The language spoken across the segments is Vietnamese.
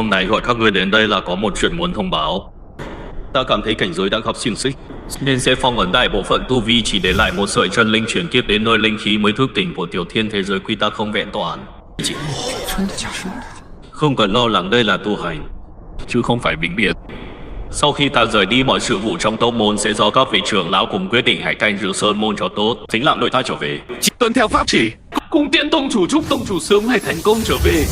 Hôm nay gọi các ngươi đến đây là có một chuyện muốn thông báo. Ta cảm thấy cảnh giới đang gặp xiềng xích, nên sẽ phong ấn đại bộ phận tu vi, chỉ để lại một sợi chân linh chuyển kiếp đến nơi linh khí mới thức tỉnh của tiểu thiên thế giới quy tắc không vẹn toàn. Không cần lo lắng, đây là tu hành, chứ không phải vĩnh biệt. Sau khi ta rời đi, mọi sự vụ trong tông môn sẽ do các vị trưởng lão cùng quyết định, hãy canh giữ sơn môn cho tốt, chính là đợi ta trở về. Chỉ tuân theo pháp chỉ, cùng tiễn tông chủ, chúc tông chủ sớm ngày thành công trở về.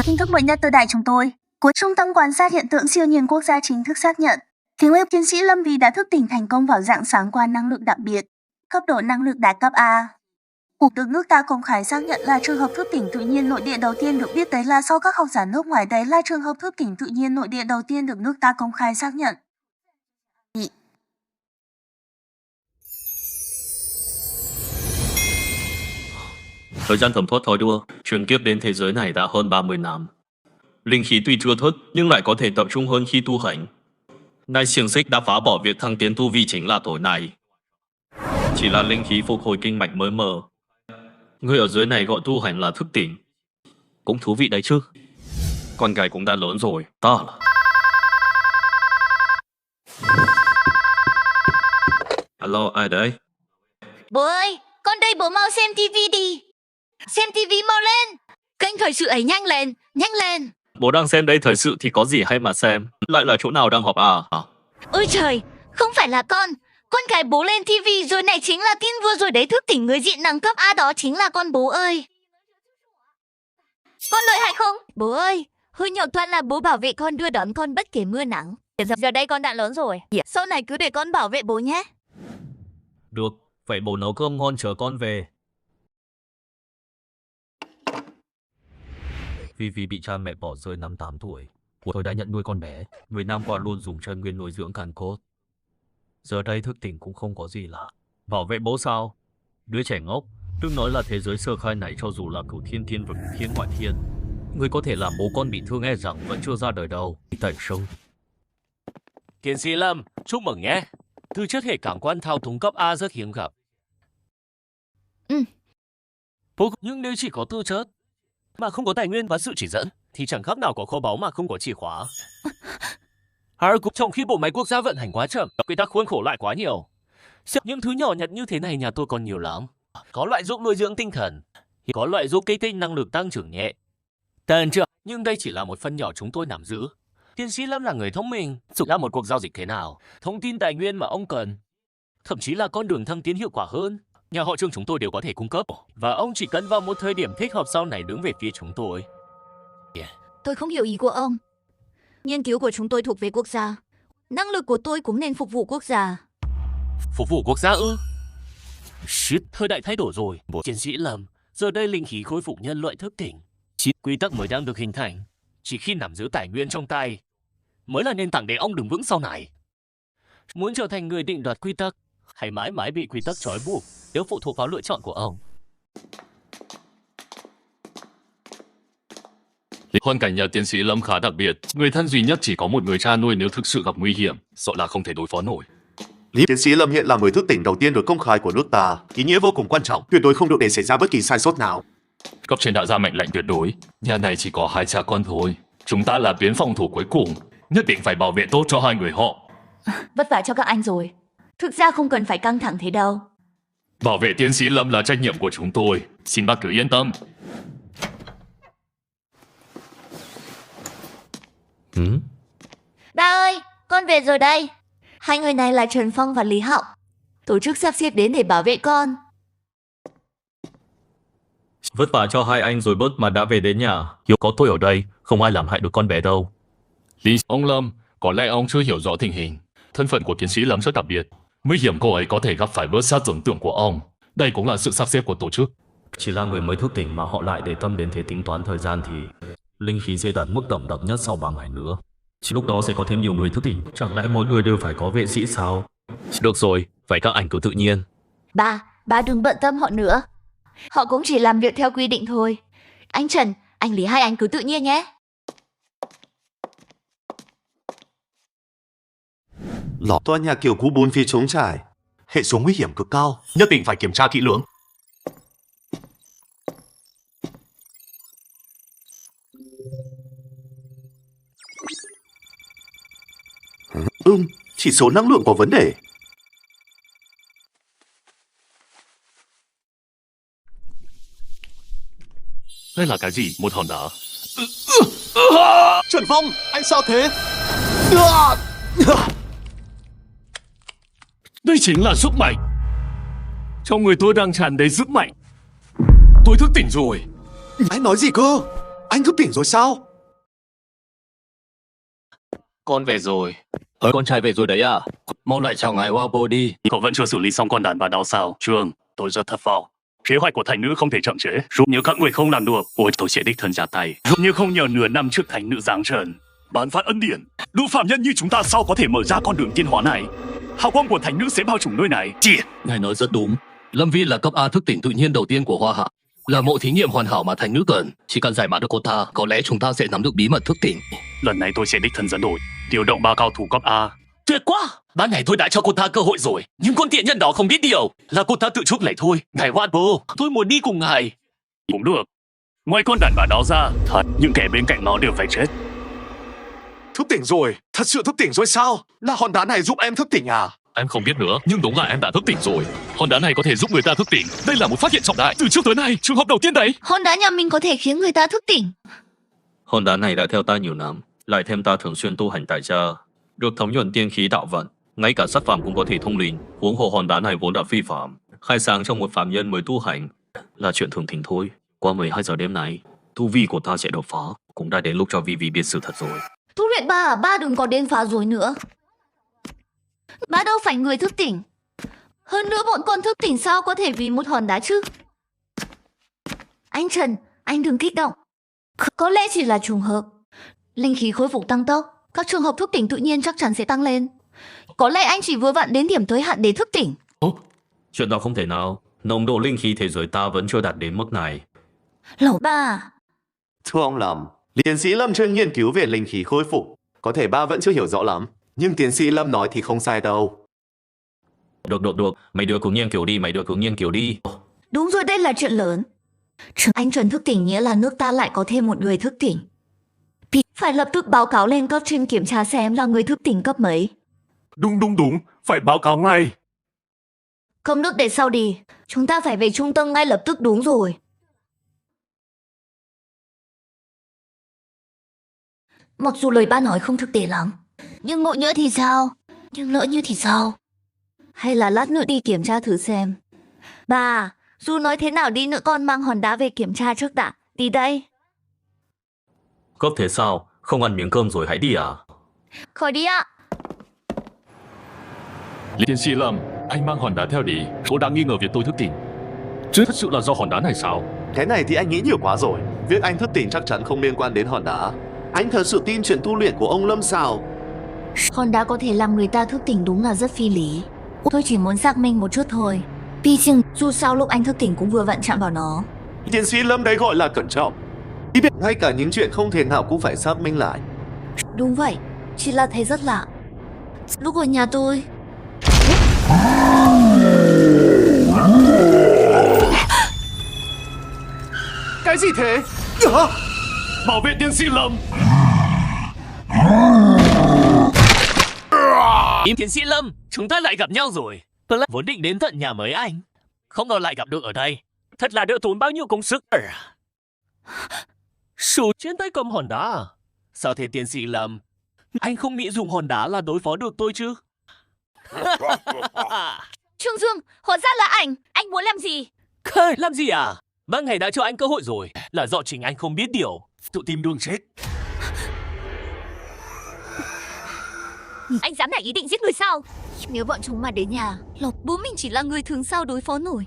Tin tức mới nhất từ đài chúng tôi, của Trung tâm quan sát hiện tượng siêu nhiên quốc gia chính thức xác nhận, tiếng web tiến sĩ Lâm Vi đã thức tỉnh thành công vào rạng sáng qua năng lượng đặc biệt, cấp độ năng lực đạt cấp A. Cục được nước ta công khai xác nhận là trường hợp thức tỉnh tự nhiên nội địa đầu tiên được biết tới, là sau các học giả nước ngoài. Đấy là trường hợp thức tỉnh tự nhiên nội địa đầu tiên được nước ta công khai xác nhận. Thời gian thẩm thoát thói đua, chuyển kiếp đến thế giới này đã hơn 30 năm. Linh khí tuy chưa thất nhưng lại có thể tập trung hơn khi tu hành. Nay xiềng xích đã phá bỏ việc thăng tiến tu vi chính là tối nay. Chỉ là linh khí phục hồi kinh mạch mới mờ. Người ở dưới này gọi tu hành là thức tỉnh, cũng thú vị đấy chứ. Con gái cũng đã lớn rồi, ta là... Alo, ai đấy? Bố ơi, con đây, bố mau xem tivi đi. Xem tivi mau lên. Kênh thời sự ấy nhanh lên, nhanh lên. Bố đang xem đây, thời sự thì có gì hay mà xem. Lại là chỗ nào đang họp à? Ôi trời, không phải là con gái bố lên tivi rồi này, chính là tin vừa rồi đấy, thức tỉnh người diện đẳng cấp A, đó chính là con bố ơi. Con lợi hại không? Bố ơi, hơi nhậu toan là bố bảo vệ con, đưa đón con bất kể mưa nắng. Giờ đây con đã lớn rồi, sau này cứ để con bảo vệ bố nhé. Được, vậy bố nấu cơm ngon chờ con về. Vì bị cha mẹ bỏ rơi năm 8 tuổi, tôi đã nhận nuôi con bé. 10 năm qua luôn dùng chân nguyên nuôi dưỡng càn cốt. Giờ đây thức tỉnh cũng không có gì lạ. Bảo vệ bố sao? Đứa trẻ ngốc, đừng nói là thế giới sơ khai này, cho dù là cửu thiên thiên vực, thiên ngoại thiên, người có thể làm bố con bị thương e rằng vẫn chưa ra đời đâu. Tại sông. Tiến sĩ Lâm, chúc mừng nhé. Tư chất hệ cảm quan thao túng cấp A rất hiếm gặp. Nhưng nếu chỉ có tư chất mà không có tài nguyên và sự chỉ dẫn thì chẳng khác nào có kho báu mà không có chìa khóa. Trong khi bộ máy quốc gia vận hành quá chậm, quy tắc khuôn khổ lại quá nhiều. Những thứ nhỏ nhặt như thế này nhà tôi còn nhiều lắm. Có loại giúp nuôi dưỡng tinh thần, có loại giúp kích thích năng lực tăng trưởng nhẹ. Nhưng đây chỉ là một phần nhỏ chúng tôi nắm giữ. Tiến sĩ Lâm là người thông minh, là một cuộc giao dịch thế nào, thông tin tài nguyên mà ông cần, thậm chí là con đường thăng tiến hiệu quả hơn, nhà họ Trương chúng tôi đều có thể cung cấp, và ông chỉ cần vào một thời điểm thích hợp sau này đứng về phía chúng tôi. Tôi không hiểu ý của ông. Nghiên cứu của chúng tôi thuộc về quốc gia, năng lực của tôi cũng nên phục vụ quốc gia. Phục vụ quốc gia ư? Shit, thời đại thay đổi rồi, bố tiến sĩ Lâm. Giờ đây linh khí khôi phục nhân loại thức tỉnh. Quy tắc mới đang được hình thành. Chỉ khi nắm giữ tài nguyên trong tay mới là nền tảng để ông đứng vững sau này. Muốn trở thành người định đoạt quy tắc hay mãi mãi bị quy tắc trói buộc, đều phụ thuộc vào lựa chọn của ông. Hoàn cảnh nhà tiến sĩ Lâm khá đặc biệt. Người thân duy nhất chỉ có một người cha nuôi, nếu thực sự gặp nguy hiểm, sợ là không thể đối phó nổi. Tiến sĩ Lâm hiện là người thức tỉnh đầu tiên được công khai của nước ta, ý nghĩa vô cùng quan trọng, tuyệt đối không được để xảy ra bất kỳ sai sót nào. Cấp trên đã ra mệnh lệnh tuyệt đối. Nhà này chỉ có 2 cha con thôi. Chúng ta là tuyến phòng thủ cuối cùng, nhất định phải bảo vệ tốt cho 2 người họ. Vất vả cho các anh rồi. Thực ra không cần phải căng thẳng thế đâu. Bảo vệ tiến sĩ Lâm là trách nhiệm của chúng tôi. Xin bác cứ yên tâm. Ba ơi, con về rồi đây. 2 người này là Trần Phong và Lý Hạo. Tổ chức sắp xếp đến để bảo vệ con. Vất vả cho 2 anh rồi bớt mà đã về đến nhà. Hiểu có tôi ở đây, không ai làm hại được con bé đâu. Ông Lâm, có lẽ ông chưa hiểu rõ tình hình. Thân phận của tiến sĩ Lâm rất đặc biệt. Nguy hiểm cô ấy có thể gặp phải vượt xa tưởng tượng của ông. Đây cũng là sự sắp xếp của tổ chức. Chỉ là người mới thức tỉnh mà họ lại để tâm đến thế, tính toán thời gian thì linh khí sẽ đạt mức đậm đặc nhất sau 3 ngày nữa. Chỉ lúc đó sẽ có thêm nhiều người thức tỉnh. Chẳng lẽ mỗi người đều phải có vệ sĩ sao? Được rồi, vậy các anh cứ tự nhiên. Ba đừng bận tâm họ nữa. Họ cũng chỉ làm việc theo quy định thôi. Anh Trần, anh Lý, 2 anh cứ tự nhiên nhé. Tòa nhà kiểu cũ 4 phía trống trải, hệ số nguy hiểm cực cao, nhất định phải kiểm tra kỹ lưỡng. Chỉ số năng lượng có vấn đề. Đây là cái gì? Một hòn đá. Chuẩn Phong, anh sao thế? Đây chính là sức mạnh. Trong người tôi đang tràn đầy sức mạnh. Tôi thức tỉnh rồi. Anh nói gì cơ? Anh thức tỉnh rồi sao? Con về rồi. Con trai về rồi đấy à? Mau lại chào ngài Wabo đi. Cậu vẫn chưa xử lý xong con đàn bà đó sao? Trương, tôi rất thất vọng. Kế hoạch của thành nữ không thể chậm trễ. Nếu các người không làm được, tôi sẽ đích thân ra tay. Nhưng không nhờ nửa năm trước thành nữ giáng trần. Bán phát ân điển. Đủ phạm nhân như chúng ta sao có thể mở ra con đường tiên hóa này? Hào quang của thành nữ sẽ bao trùm nơi này. Triệt. Ngài nói rất đúng. Lâm Vi là cấp A thức tỉnh tự nhiên đầu tiên của Hoa Hạ. Là mẫu thí nghiệm hoàn hảo mà thành nữ cần. Chỉ cần giải mã được cô ta, có lẽ chúng ta sẽ nắm được bí mật thức tỉnh. Lần này tôi sẽ đích thân dẫn đội, điều động 3 cao thủ cấp A. Tuyệt quá! Ban ngày tôi đã cho cô ta cơ hội rồi, nhưng con tiện nhân đó không biết điều, là cô ta tự chuốc lấy thôi. Ngài Watbo, tôi muốn đi cùng ngài. Cũng được. Ngoài con đàn bà đó ra, những kẻ bên cạnh nó đều phải chết. Thức tỉnh rồi, thật sự thức tỉnh rồi sao? Là hòn đá này giúp em thức tỉnh à? Em không biết nữa, nhưng đúng là em đã thức tỉnh rồi. Hòn đá này có thể giúp người ta thức tỉnh. Đây là một phát hiện trọng đại. Từ trước tới nay, trường hợp đầu tiên đấy. Hòn đá nhà mình có thể khiến người ta thức tỉnh. Hòn đá này đã theo ta nhiều năm, lại thêm ta thường xuyên tu hành tại gia, được thấm nhuần tiên khí đạo vận, ngay cả sát phàm cũng có thể thông linh. Huống hồ hòn đá này vốn đã phi phạm, khai sáng trong một phạm nhân mới tu hành là chuyện thường tình thôi. Qua 12 giờ đêm này, tu vi của ta sẽ đột phá, cũng đã đến lúc cho Vivi biết sự thật rồi. Tu luyện ba à? Ba đừng có đến phá rối nữa. Ba đâu phải người thức tỉnh. Hơn nữa bọn con thức tỉnh sao có thể vì một hòn đá chứ? Anh Trần, anh đừng kích động. Có lẽ chỉ là trùng hợp. Linh khí khôi phục tăng tốc, các trường hợp thức tỉnh tự nhiên chắc chắn sẽ tăng lên. Có lẽ anh chỉ vừa vặn đến điểm tới hạn để thức tỉnh. Chuyện đó không thể nào, nồng độ linh khí thế giới ta vẫn chưa đạt đến mức này. Lẩu ba. Thưa ông Lâm, tiến sĩ Lâm chưa nghiên cứu về linh khí khôi phục. Có thể ba vẫn chưa hiểu rõ lắm, nhưng tiến sĩ Lâm nói thì không sai đâu. Được, mấy đứa cứ nghiên cứu đi. Đúng rồi, đây là chuyện lớn. Anh Trần thức tỉnh nghĩa là nước ta lại có thêm một người thức tỉnh. Phải lập tức báo cáo lên cấp trên kiểm tra xem là người thức tỉnh cấp mấy. Đúng, phải báo cáo ngay. Cơm nước để sau đi, chúng ta phải về trung tâm ngay lập tức. Đúng rồi. Mặc dù lời ba nói không thực tế lắm, nhưng ngộ nhỡ thì sao? Nhưng lỡ như thì sao? Hay là lát nữa đi kiểm tra thử xem. Bà, dù nói thế nào đi nữa con mang hòn đá về kiểm tra trước đã. Đi đây. Cấp thế sao? Không ăn miếng cơm rồi hãy đi à? Khỏi đi ạ. Tiến sĩ Lâm, anh mang hòn đá theo đi. Cô đang nghi ngờ việc tôi thức tỉnh. Chứ thật sự là do hòn đá này sao? Cái này thì anh nghĩ nhiều quá rồi. Việc anh thức tỉnh chắc chắn không liên quan đến hòn đá. Anh thật sự tin chuyện tu luyện của ông Lâm sao? Hòn đá có thể làm người ta thức tỉnh đúng là rất phi lý. Tôi chỉ muốn xác minh một chút thôi. Pi chừng, dù sao lúc anh thức tỉnh cũng vừa vặn chạm vào nó. Tiến sĩ Lâm đấy gọi là cẩn trọng. Biết ngay cả những chuyện không thể nào cũng phải xác minh lại. Đúng vậy, chỉ là thấy rất lạ. Lúc ở nhà tôi... Cái gì thế? Bảo vệ tiến sĩ Lâm. Tiến sĩ Lâm, chúng ta lại gặp nhau rồi. Vốn định đến tận nhà mới anh, không ngờ lại gặp được ở đây. Thật là đỡ tốn bao nhiêu công sức. Sủ trên tay cầm hòn đá. Sao thế tiến sĩ Lâm? Anh không nghĩ dùng hòn đá là đối phó được tôi chứ? Trương Dương, hóa ra là anh muốn làm gì? Làm gì à? Ban ngày đã cho anh cơ hội rồi, là do chính anh không biết điều. Tự tìm đường chết. Anh dám nảy ý định giết người sao? Nếu bọn chúng mà đến nhà, Lộc bố mình chỉ là người thường sao đối phó nổi.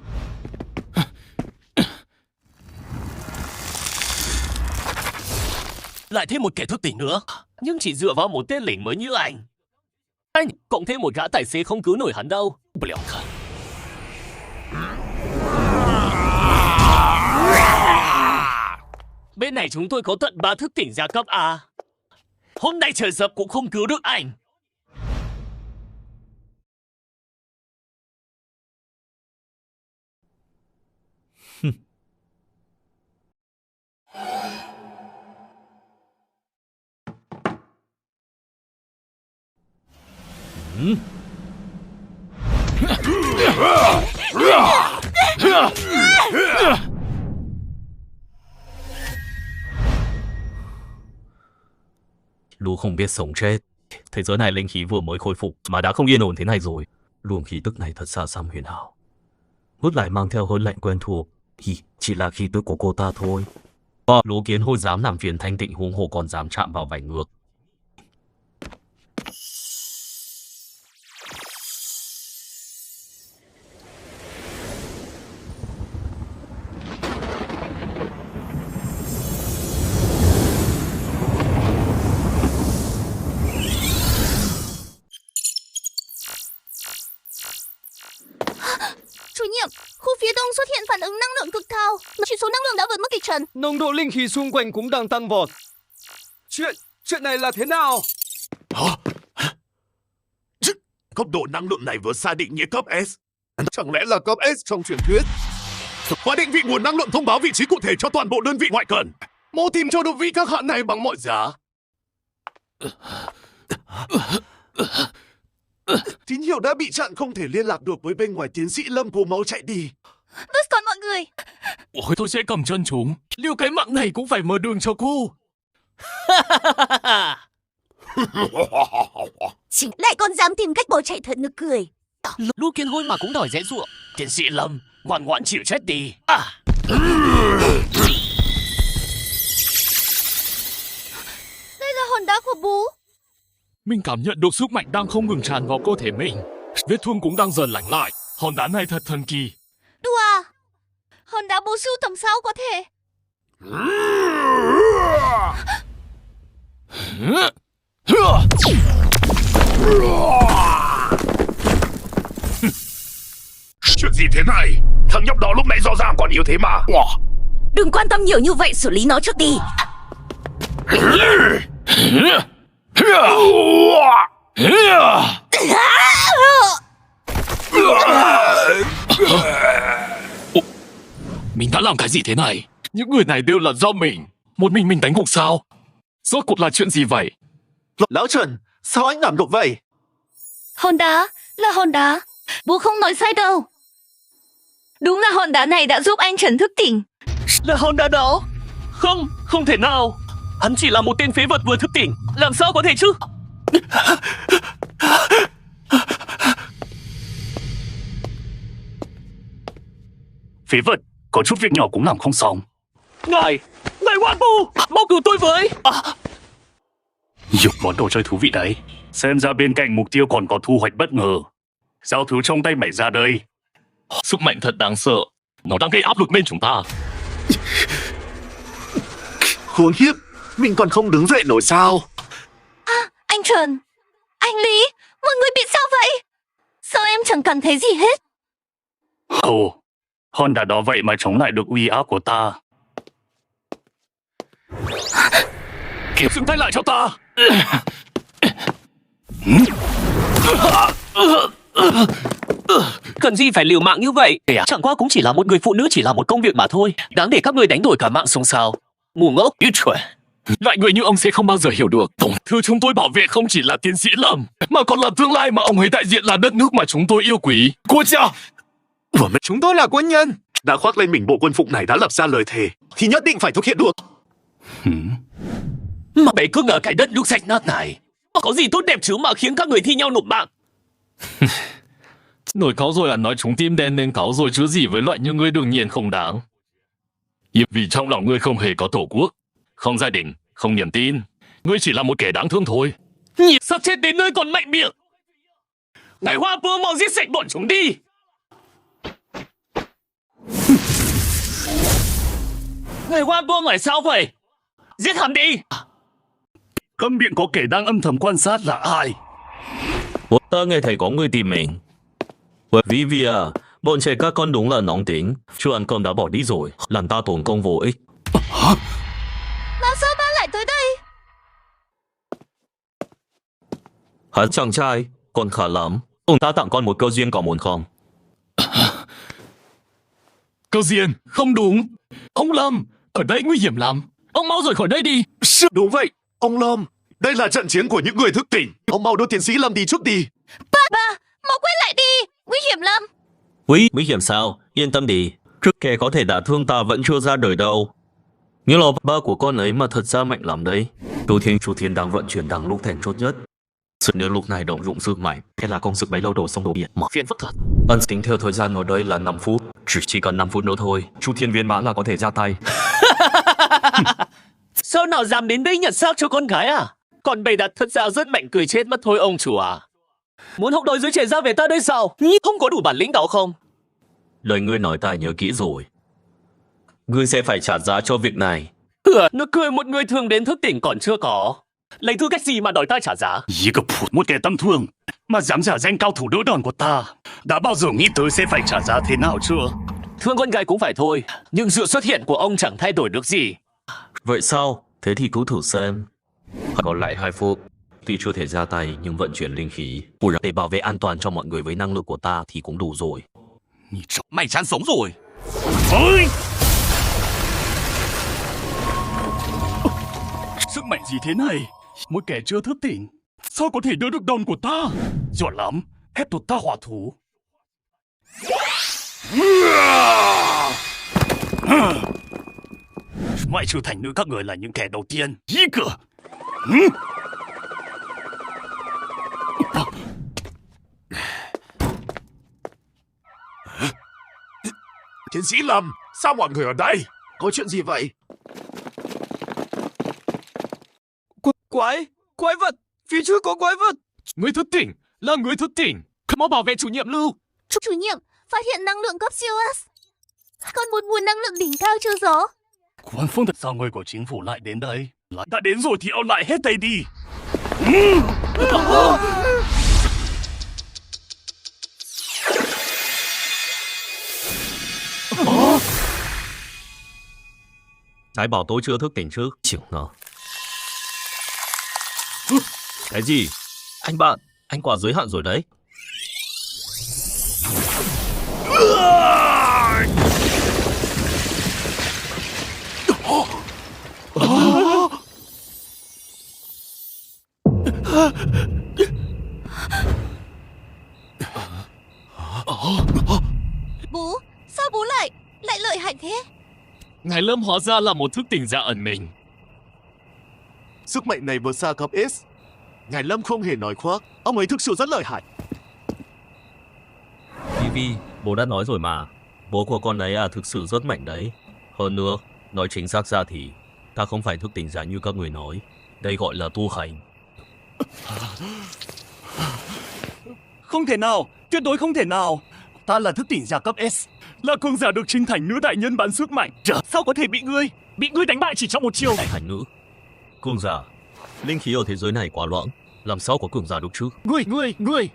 Lại thêm một kẻ thức tỉnh nữa, nhưng chỉ dựa vào một tên lính mới như anh. Anh cộng thêm một gã tài xế không cứu nổi hắn đâu. Bên này chúng tôi có tận 3 thức tỉnh gia cấp A. Hôm nay trời sập cũng không cứu được anh. Lũ không biết sống chết. Thế giới này linh khí vừa mới khôi phục mà đã không yên ổn thế này rồi. Luồng khí tức này thật xa xăm huyền ảo. Hút lại mang theo hơi lạnh quen thuộc. Chỉ là khí tức của cô ta thôi. Lũ kiến hôi dám làm phiền thanh tịnh, huống hồ còn dám chạm vào vảy ngược. Chủ nhiệm, khu phía đông xuất hiện phản ứng năng lượng cực cao. Chỉ số năng lượng đã vượt mức kịch trần. Nồng độ linh khí xung quanh cũng đang tăng vọt. Chuyện này là thế nào? Cấp độ năng lượng này vừa xa định nghĩa cấp S. Chẳng lẽ là cấp S trong truyền thuyết? Và định vị nguồn năng lượng thông báo vị trí cụ thể cho toàn bộ đơn vị ngoại cần. Mô tìm cho được vị các hạn này bằng mọi giá. Tín hiệu đã bị chặn, không thể liên lạc được với bên ngoài. Tiến sĩ Lâm cố máu chạy đi. Bớt còn mọi người. Ôi, tôi sẽ cầm chân chúng. Liệu cái mạng này cũng phải mở đường cho cô. Chính lại còn dám tìm cách bỏ chạy, thật nực cười. Lũ kiến hôi mà cũng đòi dễ dụa. Tiến sĩ Lâm, ngoan ngoãn chịu chết đi. Đây là hòn đá của bố. Mình cảm nhận được sức mạnh đang không ngừng tràn vào cơ thể mình. Vết thương cũng đang dần lành lại. Hòn đá này thật thần kỳ. Đùa à? Hòn đá bố sưu tầm sao có thể? Chuyện gì thế này? Thằng nhóc đó lúc nãy rõ ràng còn yếu thế mà. Đừng quan tâm nhiều như vậy, xử lý nó trước đi. Mình đã làm cái gì thế này? Những người này đều là do mình. Một mình đánh gục sao? Rốt cuộc là chuyện gì vậy? Lão Trần, sao anh làm được vậy? Hòn đá, là hòn đá. Bố không nói sai đâu. Đúng là hòn đá này đã giúp anh Trần thức tỉnh. Là hòn đá đó. Không thể nào. Hắn chỉ là một tên phế vật vừa thức tỉnh. Làm sao có thể chứ? Phế vật, có chút việc nhỏ cũng làm không xong. Ngài Hoan Bu, mau cứu tôi với. Dục món đồ chơi thú vị đấy. Xem ra bên cạnh mục tiêu còn có thu hoạch bất ngờ. Giao thứ trong tay mày ra đây. Sức mạnh thật đáng sợ. Nó đang gây áp lực lên chúng ta. Khốn khiếp, mình còn không đứng dậy nổi sao? Anh Trần, anh Lý, mọi người bị sao vậy? Sao em chẳng cảm thấy gì hết? Ồ, hòn đá đó vậy mà chống lại được uy áp của ta. Kiểm dừng tay lại cho ta. Cần gì phải liều mạng như vậy? Chẳng qua cũng chỉ là một người phụ nữ, chỉ là một công việc mà thôi. Đáng để các người đánh đổi cả mạng sống sao? Ngu ngốc, Ít chuẩn. Loại người như ông sẽ không bao giờ hiểu được. Tổng thư chúng tôi bảo vệ không chỉ là tiến sĩ Lâm, mà còn là tương lai mà ông ấy đại diện, là đất nước mà chúng tôi yêu quý. Cô cha! Chúng tôi là quân nhân. Đã khoác lên mình bộ quân phục này, đã lập ra lời thề, thì nhất định phải thực hiện được. mà bể cưng ở cái đất nước sạch nát này. Có gì tốt đẹp chứ mà khiến các người thi nhau nộp mạng? Nổi cáu rồi là nói chúng tim đen nên cáu rồi chứ gì với loại như ngươi đương nhiên không đáng. Vì trong lòng ngươi không hề có tổ quốc, không gia đình, không niềm tin. Ngươi chỉ là một kẻ đáng thương thôi. Nhìn sắp chết đến nơi còn mạnh miệng. Ngài Hoa Bưa mau giết sạch bọn chúng đi. Ngài Hoa Bưa nói sao vậy? Giết hắn đi. Câm miệng, có kẻ đang âm thầm quan sát là ai? Ta nghe thấy có người tìm mình. Vivi à, bọn trẻ các con đúng là nóng tính. Chưa ăn cơm đã bỏ đi rồi, làm ta tốn công vô ích. Mà sao ba lại tới đây? Hắn chàng trai, con khá lắm. Ông ta tặng con một cơ duyên, có muốn không? Cơ duyên? Không đúng. Ông Lâm, ở đây nguy hiểm lắm. Ông mau rời khỏi đây đi. Đúng vậy, ông Lâm. Đây là trận chiến của những người thức tỉnh. Ông mau đưa tiến sĩ Lâm đi trước đi. Ba, mau quay lại đi, nguy hiểm lắm. Nguy hiểm sao? Yên tâm đi. Trước kẻ có thể đả thương ta vẫn chưa ra đời đâu. Những lò ba của con ấy mà thật ra mạnh lắm đấy. Chu Thiên đang vận chuyển đằng lúc then chốt nhất. Nếu lúc này động dụng sức mạnh, thế là công sức bấy lâu đổ sông đổ biển. Mà phiền phức thật. Tính theo thời gian ở đây là 5 phút. Chỉ cần 5 phút nữa thôi, Chu Thiên viên mãn là có thể ra tay. Sao nào dám đến đây nhặt xác cho con gái à? Con bầy đặt thật ra rất mạnh cười chết mất thôi ông chủ à. Muốn học đòi dưới trẻ ra về ta đây sao? Không có đủ bản lĩnh đó không? Lời ngươi nói ta nhớ kỹ rồi. Ngươi sẽ phải trả giá cho việc này. Nó cười một người thường đến thức tỉnh còn chưa có. Lấy tư cách gì mà đòi ta trả giá? Một kẻ tầm thường mà dám giả danh cao thủ đỡ đòn của ta. Đã bao giờ nghĩ tới sẽ phải trả giá thế nào chưa? Thương con gái cũng phải thôi. Nhưng sự xuất hiện của ông chẳng thay đổi được gì. Vậy sao? Thế thì cứ thử xem. Còn lại 2 phút. Tuy chưa thể ra tay nhưng vận chuyển linh khí để bảo vệ an toàn cho mọi người với năng lực của ta thì cũng đủ rồi. Mày chán sống rồi. Ôi! Sức mạnh gì thế này? Một kẻ chưa thức tỉnh sao có thể đỡ được đòn của ta? Giỏi lắm, ép tụt ta hỏa thủ. Ngoại trừ thành nữ các người là những kẻ đầu tiên. Ý cửa. Chiến sĩ Lâm, sao mọi người ở đây? Có chuyện gì vậy? Quái vật, phía trước có quái vật. Người thức tỉnh, là người thức tỉnh. Mau bảo vệ chủ nhiệm Lưu. Chủ nhiệm, phát hiện năng lượng cấp siêu S. Còn một nguồn năng lượng đỉnh cao chưa rõ. Quan Phương thật sao người của chính phủ lại đến đây? Đã đến rồi thì ông lại hết tay đi. Trái bảo tôi chưa thức tỉnh chứ? Chịu nó. Cái gì? Anh bạn, anh quá giới hạn rồi đấy. Bố, sao bố lại lợi hại thế? Ngài Lâm hóa ra là một thức tỉnh giả ẩn mình. Sức mạnh này vượt xa cấp S. Ngài Lâm không hề nói khoác, ông ấy thực sự rất lợi hại. Vivi, bố đã nói rồi mà. Bố của con ấy thực sự rất mạnh đấy. Hơn nữa, nói chính xác ra thì ta không phải thức tỉnh giả như các người nói. Đây gọi là tu hành. Không thể nào, tuyệt đối không thể nào. Ta là thức tỉnh giả cấp S, là cường giả được chính thành nữ đại nhân bán sức mạnh. Sao có thể bị ngươi đánh bại chỉ trong một chiều? Đại thành nữ, cường giả, linh khí ở thế giới này quá loãng, làm sao có cường giả được chứ? Ngươi.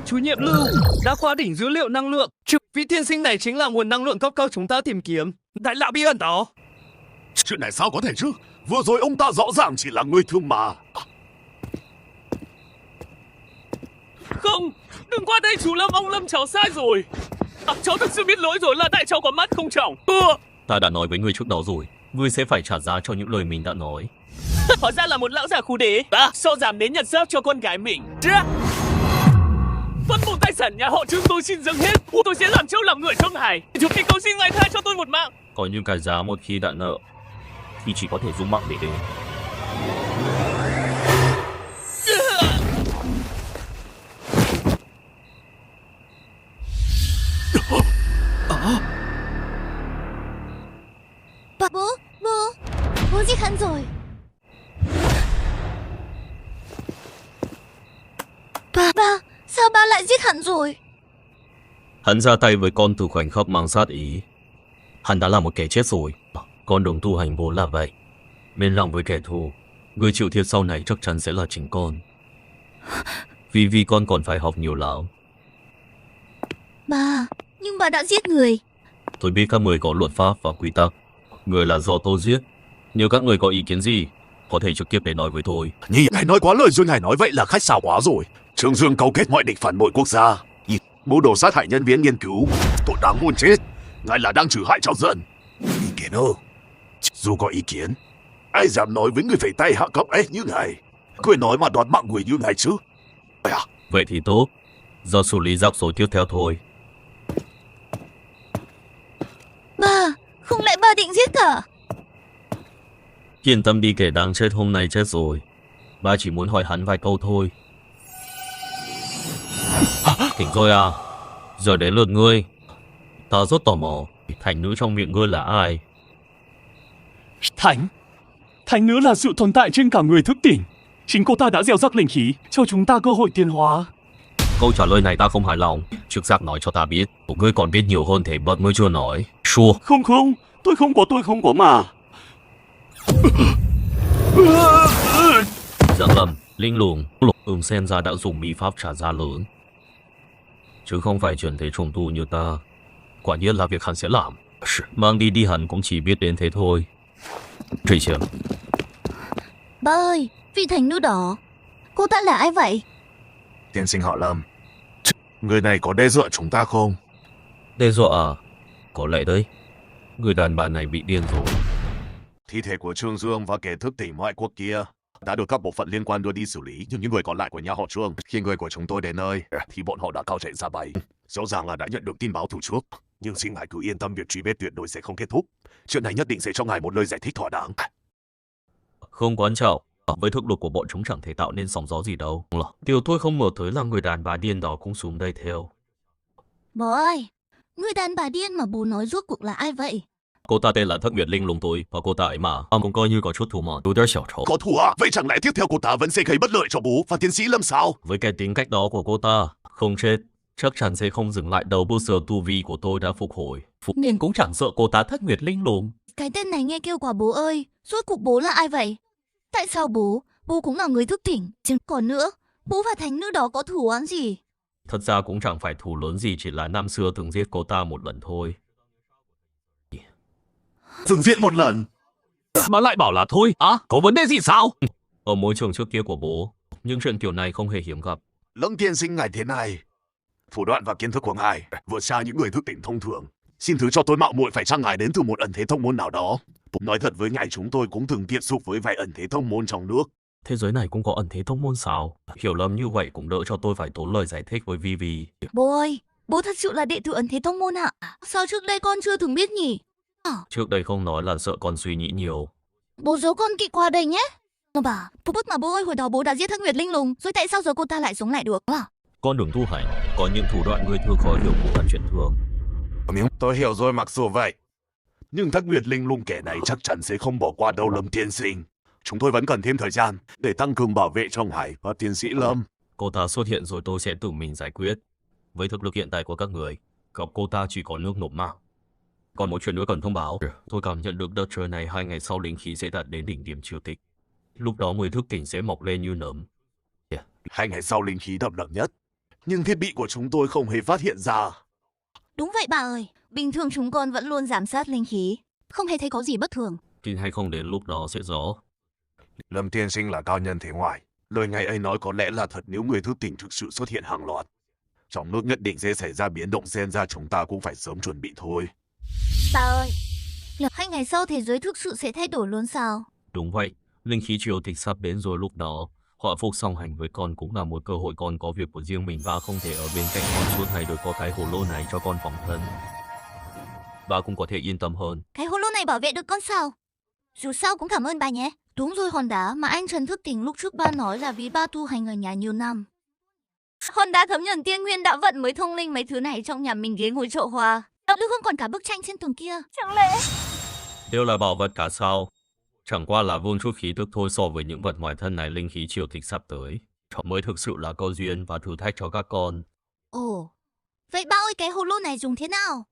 Chủ nhiệm Lưu đã khóa đỉnh dữ liệu năng lượng. Vị tiên sinh này chính là nguồn năng lượng cấp cao chúng ta tìm kiếm. Đại lão bí ẩn đó. Chuyện này sao có thể chứ? Vừa rồi ông ta rõ ràng chỉ là người thường mà. Không, đừng qua đây chú Lâm, ông Lâm cháu sai rồi. Cháu thực sự biết lỗi rồi, là tại cháu có mắt không trọng. Ta đã nói với ngươi trước đó rồi, ngươi sẽ phải trả giá cho những lời mình đã nói. Hóa ra là một lão già khu đế. Sao dám đến nhặt xác cho con gái mình? Toàn bộ tài sản nhà họ Trương tôi xin dâng hết. Tôi sẽ làm trâu làm ngựa trong hải. Chúng tôi cầu xin ngài tha cho tôi một mạng. Coi như cái giá một khi đã nợ thì chỉ có thể dùng mạng để đền. Bố giết hắn rồi. Ba, sao ba lại giết hắn rồi? Hắn ra tay với con từ khoảnh khắc mang sát ý. Hắn đã là một kẻ chết rồi. Con đường tu hành vốn là vậy. Bên lòng với kẻ thù, người chịu thiệt sau này chắc chắn sẽ là chính con. Vì con còn phải học nhiều lắm. Ba, nhưng bà đã giết người. Tôi biết các người có luật pháp và quy tắc. Người là do tôi giết. Nếu các người có ý kiến gì, có thể trực tiếp để nói với tôi. Ngài nói quá lời rồi, ngài nói vậy là khách sáo quá rồi. Trương Dương cấu kết mọi địch phản bội quốc gia, mưu đồ sát hại nhân viên nghiên cứu, tội đáng muôn chết. Ngài là đang trừ hại cho dân. Ý kiến ơ? Dù có ý kiến, ai dám nói với người phải tay hạ cấp S như ngài? Người nói mà đoạt mạng người như ngài chứ? Vậy thì tốt, giờ xử lý rắc rối tiếp theo thôi. Bà, không lẽ bà định giết cả? Yên tâm đi, kẻ đáng chết hôm nay chết rồi. Ba chỉ muốn hỏi hắn vài câu thôi. Tỉnh rồi à? Giờ đến lượt ngươi. Ta rất tò mò, thành nữ trong miệng ngươi là ai? Thánh. Thánh nữ là sự tồn tại trên cả người thức tỉnh. Chính cô ta đã gieo rắc linh khí, cho chúng ta cơ hội tiến hóa. Câu trả lời này ta không hài lòng. Trực giác nói cho ta biết, ngươi còn biết nhiều hơn thế but ngươi chưa nói. Sure. Không, tôi không có mà. Dạ lầm, linh lùng, xem ra đã dùng bí pháp trả giá lớn. Chứ không phải chuyển thế trùng tu như ta. Quả nhiên là việc hắn sẽ làm. Mang đi hắn cũng chỉ biết đến thế thôi. Truy chiếm. Bà ơi, vị thành nữ đó, cô ta là ai vậy? Tiên sinh họ Lâm. Người này có đe dọa chúng ta không? Đe dọa à? Có lẽ đấy. Người đàn bà này bị điên rồi. Thi thể của Trương Dương và kẻ thức tỉnh ngoại quốc kia đã được các bộ phận liên quan đưa đi xử lý, nhưng những người còn lại của nhà họ Trương, khi người của chúng tôi đến nơi thì bọn họ đã cao chạy ra bay. Rõ ràng là đã nhận được tin báo từ trước, nhưng xin ngài cứ yên tâm, việc truy vết tuyệt đối sẽ không kết thúc. Chuyện này nhất định sẽ cho ngài một lời giải thích thỏa đáng. Không quan trọng. Với thực lực của bọn chúng chẳng thể tạo nên sóng gió gì đâu. Điều tôi không ngờ tới là người đàn bà điên đó cũng xuống đây theo. Bố ơi, người đàn bà điên mà bố nói rốt cuộc là ai vậy? Cô ta tên là Thất Nguyệt Linh Lùng tôi, và cô ta ấy mà ông cũng coi như có chút thủ mọn, đủ đỡ xảo trổ. Có thù à? Vậy chẳng lẽ tiếp theo cô ta vẫn sẽ gây bất lợi cho bố và tiến sĩ Lâm sao? Với cái tính cách đó của cô ta, không chết, chắc chắn sẽ không dừng lại đâu. Bây giờ tu vi của tôi đã phục hồi, nên cũng chẳng sợ cô ta Thất Nguyệt Linh Lùng. Cái tên này nghe kêu quả bố ơi, rốt cuộc bố là ai vậy? Tại sao bố cũng là người thức tỉnh? Chứ còn nữa, bố và thánh nữ đó có thù oán gì? Thật ra cũng chẳng phải thù lớn gì, chỉ là năm xưa từng giết cô ta một lần thôi. Từng giết một lần Mà lại bảo là thôi, có vấn đề gì sao? Ở môi trường trước kia của bố, những chuyện kiểu này không hề hiếm gặp. Lâm tiên sinh ngài thế này, thủ đoạn và kiến thức của ngài vượt xa những người thức tỉnh thông thường. Xin thứ cho tôi mạo muội, phải chăng ngài đến từ một ẩn thế thông môn nào đó? Nói thật với ngài, chúng tôi cũng từng tiếp xúc với vài ẩn thế thông môn trong nước. Thế giới này cũng có ẩn thế thông môn sao? Hiểu lầm như vậy cũng đỡ cho tôi phải tốn lời giải thích với Vivi. Bố ơi, bố thật sự là đệ tử ẩn thế thông môn ạ? Sao trước đây con chưa từng biết nhỉ? Trước đây không nói là sợ con suy nghĩ nhiều. Bố giấu con kỹ qua đây nhé. Bà, bức mà bố ơi, hồi đó bố đã giết Thất Nguyệt Linh Lùng, rồi tại sao giờ cô ta lại sống lại được? Con đường tu hành, có những thủ đoạn người thường khó hiểu cũng là chuyện thường. Tôi hiểu rồi, mặc dù vậy, nhưng Thất Nguyệt Linh Lung kẻ này chắc chắn sẽ không bỏ qua đâu Lâm tiên sinh. Chúng tôi vẫn cần thêm thời gian để tăng cường bảo vệ cho ngài và tiến sĩ Lâm. Cô ta xuất hiện rồi tôi sẽ tự mình giải quyết. Với thực lực hiện tại của các người, gặp cô ta chỉ có nước nộp mà. Còn một chuyện nữa cần thông báo. Tôi cảm nhận được đợt trời này 2 ngày sau linh khí sẽ đạt đến đỉnh điểm triều tịch. Lúc đó người thức tỉnh sẽ mọc lên như nấm. 2 ngày sau linh khí đậm đặc nhất, nhưng thiết bị của chúng tôi không hề phát hiện ra. Đúng vậy bà ơi, bình thường chúng con vẫn luôn giám sát linh khí, không hề thấy có gì bất thường. Tin hay không đến lúc đó sẽ rõ. Lâm tiên sinh là cao nhân thế ngoại, lời ngài ấy nói có lẽ là thật. Nếu người thức tỉnh thực sự xuất hiện hàng loạt, trong nước nhất định sẽ xảy ra biến động, xem ra chúng ta cũng phải sớm chuẩn bị thôi. Bà ơi, là 2 ngày sau thế giới thực sự sẽ thay đổi luôn sao? Đúng vậy, linh khí triều tịch sắp đến rồi, lúc đó họa phúc song hành với con cũng là một cơ hội. Con có việc của riêng mình và không thể ở bên cạnh con suốt ngày, được có cái hồ lô này cho con phòng thân. Bà cũng có thể yên tâm hơn. Cái hồ lô này bảo vệ được con sao? Dù sao cũng cảm ơn bà nhé. Đúng rồi, hòn đá mà anh Trần thức tỉnh lúc trước ba nói là vì ba tu hành ở nhà nhiều năm. Hòn đá thấm nhuần tiên nguyên đạo vận mới thông linh mấy thứ này trong nhà mình ghế ngồi chậu hoa. Đạo lưu hương còn cả bức tranh trên tường kia. Chẳng lẽ Đều là bảo vật cả sao? Chẳng qua là vun chút khí tức thôi. So với những vật ngoài thân này, linh khí triều tịch sắp tới mới thực sự là câu duyên và thử thách cho các con. Ồ, vậy ba ơi, cái hồ lô này dùng thế nào?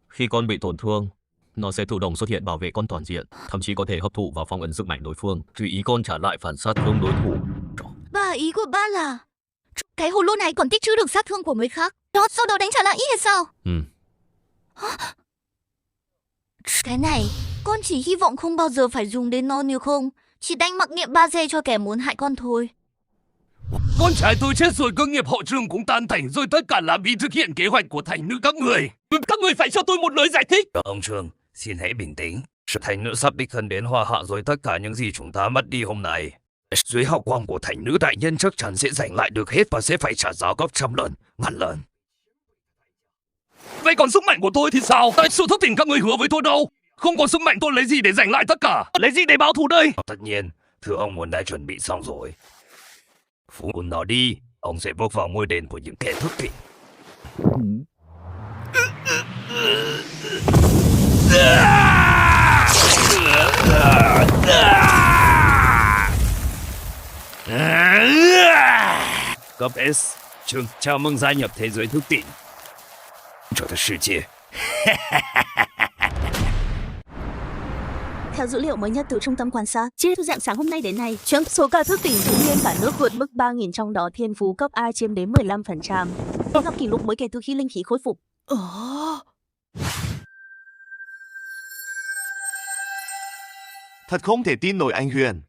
Khi con bị tổn thương, nó sẽ tự động xuất hiện bảo vệ con toàn diện, thậm chí có thể hấp thụ và phong ấn sức mạnh đối phương, tùy ý con trả lại phản sát thương đối thủ. Bà, ý của ba là cái hồ lô này còn tích trữ được sát thương của người khác, đó sau đó đánh trả lại ý hay sao? Cái này, con chỉ hy vọng không bao giờ phải dùng đến nó, nếu không chỉ đánh mặc niệm 3G cho kẻ muốn hại con thôi. Con trai tôi chết rồi, cơ nghiệp họ Trương cũng tan tành rồi, tất cả là vì thực hiện kế hoạch của thành nữ các người. Các người phải cho tôi một lời giải thích. Ông Trương, xin hãy bình tĩnh. Sự thành nữ sắp đích thân đến Hoa Hạ rồi, tất cả những gì chúng ta mất đi hôm nay Dưới hào quang của thành nữ đại nhân chắc chắn sẽ giành lại được hết và sẽ phải trả giá gấp trăm lần, ngàn lần. Vậy còn sức mạnh của tôi thì sao? Tại sự thức tỉnh các người hứa với tôi đâu? Không có sức mạnh tôi lấy gì để giành lại tất cả? Lấy gì để báo thù đây? Tất nhiên, thưa ông muốn đã chuẩn bị xong rồi. Phú quân nó đi, ông sẽ bước vào ngôi đền của những kẻ thức tỉnh. Cấp S, Trương, chào mừng gia nhập thế giới thức tỉnh. Cho ta世界. Theo dữ liệu mới nhất từ trung tâm quan sát, chia từ dạng sáng hôm nay đến nay, số ca thức tỉnh tự nhiên cả nước vượt mức 3.000, trong đó thiên phú cấp A chiếm đến 15%. Lập kỷ lục mới kể từ khi linh khí khôi phục. Thật không thể tin nổi anh Huyền.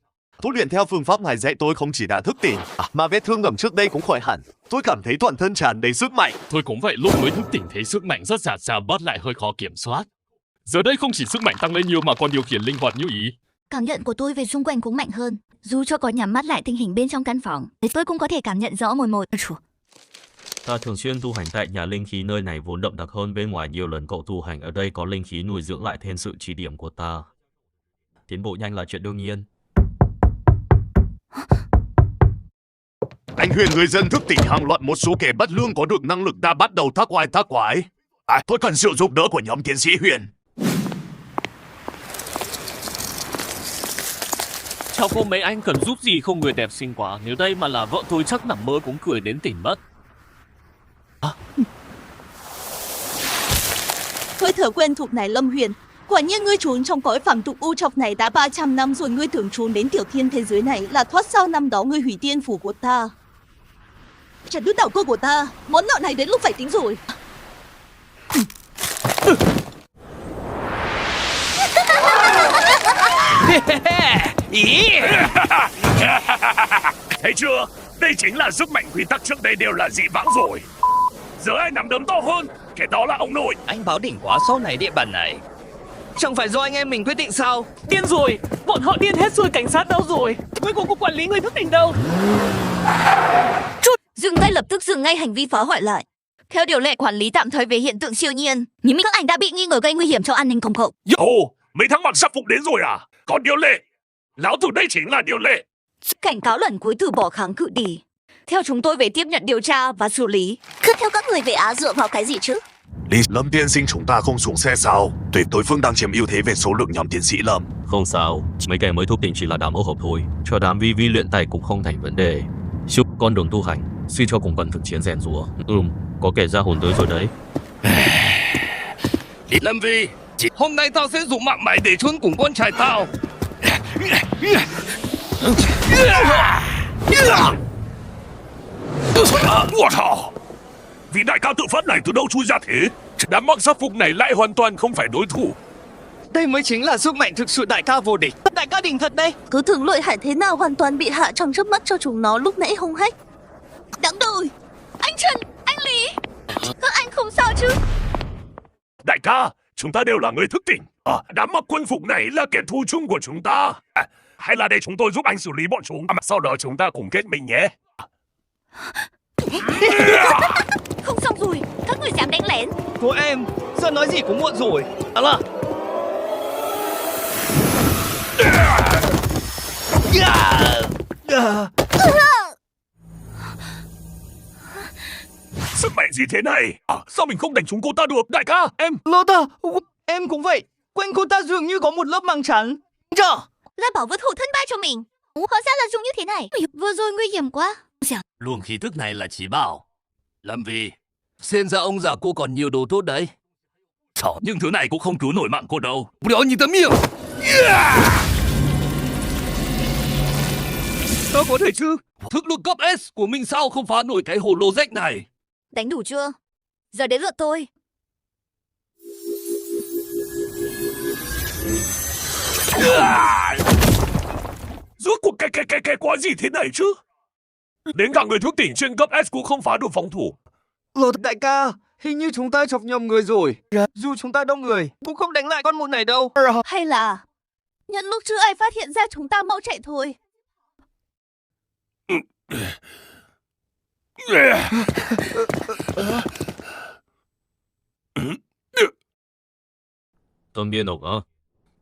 Tu luyện theo phương pháp ngài dạy tôi không chỉ đã thức tỉnh, mà vết thương ngầm trước đây cũng khỏi hẳn. Tôi cảm thấy toàn thân tràn đầy sức mạnh. Tôi cũng vậy, lúc mới thức tỉnh thấy sức mạnh rất dạt dào bớt lại hơi khó kiểm soát. Giờ đây không chỉ sức mạnh tăng lên nhiều mà còn điều khiển linh hoạt như ý. Cảm nhận của tôi về xung quanh cũng mạnh hơn. Dù cho có nhắm mắt lại tình hình bên trong căn phòng, thì tôi cũng có thể cảm nhận rõ một. Ta thường xuyên tu hành tại nhà linh khí, nơi này vốn đậm đặc hơn bên ngoài nhiều lần. Cậu tu hành ở đây có linh khí nuôi dưỡng lại thêm sự chỉ điểm của ta. Tiến bộ nhanh là chuyện đương nhiên. Anh Huyền, người dân thức tỉnh hàng loạt, một số kẻ bất lương có được năng lực đã bắt đầu thác oai thác quái. Tôi cần sự giúp đỡ của nhóm tiến sĩ Huyền. Chào cô mấy anh, cần giúp gì không? Người đẹp xinh quá, nếu đây mà là vợ tôi chắc nằm mơ cũng cười đến tỉnh mất. Hơi thở quen thuộc này, Lâm Huyền. Quả nhiên ngươi trốn trong cõi phàm tục u trọc này đã 300 năm rồi. Ngươi tưởng trốn đến tiểu thiên thế giới này là thoát sao? Năm đó ngươi hủy tiên phủ của ta, chặt đứt đạo cơ của ta, món nợ này đến lúc phải tính rồi. Thấy chưa? Đây chính là sức mạnh quy tắc trước đây đều là dị vãng rồi. Giờ ai nắm đấm to hơn, kẻ đó là ông nội. Anh báo đỉnh quá, sau này địa bàn này chẳng phải do anh em mình quyết định sao? Điên rồi, bọn họ điên hết rồi. Cảnh sát đâu rồi? Cuối cùng cục quản lý người thức tỉnh đâu? Dừng ngay, lập tức dừng ngay hành vi phá hoại lại. Theo điều lệ quản lý tạm thời về hiện tượng siêu nhiên, những các anh đã bị nghi ngờ gây nguy hiểm cho an ninh công cộng. Ồ, mấy thằng mặc sắc phục đến rồi à? Còn điều lệ? Lão tử đây chính là điều lệ. Cảnh cáo lần cuối từ bỏ kháng cự đi. Theo chúng tôi về tiếp nhận điều tra và xử lý. Cứ theo các người về Á dựa vào cái gì chứ? Lâm tiên sinh, chúng ta không xuống xe sao? Tuyệt đối phương đang chiếm ưu thế về số lượng nhóm tiến sĩ Lâm. Không sao, mấy kẻ mới thức tỉnh chỉ là đám ô hợp thôi. Cho đám vi vi luyện tay cũng không thành vấn đề. Siêu con đường tu hành, suy cho cùng cần thực chiến rèn rũa. Có kẻ ra hồn tới rồi đấy. Lâm Vi, hôm nay tao sẽ dùng mạng mày để trốn cùng con trai tao. Ủa thảo! Vị đại ca tự phát này từ đâu chui ra thế? Đám mặc sắc phục này lại hoàn toàn không phải đối thủ. Đây mới chính là sức mạnh thực sự đại ca vô địch. Đại ca đỉnh thật đây. Cứ tưởng lợi hại thế nào hoàn toàn bị hạ trong chớp mắt cho chúng nó lúc nãy hung hách. Đáng đời. Anh Trần, anh Lý, các anh không sao chứ? Đại ca, chúng ta đều là người thức tỉnh. Đám mặc quân phục này là kẻ thù chung của chúng ta. Hay là để chúng tôi giúp anh xử lý bọn chúng, sau đó chúng ta cùng kết minh nhé. Không xong rồi, các người dám đánh lén. Cô em, giờ nói gì cũng muộn rồi. Là sức mạnh gì thế này? Sao mình không đánh trúng cô ta được? Đại ca, em Lota, em cũng vậy. Quanh cô ta dường như có một lớp màng chắn. Ra bảo vật hộ thân ba cho mình. Hóa ra là dùng như thế này. Vừa rồi nguy hiểm quá. Luồng khí thức này là chỉ bảo. Lâm Vi, xem ra ông già cô còn nhiều đồ tốt đấy. Nhưng thứ này cũng không cứu nổi mạng cô đâu. Sao có thể chứ? Thực lực cấp S của mình sao không phá nổi cái hồ lô rách này? Đánh đủ chưa? Giờ đến lượt tôi. rốt cuộc cái quái gì thế này chứ? Đến cả người thức tỉnh trên cấp S cũng không phá được phòng thủ. Đại ca, hình như chúng ta chọc nhầm người rồi. Dù chúng ta đông người, cũng không đánh lại con mụ này đâu. Hay là nhân lúc chưa ai phát hiện ra chúng ta mau chạy thôi. Tân biên ục á,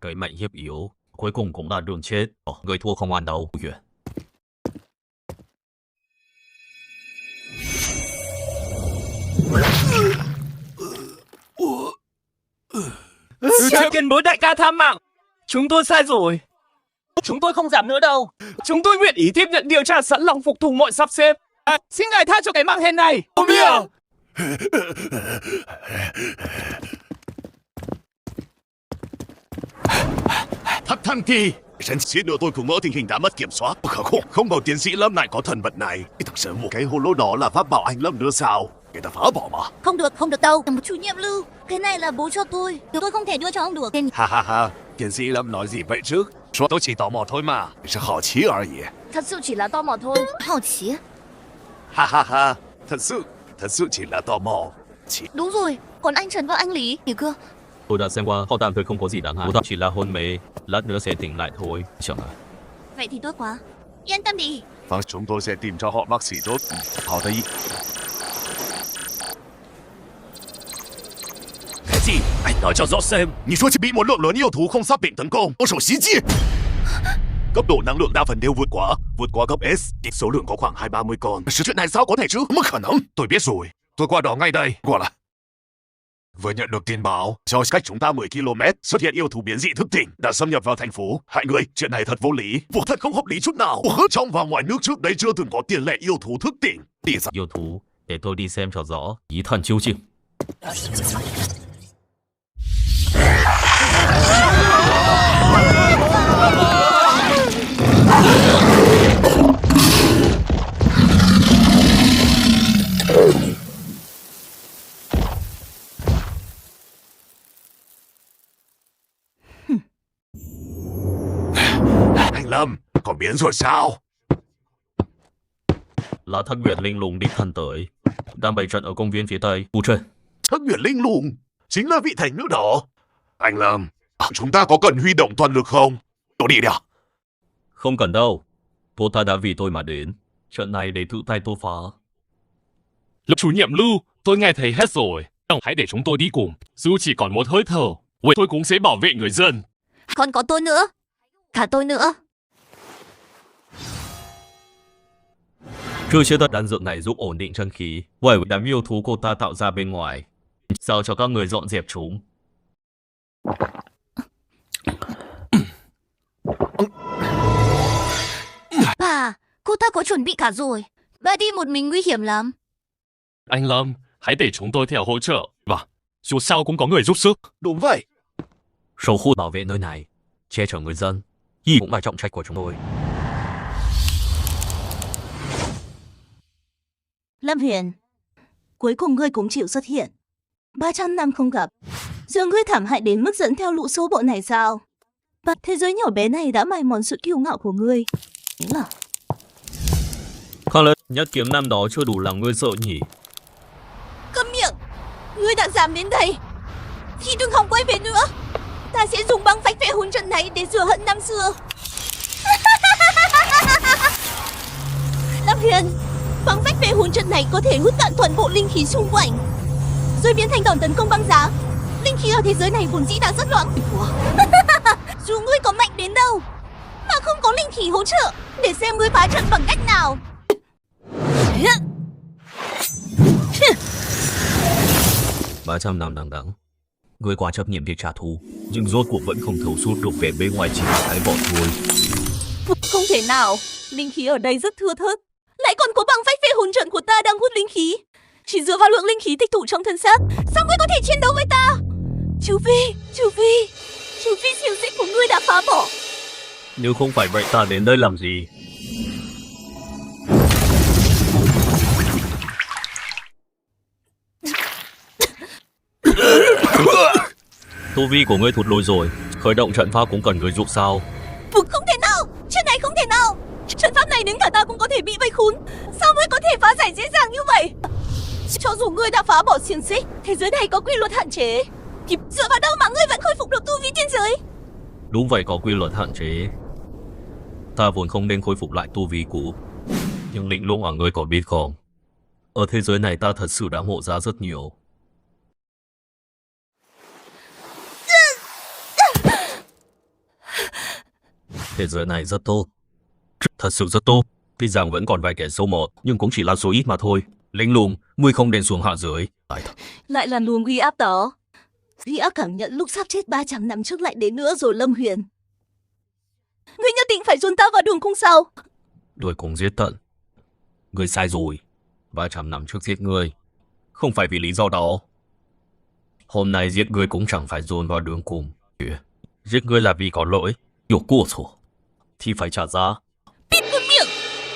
cái mạnh hiếp yếu, cuối cùng cũng là đường chết. Người thua không ăn đâu. Tiền bối đại ca tham mạng. Chúng tôi sai rồi. Chúng tôi không giảm nữa đâu. Chúng tôi nguyện ý tiếp nhận điều tra, sẵn lòng phục tùng mọi sắp xếp. Xin ngài tha cho cái mạng hèn này. Ôm miệng. Thất Thanh Kỳ, Sến xít nữa tôi cùng ngỡ tình hình đã mất kiểm soát. Không bảo tiến sĩ Lâm lại có thần vật này. Thực sự một cái hồ lô đó là pháp bảo anh Lâm đưa sao? Người ta phá bỏ mà. Không được đâu. Chủ nhiệm Lưu, cái này là bố cho tôi không thể đưa cho ông được. Ha, tiến sĩ Lâm nói gì vậy chứ? Tôi chỉ tò mò thôi mà. Chỉ hảo奇而已. Thật sự chỉ là tò mò thôi. Hảo chí. Ha, thật sự chỉ là tò mò. Đúng rồi, còn anh Trần và anh Lý thì cơ. Tôi đã xem qua, họ tạm thời không có gì đáng ngại. Chỉ là hôn mê, lát nữa sẽ tỉnh lại thôi. Chẳng hạn. Vậy thì tốt quá. Yên tâm đi. Vâng, chúng tôi sẽ tìm cho họ bác sĩ tốt. Hảo đấy. Cái gì? Anh nói cho rõ xem. 你说bị một lượng lớn yêu thú không xác định tấn công, có袭击. Cấp độ năng lượng đa phần đều vượt qua cấp S, số lượng có khoảng 20-30 con. Chuyện này sao có thể chứ? Không khả năng. Tôi biết rồi, tôi qua đó ngay đây. Qua là. Vừa nhận được tin báo, cho cách chúng ta 10 km xuất hiện yêu thú biến dị thức tỉnh đã xâm nhập vào thành phố. Hại người, chuyện này thật vô lý, thật không hợp lý chút nào. Trong và ngoài nước trước đây chưa từng có tiền lệ yêu thú thức tỉnh. Yêu thú, để tôi đi xem cho rõ. Ý thần chiêu chịu. Anh Lâm, có biến rồi sao? Là Thất Nguyệt Linh Lùng đích thân tới, đang bày trận ở công viên phía tây. Trời, Thất Nguyệt Linh Lùng chính là vị thành nữ đó. Anh Lâm, chúng ta có cần huy động toàn lực không? Tôi đi à? không cần đâu. Cô ta đã vì tôi mà đến. Trận này để tự tay tôi phá. Lập chủ nhiệm Lưu, tôi nghe thấy hết rồi. Hãy để chúng tôi đi cùng. Dù chỉ còn một hơi thở, tôi cũng sẽ bảo vệ người dân. Còn có tôi nữa. Cả tôi nữa. Chưa chế tác đan dược này giúp ổn định chân khí, bởi đám yêu thú cô ta tạo ra bên ngoài. Sao cho các người dọn dẹp chúng. Bà, cô ta có chuẩn bị cả rồi. Bà đi một mình nguy hiểm lắm. Anh Lâm, hãy để chúng tôi theo hỗ trợ. Và dù sao cũng có người giúp sức. Đúng vậy.守护bảo vệ nơi này, che chở người dân, gì cũng là trọng trách của chúng tôi. Lâm Huyền, cuối cùng ngươi cũng chịu xuất hiện. 300 năm không gặp, giờ ngươi thảm hại đến mức dẫn theo lũ số bộ này sao? Và thế giới nhỏ bé này đã mài mòn sự kiêu ngạo của ngươi. Đúng là... Có lẽ nhất kiếm năm đó chưa đủ làm ngươi sợ nhỉ. Câm miệng! Ngươi đã dám đến đây thì đừng hòng quay về nữa. Ta sẽ dùng băng phách vệ hồn trận này để rửa hận năm xưa. Lâm Huyền, băng phách vệ hồn trận này có thể hút cạn toàn bộ linh khí xung quanh, rồi biến thành đòn tấn công băng giá. Linh khí ở thế giới này vốn dĩ đã rất loạn. Dù ngươi có mạnh đến đâu mà không có linh khí hỗ trợ, để xem ngươi phá trận bằng cách nào. 300 năm đằng đẵng, ngươi quá chấp nhiệm việc trả thù, nhưng rốt cuộc vẫn không thấu suốt được vẻ bề ngoài chỉ là cái vỏ thôi. Không thể nào, linh khí ở đây rất thưa thớt, lại còn có băng phách vệ hồn trận của ta đang hút linh khí. Chỉ dựa vào lượng linh khí tích tụ trong thân xác, sao ngươi có thể chiến đấu với ta? Trừ phi siêu xích của ngươi đã phá bỏ. Nếu không phải vậy ta đến đây làm gì? Tu vi của ngươi thụt lùi rồi, khởi động trận pháp cũng cần người giúp sao? Không thể nào, chuyện này không thể nào. Trận pháp này đến cả ta cũng có thể bị vây khốn, sao mới có thể phá giải dễ dàng như vậy? Cho dù ngươi đã phá bỏ xiềng xích, thế giới này có quy luật hạn chế. Thì dựa vào đâu mà ngươi vẫn khôi phục được tu vi tiên giới? Đúng vậy, có quy luật hạn chế. Ta vốn không nên khôi phục lại tu vi cũ. Nhưng Lĩnh Lung ở người có biết không? Ở thế giới này ta thật sự đã ngộ ra rất nhiều. Thế giới này rất tốt. Thật sự rất tốt. Tuy rằng vẫn còn vài kẻ sâu mọt, nhưng cũng chỉ là số ít mà thôi. Lĩnh Lung, ngươi không nên xuống hạ giới. Lại là luồng uy áp đó. Uy áp cảm nhận lúc sắp chết 300 năm trước lại đến nữa rồi Lâm Huyền. Ngươi nhất định phải dồn ta vào đường cung sao? Đuổi cùng giết tận. Ngươi sai rồi. 300 năm trước giết ngươi. Không phải vì lý do đó. Hôm nay giết ngươi cũng chẳng phải dồn vào đường cùng. Giết ngươi là vì có lỗi. Có过错thì phải trả giá. Bịt con miệng!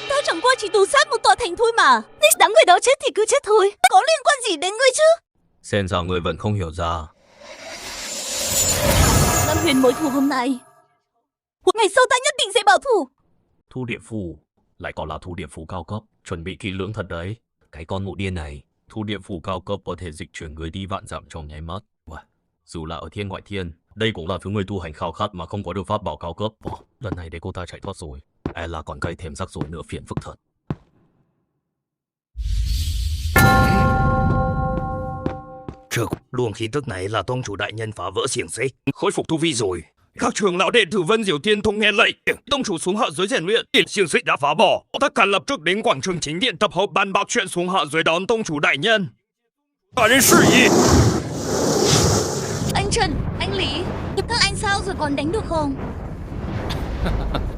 Ta chẳng qua chỉ tù sát một tòa thành thôi mà. Nếu đám người đó chết thì cứ chết thôi. Có liên quan gì đến ngươi chứ? Xem ra ngươi vẫn không hiểu ra. Lâm Huyền mối thù hôm nay. Một ngày sau ta nhất định sẽ báo thù. Thu địa phủ. Lại còn là thu địa phủ cao cấp. Chuẩn bị kỹ lưỡng thật đấy. Cái con mụ điên này. Thu địa phủ cao cấp có thể dịch chuyển người đi vạn dặm trong nháy mắt. Dù là ở thiên ngoại thiên, đây cũng là thứ người tu hành khao khát mà không có được pháp bảo cao cấp. Lần này để cô ta chạy thoát rồi. E là còn gây thêm rắc rối nữa, phiền phức thật. Trước, luồng khí tức này là tông chủ đại nhân phá vỡ xiềng xích, khôi phục tu vi rồi. Các trưởng lão đệ tử Vân Diệu Tiên Tông nghe lệnh, tông chủ xuống hạ giới rèn luyện. Xiềng xích đã phá bỏ, tất cả lập tức đến quảng trường chính điện tập hợp bàn bạc chuyện xuống hạ giới đón tông chủ đại nhân. Cả đến sự ý. Anh Trần, anh Lý, các anh sao rồi, còn đánh được không?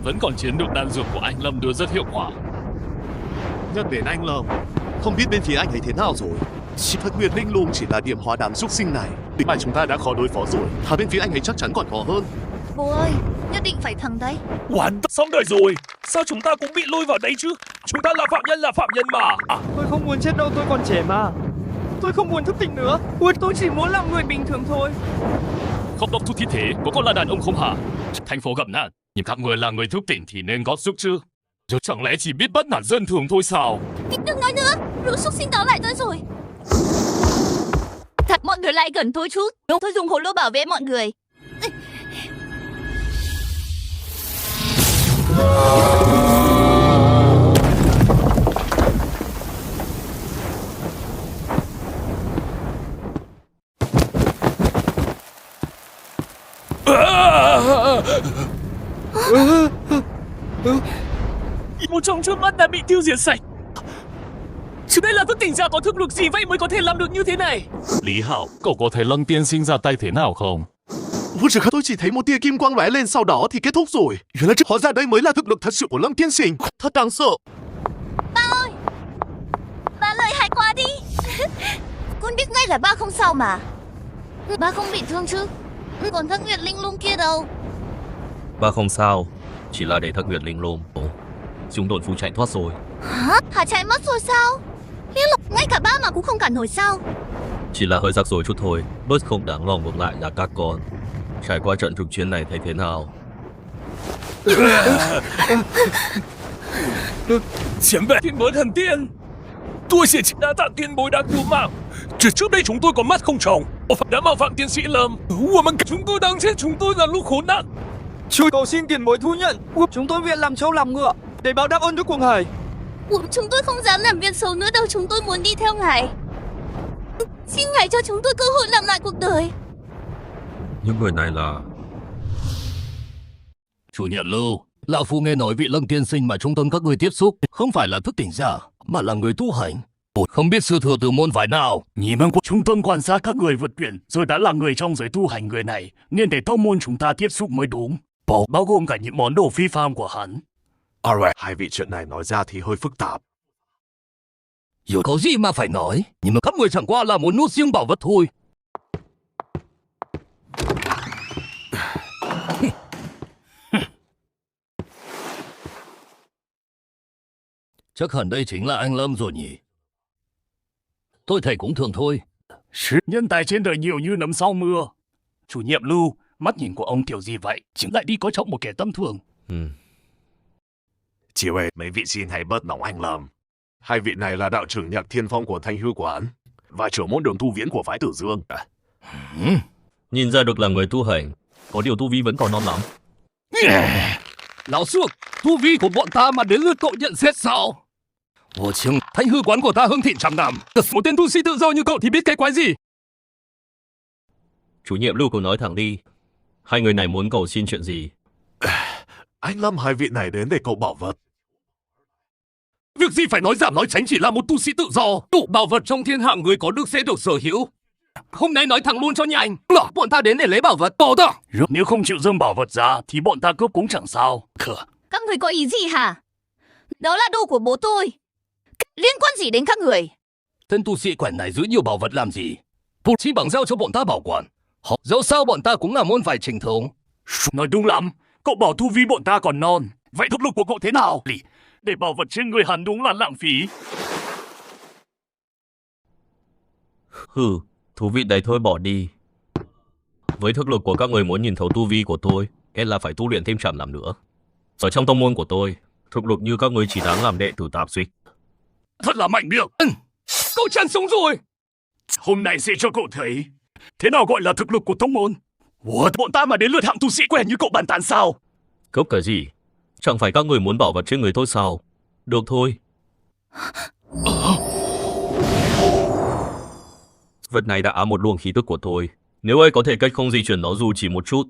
Vẫn còn chiến được đan dược của anh Lâm đưa rất hiệu quả. Nhắc đến anh Lâm, không biết bên phía anh ấy thế nào rồi. Chỉ thật Nguyệt Linh Lung chỉ là điểm hóa đám súc sinh này. Địch bài chúng ta đã khó đối phó rồi, thà bên phía anh ấy chắc chắn còn khó hơn. Bố ơi, nhất định phải thắng đấy. Hoàn tất xong đời rồi. Sao chúng ta cũng bị lôi vào đấy chứ? Chúng ta là phạm nhân mà. Tôi không muốn chết đâu, tôi còn trẻ mà. Tôi không muốn thức tỉnh nữa. Tôi chỉ muốn làm người bình thường thôi. Không đốc thu thi thể của con là đàn ông không hả? Thành phố gặp nạn, nhưng các người là người thức tỉnh thì nên có sức chứ. Chứ chẳng lẽ chỉ biết bắt nạt dân thường thôi sao? Đừng nói nữa, lũ súc sinh đó lại tới rồi. Thật, mọi người lại gần tôi chút. Tôi dùng hồ lô bảo vệ mọi người. Một trong trước mắt đã bị tiêu diệt sạch. Chứ đây là thức tỉnh giả có thực lực gì vậy mới có thể làm được như thế này? Lý Hạo, cậu có thấy Lăng Tiên Sinh ra tay thế nào không? Tôi chỉ thấy một tia kim quang lóe lên, sau đó thì kết thúc rồi.原来hóa ra đây mới là thực lực thật sự của Lâm Tiên Sinh. Thật đáng sợ. Ba ơi, ba lợi hại quá đi. Con biết ngay là ba không sao mà. Ba không bị thương chứ? Còn Thất Nguyệt Linh Lung kia đâu? Ba không sao. Chỉ là để Thất Nguyệt Linh Lung chúng đồn phu chạy thoát rồi. Hả? Hà chạy mất rồi sao? Ngay cả ba mà cũng không cản nổi sao? Chỉ là hơi rắc rối chút thôi. Bớt không đáng lo, ngược lại là các con. Trải qua trận thực chiến này thấy thế nào? Chiếm vệ thiên bối thần tiên. Tôi sẽ chỉ đa tạ tiền bối đã cứu mạng. Trước đây chúng tôi có mắt không tròng, đã mạo phạm tiến sĩ Lâm. Chúng tôi đang chết, chúng tôi là lúc khốn nạn. Chúa cầu xin tiền bối thu nhận. Chúng tôi nguyện làm trâu làm ngựa để báo đáp ơn Đức Quang Hải. Chúng tôi không dám làm việc xấu nữa đâu. Chúng tôi muốn đi theo ngài. Xin ngài cho chúng tôi cơ hội làm lại cuộc đời. Những người này là... Chủ nhận Lưu, lão phu nghe nói vị Lâm Tiên Sinh mà trung tâm các người tiếp xúc không phải là thức tỉnh giả, mà là người tu hành. Không biết sư thừa từ môn phái nào. Nhìn mang của trung tâm quan sát các người vượt biển, rồi đã là người trong giới tu hành người này, nên để tông môn chúng ta tiếp xúc mới đúng. Bao gồm cả những món đồ phi phàm của hắn. Alright, hai vị chuyện này nói ra thì hơi phức tạp. Dù có gì mà phải nói, nhưng mà các người chẳng qua là muốn nuốt riêng bảo vật thôi. Chắc hẳn đây chính là anh Lâm rồi nhỉ? Tôi thấy cũng thường thôi. Nhân tài trên đời nhiều như nấm sau mưa. Chủ nhiệm Lưu, mắt nhìn của ông kiểu gì vậy? Chính lại đi coi trọng một kẻ tâm thường. Chị ơi, mấy vị xin hãy bớt nóng anh Lâm. Hai vị này là đạo trưởng Nhạc Thiên Phong của Thanh Hư Quán và trưởng môn đường tu viễn của phái Tử Dương. Nhìn ra được là người tu hành, có điều tu vi vẫn còn non lắm. Lão Xước, tu vi của bọn ta mà đến lượt cậu nhận xét sao? 我请thanh hư quán của ta hưng thịnh trăm năm. Một tên tu sĩ tự do như cậu thì biết cái quái gì? Chủ nhiệm Lưu Cầu nói thẳng đi. Hai người này muốn cầu xin chuyện gì? Anh Lâm hai vị này đến để cầu bảo vật. Việc gì phải nói giảm nói tránh, chỉ là một tu sĩ tự do. Đủ bảo vật trong thiên hạ người có đức sẽ được sở hữu. Hôm nay nói thẳng luôn cho nhanh. Bọn ta đến để lấy bảo vật. Bỏ ta. Nếu không chịu dâng bảo vật ra thì bọn ta cướp cũng chẳng sao. Các người có ý gì hả? Đó là đồ của bố tôi. Liên quan gì đến các người? Tên tu sĩ quèn này giữ nhiều bảo vật làm gì? Chỉ bằng giao cho bọn ta bảo quản. Dẫu sao bọn ta cũng là môn phải trình thống. Nói đúng lắm. Cậu bảo tu vi bọn ta còn non. Vậy thực lực của cậu thế nào? Để bảo vật trên người hắn đúng là lãng phí. Hừ, thú vị đấy thôi bỏ đi. Với thực lực của các người muốn nhìn thấu tu vi của tôi, e là phải tu luyện thêm trăm năm nữa. Ở trong tông môn của tôi, thực lực như các người chỉ đáng làm đệ tử tạp dịch. Thật là mạnh miệng. Cậu chán sống rồi. Hôm nay sẽ cho cậu thấy thế nào gọi là thực lực của tông môn. Bọn ta mà đến lượt hạng tu sĩ quen như cậu bàn tán sao? Cốc cái gì? Chẳng phải các người muốn bảo vật trên người tôi sao? Được thôi. Vật này đã ám một luồng khí tức của tôi. Nếu ai có thể cách không di chuyển nó dù chỉ một chút,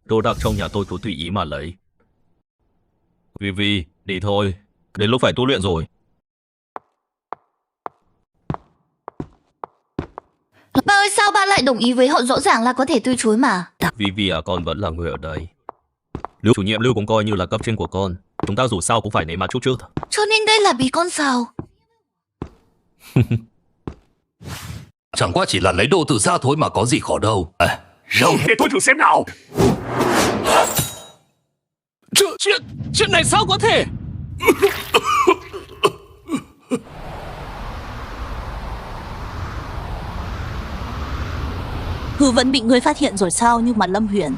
đồ đạc trong nhà tôi cứ tùy ý mà lấy. Vivi, đi thôi. Đến lúc phải tu luyện rồi. Ba ơi, sao ba lại đồng ý với họ? Rõ ràng là có thể từ chối mà. Vivi à, con vẫn là người ở đây. Lưu chủ nhiệm Lưu cũng coi như là cấp trên của con. Chúng ta dù sao cũng phải nể mặt chút chứ. Cho nên đây là bí con sao? Chẳng qua chỉ là lấy đồ từ xa thôi mà có gì khó đâu. Rồng, để tôi thử xem nào. Chuyện này sao có thể? Hư vẫn bị ngươi phát hiện rồi sao? Nhưng mà Lâm Huyền,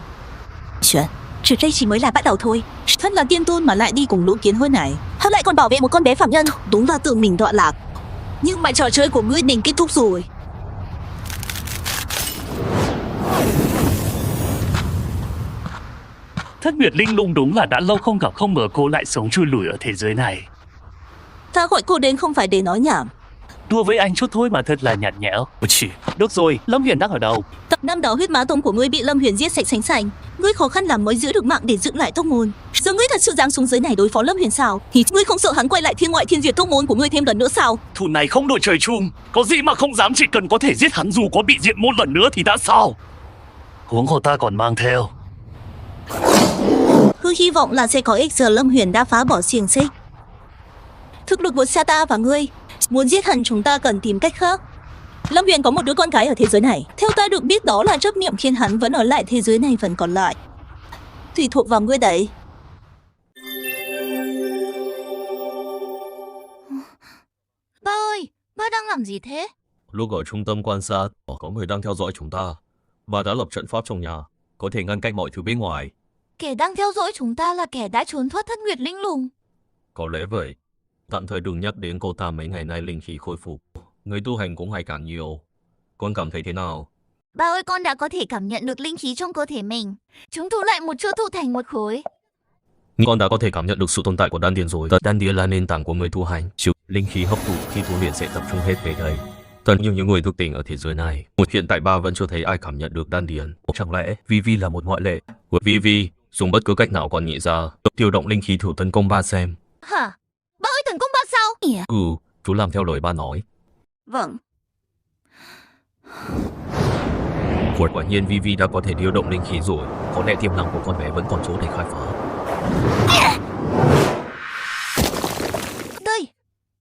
chuyện trước đây chỉ mới là bắt đầu thôi. Thân là tiên tôn mà lại đi cùng lũ kiến hôi này, hắn lại còn bảo vệ một con bé phạm nhân. Đúng là tự mình đọa lạc. Nhưng mà trò chơi của ngươi định kết thúc rồi. Thất Nguyệt Linh Lung đúng là đã lâu không gặp, không ngờ cô lại sống chui lủi ở thế giới này. Ta gọi cô đến không phải để nói nhảm. Đùa với anh chút thôi mà thật là nhạt nhẽo. Được rồi, Lâm Huyền đang ở đâu? Năm đó huyết má tông của ngươi bị Lâm Huyền giết sạch sành sành. Ngươi khó khăn lắm mới giữ được mạng để dựng lại tông môn. Giờ ngươi thật sự dám xuống dưới này đối phó Lâm Huyền sao? Thì ngươi không sợ hắn quay lại thiên ngoại thiên diệt tông môn của ngươi thêm lần nữa sao? Thù này không đội trời chung. Có gì mà không dám, chỉ cần có thể giết hắn dù có bị diệt môn lần nữa thì đã sao? Huống hồ ta còn mang theo. Cứ hy vọng là sẽ có ích. Giờ Lâm Huyền đã phá bỏ xiềng xích. Thực lực vượt xa ta và ngươi. Muốn giết hắn chúng ta cần tìm cách khác. Lâm Huyền có một đứa con gái ở thế giới này. Theo ta được biết đó là chấp niệm khiến hắn vẫn ở lại thế giới này phần còn lại. Tùy thuộc vào ngươi đấy. Ba ơi, ba đang làm gì thế? Lúc ở trung tâm quan sát, có người đang theo dõi chúng ta và đã lập trận pháp trong nhà, có thể ngăn cách mọi thứ bên ngoài. Kẻ đang theo dõi chúng ta là kẻ đã trốn thoát Thất Nguyệt Linh Lung. Có lẽ vậy. Tạm thời đừng nhắc đến cô ta, mấy ngày nay linh khí khôi phục, người tu hành cũng ngày càng nhiều. Con cảm thấy thế nào? Ba ơi, con đã có thể cảm nhận được linh khí trong cơ thể mình. Chúng tụ lại một chỗ tụ thành một khối. Con đã có thể cảm nhận được sự tồn tại của đan điền rồi. Đan điền là nền tảng của người tu hành. Chịu linh khí hấp thụ khi tu luyện sẽ tập trung hết về đây. Thật nhiều những người thức tỉnh ở thế giới này. Hiện tại ba vẫn chưa thấy ai cảm nhận được đan điền. Chẳng lẽ Vivi là một ngoại lệ? Vivi dùng bất cứ cách nào còn nghĩ ra, điều động linh khí thử tấn công ba xem. Hả? Ba ơi, tấn công ba sao? Chú làm theo lời ba nói. Vâng. Quả nhiên Vivi đã có thể điều động linh khí rồi. Có lẽ tiềm năng của con bé vẫn còn chỗ để khai phá.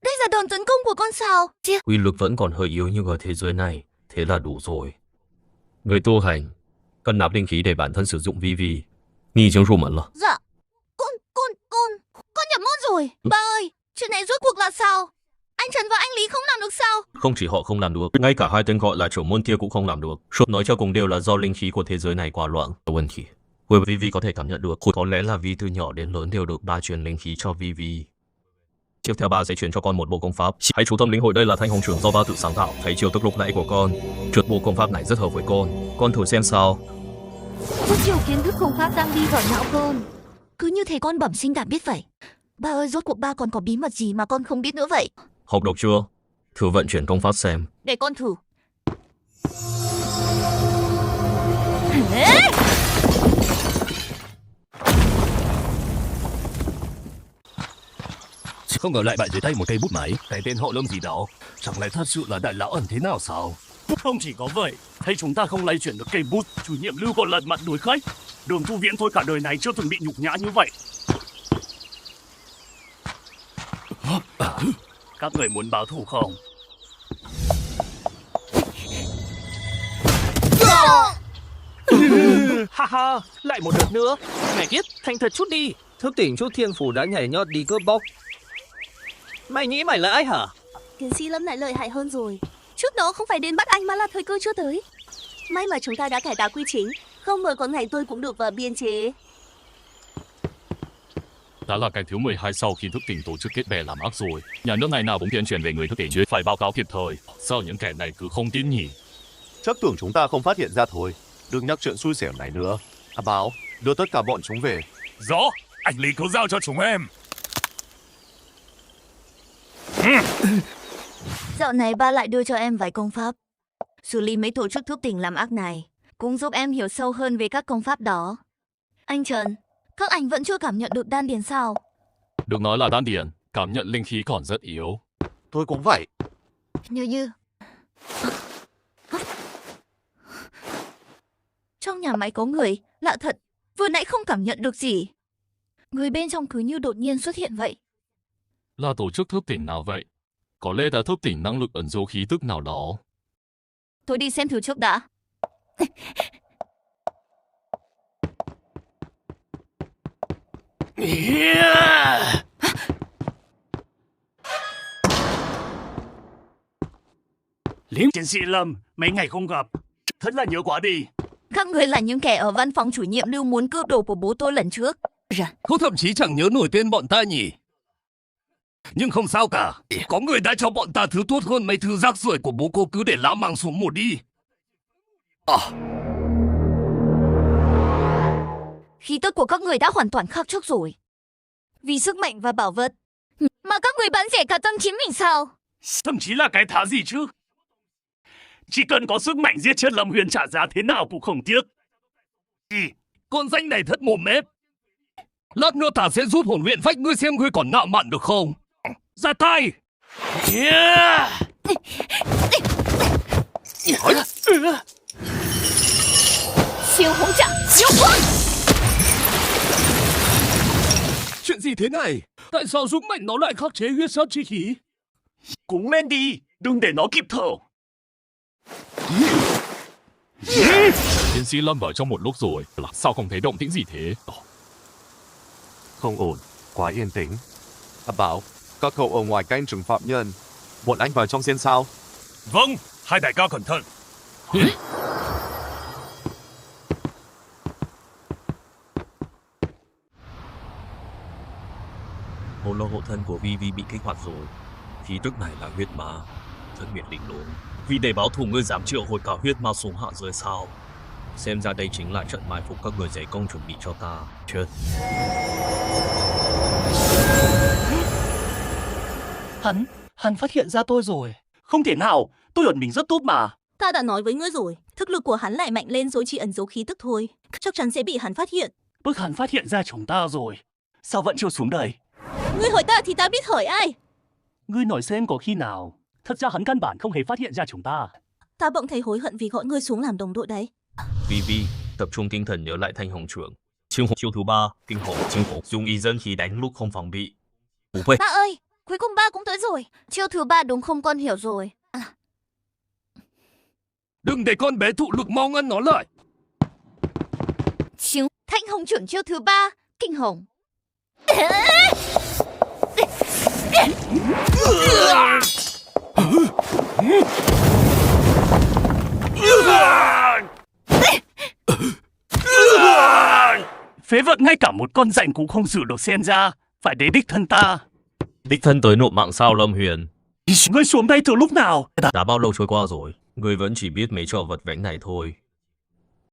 Đây là đòn tấn công của con sao? Uy lực vẫn còn hơi yếu nhưng ở thế giới này, thế là đủ rồi. Người tu hành cần nạp linh khí để bản thân sử dụng. Vivi,你已经入门了。 Dạ. Con nhập môn rồi. Ba ơi, chuyện này rốt cuộc là sao? Anh Trần và anh Lý không làm được sao? Không chỉ họ không làm được, ngay cả hai tên gọi là trưởng môn kia cũng không làm được. Suốt nói cho cùng đều là do linh khí của thế giới này quá loạn. Vấn đề Vivi có thể cảm nhận được, có lẽ là vì từ nhỏ đến lớn đều được ba truyền linh khí cho Vivi. Tiếp theo ba sẽ truyền cho con một bộ công pháp. Hãy chú tâm lĩnh hội, đây là thanh hồng trưởng do ba tự sáng tạo. Thấy chiêu thức lúc nãy của con, trượt bộ công pháp này rất hợp với con thử xem sao. Rất nhiều kiến thức công pháp đang đi vào não con. Cứ như thể con bẩm sinh đã biết vậy. Ba ơi, rốt cuộc ba còn có bí mật gì mà con không biết nữa vậy? Học độc chưa? Thử vận chuyển công pháp xem. Để con thử. Không ngờ lại bại dưới tay một cây bút máy. Cái tên họ Lâm gì đó, chẳng lẽ thật sự là đại lão ẩn thế nào sao? Không chỉ có vậy, thấy chúng ta không lay chuyển được cây bút, chủ nhiệm Lưu còn lật mặt đuổi khách. Đường Tu Viễn thôi cả đời này chưa từng bị nhục nhã như vậy. Các người muốn báo thù không? Ha ha, lại một đợt nữa. Mẹ kiếp, thành thật chút đi. Thức tỉnh chút thiên phủ đã nhảy nhót đi cướp bóc. Mày nghĩ mày là ai hả? Tiến sĩ Lâm lại lợi hại hơn rồi. Trước đó không phải đến bắt anh mà là thời cơ chưa tới. May mà chúng ta đã cải tạo quy chính, không ngờ có ngày tôi cũng được vào biên chế. Đã là cái thứ 12 sau khi thức tỉnh tổ chức kết bè làm ác rồi. Nhà nước ngày nào cũng tuyên truyền về người thức tỉnh chứ phải báo cáo kịp thời. Sao những kẻ này cứ không tin nhỉ? Chắc tưởng chúng ta không phát hiện ra thôi. Đừng nhắc chuyện xui xẻo này nữa. Báo, đưa tất cả bọn chúng về. Rõ, anh Lý cứ giao cho chúng em. Dạo này ba lại đưa cho em vài công pháp. Xử lý mấy tổ chức thức tỉnh làm ác này, cũng giúp em hiểu sâu hơn về các công pháp đó. Anh Trần, các anh vẫn chưa cảm nhận được đan điền sao? Được nói là đan điền, cảm nhận linh khí còn rất yếu. Tôi cũng vậy. Như trong nhà máy có người, lạ thật, vừa nãy không cảm nhận được gì. Người bên trong cứ như đột nhiên xuất hiện vậy. Là tổ chức thức tỉnh nào vậy? Có lẽ đã thức tỉnh năng lực ẩn giấu khí tức nào đó. Tôi đi xem thử trước đã. Liêm Chiến sĩ Lâm, mấy ngày không gặp, thật là nhớ quá đi. Các người là những kẻ ở văn phòng chủ nhiệm Lưu muốn cướp đồ của bố tôi lần trước. Cô thậm chí chẳng nhớ nổi tên bọn ta nhỉ. Nhưng không sao cả, có người đã cho bọn ta thứ tốt hơn mấy thứ rác rưởi của bố cô, cứ để lão mang xuống một đi. Khí tức của các người đã hoàn toàn khác trước rồi. Vì sức mạnh và bảo vật mà các người bán rẻ cả tâm trí mình sao? Thậm chí là cái thá gì chứ? Chỉ cần có sức mạnh giết chết Lâm Huyền trả giá thế nào cũng không tiếc. Con danh này thật mồm mép. Lát nữa ta sẽ giúp hồn luyện phách ngươi xem ngươi còn ngạo mạn được không. Ra tay! Siêu hỗn trạng, siêu quang! Chuyện gì thế này? Tại sao dũng mạnh nó lại khắc chế huyết sát chi khí? Cúng lên đi, đừng để nó kịp thở. Tiến sĩ Lâm ở trong một lúc rồi, sao không thấy động tĩnh gì thế? Không ổn, quá yên tĩnh. Báo, các cậu ở ngoài canh chừng phạm nhân. Bọn anh vào trong xem sao? Vâng, hai đại ca cẩn thận. Hồ lô hộ thân của Vivi bị kích hoạt rồi. Khí tức này là huyết ma, rất biệt định luôn. Vì để báo thù ngươi dám triệu hồi cả huyết ma xuống hạ giới sao? Xem ra đây chính là trận mai phục các người giấy công chuẩn bị cho ta. Chết. Hắn phát hiện ra tôi rồi. Không thể nào, tôi ẩn mình rất tốt mà. Ta đã nói với ngươi rồi, thực lực của hắn lại mạnh lên rồi, chỉ ẩn giấu khí tức thôi. Chắc chắn sẽ bị hắn phát hiện. Bức hắn phát hiện ra chúng ta rồi. Sao vẫn chưa xuống đây? Ngươi hỏi ta thì ta biết hỏi ai. Ngươi nói xem có khi nào. Thật ra hắn căn bản không hề phát hiện ra chúng ta. Ta bỗng thấy hối hận vì gọi ngươi xuống làm đồng đội đấy. Vivi, tập trung tinh thần nhớ lại Thanh Hồng trưởng. Chiêu thứ 3, kinh hồn, dùng y dân khí đánh lúc không phòng bị. Ba ơi, cuối cùng ba cũng tới rồi. Chiêu thứ 3 đúng không, con hiểu rồi. Đừng để con bé thụ lực mau ngăn nó lại. Chiêu Thanh Hồng trưởng chiêu thứ 3, kinh hồn. Phế vật, ngay cả một con rảnh cũng không xử được xem ra. Phải để đích thân ta. Đích thân tới nộp mạng sao Lâm Huyền? Ngươi xuống đây từ lúc nào? Đã bao lâu trôi qua rồi, ngươi vẫn chỉ biết mấy trò vật vãnh này thôi.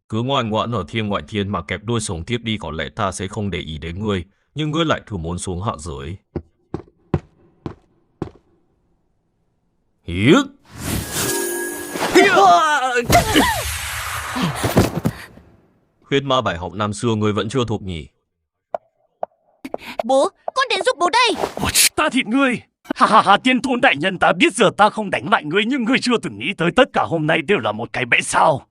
Cứ ngoan ngoãn ở thiên ngoại thiên mà kẹp đuôi sống tiếp đi, có lẽ ta sẽ không để ý đến ngươi. nhưng ngươi lại thử muốn xuống hạ giới. Hiếc! Huyết ma bài học năm xưa ngươi vẫn chưa thuộc nhỉ? Bố, con đến giúp bố đây. Ta thịt ngươi. Ha ha ha, tiên tôn đại nhân, ta biết giờ ta không đánh lại ngươi, nhưng ngươi chưa từng nghĩ tới tất cả hôm nay đều là một cái bẫy sao.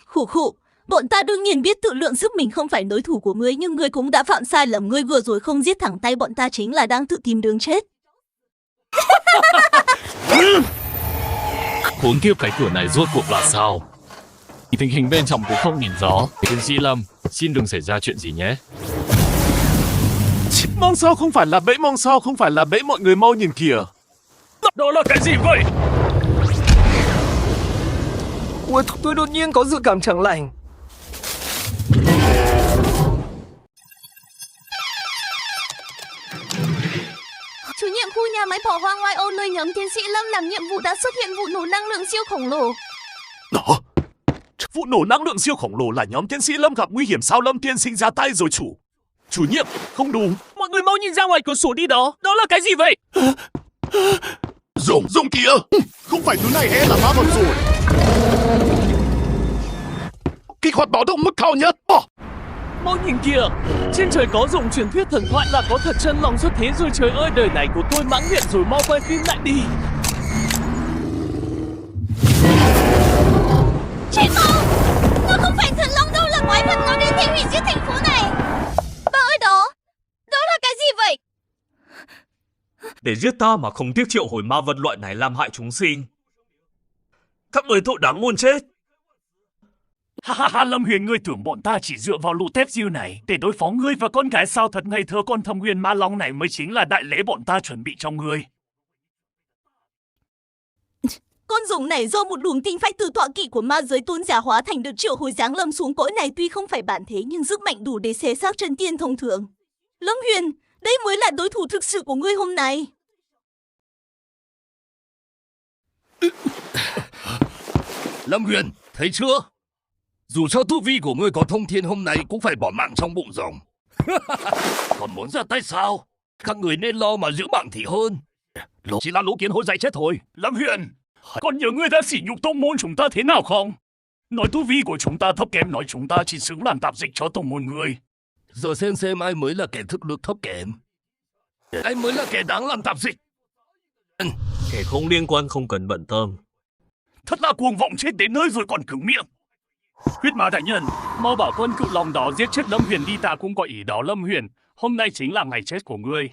Khủ khụ, bọn ta đương nhiên biết tự lượng sức mình không phải đối thủ của ngươi, nhưng ngươi cũng đã phạm sai lầm. Ngươi vừa rồi không giết thẳng tay bọn ta chính là đang tự tìm đường chết. Khốn kiếp, cái cửa này rốt cuộc là sao? Tình hình bên trong cũng không nhìn rõ. Tiến sĩ Lâm, xin đừng xảy ra chuyện gì nhé. Mong sao không phải là bẫy, mong sao không phải là bẫy, mọi người mau nhìn kìa. Đó là cái gì vậy? Ủa, tôi đột nhiên có dự cảm chẳng lành. Chủ nhiệm khu nhà máy bỏ hoang ngoại ô nơi nhóm tiến sĩ Lâm làm nhiệm vụ đã xuất hiện vụ nổ năng lượng siêu khổng lồ. Đó, vụ nổ năng lượng siêu khổng lồ là nhóm tiến sĩ Lâm gặp nguy hiểm, sao Lâm tiên sinh ra tay rồi chủ? Chủ nhiệm, không đúng. Mọi người mau nhìn ra ngoài cửa sổ đi đó. Đó là cái gì vậy? Dùng kìa. Không phải thứ này là ma vật rồi. Kích hoạt báo động mức cao nhất. Mau nhìn kìa. Trên trời có dùng truyền thuyết thần thoại là có thật chân lòng xuất thế rồi. Trời ơi, đời này của tôi mãn nguyện rồi, mau quay phim lại đi. Chị Phong, nó không phải thần long đâu, là quái vật, nó đến để hủy diệt thành phố này. Bà ơi, đó là cái gì vậy? Để giết ta mà không tiếc triệu hồi ma vật loại này làm hại chúng sinh. Các người tội đáng muôn chết. Ha ha ha, Lâm Huyền, ngươi tưởng bọn ta chỉ dựa vào lũ tép diêu này để đối phó ngươi và con gái sao? Thật ngây thơ, con thâm nguyên ma long này mới chính là đại lễ bọn ta chuẩn bị cho ngươi. Con rồng này do một luồng tinh phách từ tọa kỵ của ma giới tôn giả hóa thành, được triệu hồi giáng lâm xuống cõi này, tuy không phải bản thế nhưng sức mạnh đủ để xé xác chân tiên thông thường. Lâm Huyền, đây mới là đối thủ thực sự của ngươi hôm nay. Lâm Huyền, thấy chưa? Dù cho tu vi của ngươi có thông thiên, hôm nay cũng phải bỏ mạng trong bụng rồng. Còn muốn ra tay sao? Các người nên lo mà giữ mạng thì hơn. Chỉ là lũ kiến hôi dạy chết thôi. Lâm Huyền, còn nhớ ngươi đã sỉ nhục tông môn chúng ta thế nào không? Nói tu vi của chúng ta thấp kém, nói chúng ta chỉ xứng làm tạp dịch cho tông môn ngươi. Giờ xem ai mới là kẻ thực lực thấp kém. Ai mới là kẻ đáng làm tạp dịch. Kẻ không liên quan không cần bận tâm. Thật là cuồng vọng chết đến nơi rồi còn cứng miệng. Huyết ma đại nhân, mau bảo con cự long đó giết chết Lâm Huyền đi, ta cũng có ý đó. Lâm Huyền, hôm nay chính là ngày chết của ngươi.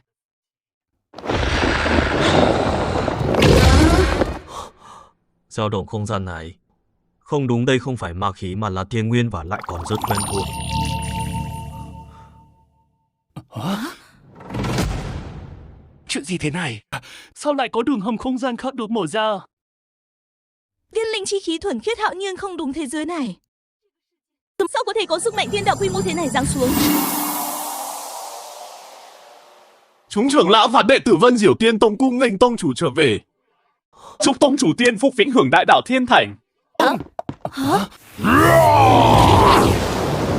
Dao động không gian này. Không đúng, đây không phải ma khí mà là thiên nguyên và lại còn rất quen thuộc. Chuyện gì thế này? Sao lại có đường hầm không gian khác được mở ra? Viên linh chi khí thuần khiết hạo nhiên không đúng thế giới này. Sao có thể có sức mạnh thiên đạo quy mô thế này giáng xuống? Chúng trưởng lão và đệ tử Vân Diểu Tiên Tông cung nghênh tông chủ trở về. Chúc tông chủ tiên phúc vĩnh hưởng đại đạo thiên thành.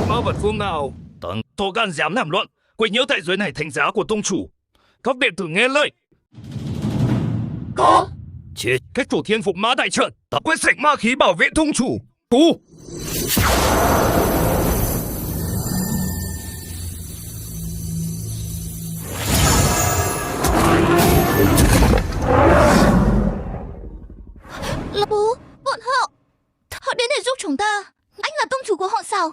Ma vật phương nào? To gan dám làm loạn, quấy nhiễu tại giới này thành giá của tông chủ. Các đệ tử nghe lời. Có. Chết, cách chủ thiên phục mã đại trận, ta quét sạch ma khí bảo vệ tông chủ. Tu. Là bố, bọn họ đến để giúp chúng ta. Anh là tông chủ của họ sao?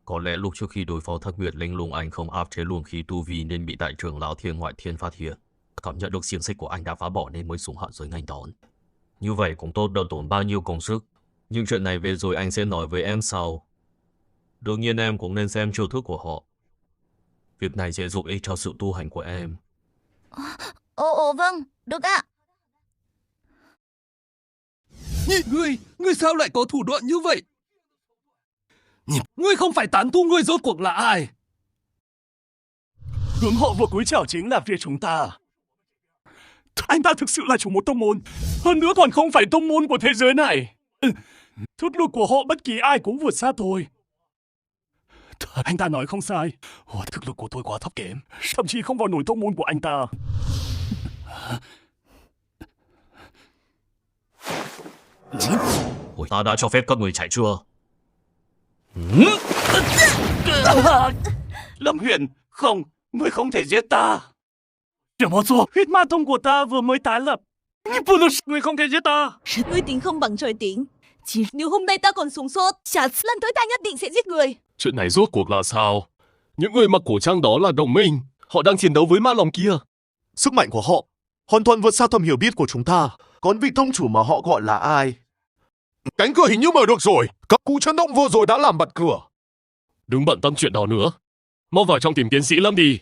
Có lẽ lúc trước khi đối phó Thất Nguyệt Linh Lung, anh không áp chế luồng khí tu vi nên bị đại trưởng lão Thiên Ngoại Thiên phát hiện. Cảm nhận được xiềng xích của anh đã phá bỏ nên mới xuống hạ giới nghênh đón. Như vậy cũng tốt, đỡ tốn bao nhiêu công sức. Nhưng chuyện này về rồi anh sẽ nói với em sau. Đương nhiên em cũng nên xem chiêu thức của họ. Việc này sẽ giúp ích cho sự tu hành của em. Ồ vâng, được ạ. Ngươi sao lại có thủ đoạn như vậy? Ngươi không phải tán tu, ngươi rốt cuộc là ai? Hướng họ vừa cúi chào chính là phía chúng ta. Anh ta thực sự là chủ một tông môn, hơn nữa còn không phải tông môn của thế giới này. Thực lực của họ bất kỳ ai cũng vượt xa thôi. Anh ta nói không sai. Thực lực của tôi quá thấp kém, thậm chí không vào nổi tông môn của anh ta. Ta đã cho phép các người chạy chưa? Lâm Huyền, không, ngươi không thể giết ta. Tiểu Mộ Dù, huyết ma tông của ta vừa mới tái lập. Ngươi không thể giết ta. Ngươi tính không bằng trời tính. Chỉ nếu hôm nay ta còn sống sót, lần tới ta nhất định sẽ giết người. Chuyện này rốt cuộc là sao? Những người mặc cổ trang đó là đồng minh. Họ đang chiến đấu với ma lòng kia. Sức mạnh của họ hoàn toàn vượt xa tầm hiểu biết của chúng ta. Còn vị tông chủ mà họ gọi là ai? Cánh cửa hình như mở được rồi. Các cú chấn động vừa rồi đã làm bật cửa. Đừng bận tâm chuyện đó nữa. Mau vào trong tìm tiến sĩ Lâm đi.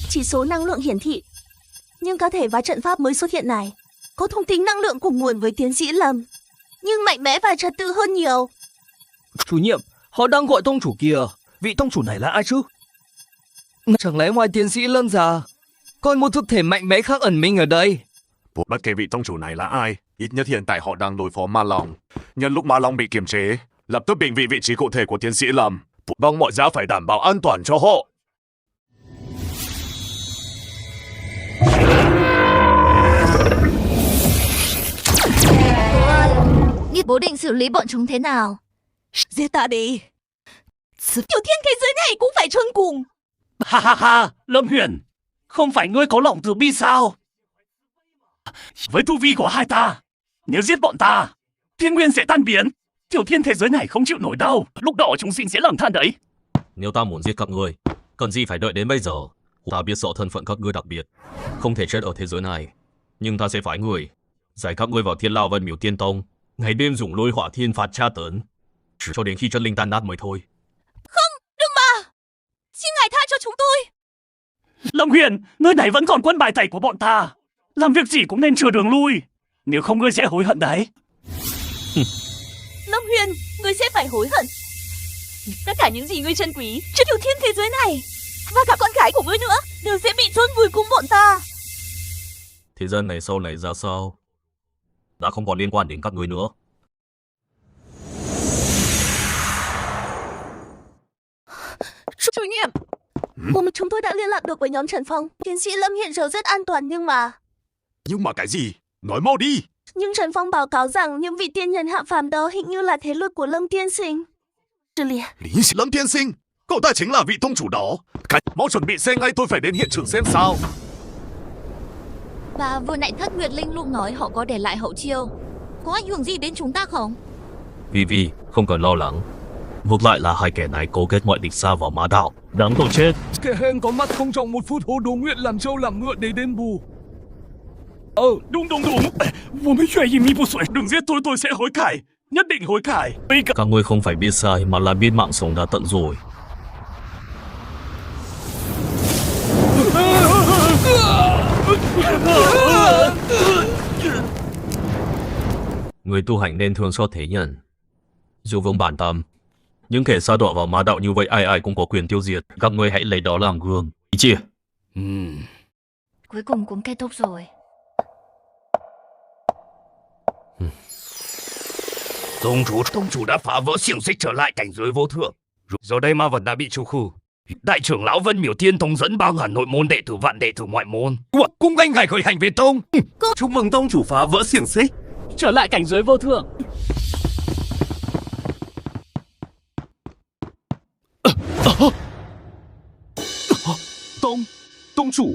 Chỉ số năng lượng hiển thị. Nhưng cá thể và trận pháp mới xuất hiện này có thông tin năng lượng cùng nguồn với tiến sĩ Lâm, nhưng mạnh mẽ và trật tự hơn nhiều. Chủ nhiệm, họ đang gọi tông chủ kìa. Vị tông chủ này là ai chứ? Chẳng lẽ ngoài tiến sĩ Lâm ra còn một thực thể mạnh mẽ khác ẩn mình ở đây? Bất kể vị tông chủ này là ai, ít nhất hiện tại họ đang đối phó ma long. Nhân lúc ma long bị kiềm chế, lập tức định vị vị trí cụ thể của tiến sĩ Lâm. Bằng mọi giá phải đảm bảo an toàn cho họ. Bố ơi, biết bố định xử lý bọn chúng thế nào? Giết ta đi. Tiểu thiên thế giới này cũng phải trôn cùng. Ha ha ha, Lâm Huyền, không phải ngươi có lòng từ bi sao? Với tu vi của hai ta, nếu giết bọn ta, thiên nguyên sẽ tan biến. Tiểu thiên thế giới này không chịu nổi đâu. Lúc đó chúng sinh sẽ lầm than đấy. Nếu ta muốn giết các ngươi, cần gì phải đợi đến bây giờ? Ta biết rõ thân phận các ngươi đặc biệt, không thể chết ở thế giới này. Nhưng ta sẽ phái người giải các ngươi vào Thiên Lao Vân Miếu Tiên Tông, ngày đêm dùng lôi hỏa thiên phạt tra tấn, chỉ cho đến khi chân linh tan nát mới thôi. Không, đừng mà. Xin ngài tha cho chúng tôi. Lâm Huyền, nơi này vẫn còn quân bài tẩy của bọn ta. Làm việc gì cũng nên chừa đường lui. Nếu không ngươi sẽ hối hận đấy. Lâm Huyền, ngươi sẽ phải hối hận. Tất cả những gì ngươi trân quý trên tiểu thiên thế giới này và cả con gái của ngươi nữa đều sẽ bị chôn vùi cùng bọn ta. Thế gian này sau này ra sao đã không còn liên quan đến các ngươi nữa. Chủ nhiệm, chúng tôi đã liên lạc được với nhóm Trần Phong. Tiến sĩ Lâm hiện giờ rất an toàn nhưng mà cái gì? Nói mau đi. Nhưng Trần Phong báo cáo rằng những vị tiên nhân hạ phàm đó hình như là thế lực của Lâm Tiên Sinh. Lâm Tiên Sinh, cậu ta chính là vị tông chủ đó. Mau chuẩn bị xe ngay, tôi phải đến hiện trường xem sao. Và vừa nãy Thất Nguyệt Linh Lung nói họ có để lại hậu chiêu. Có ảnh hưởng gì đến chúng ta không? Vivi, không cần lo lắng. Ngược lại là hai kẻ này cấu kết mọi địch xa vào ma đạo. Đáng tội chết. Kẻ hèn có mắt không trồng một phút hô đồ nguyện làm trâu làm ngựa để đền bù. Đúng. Đừng giết tôi sẽ hối cải. Nhất định hối cải. Các ngươi không phải biết sai mà là biết mạng sống đã tận rồi. Người tu hành nên thương xót thế nhân, giữ vững bản tâm. Những kẻ sa đọa vào ma đạo như vậy ai cũng có quyền tiêu diệt. Các ngươi hãy lấy đó làm gương. Ý chia. Cuối cùng cũng kết thúc rồi. Tông chủ đã phá vỡ xiềng xích trở lại cảnh giới vô thượng. Giờ đây ma vật đã bị tru khử. Đại trưởng lão Vân Miểu Tiên Tông dẫn 3.000 nội môn đệ tử vạn đệ tử ngoại môn cung danh ngài khởi hành về tông. Chúc mừng tông chủ phá vỡ xiềng xích, Trở lại cảnh giới vô thượng. Tông chủ.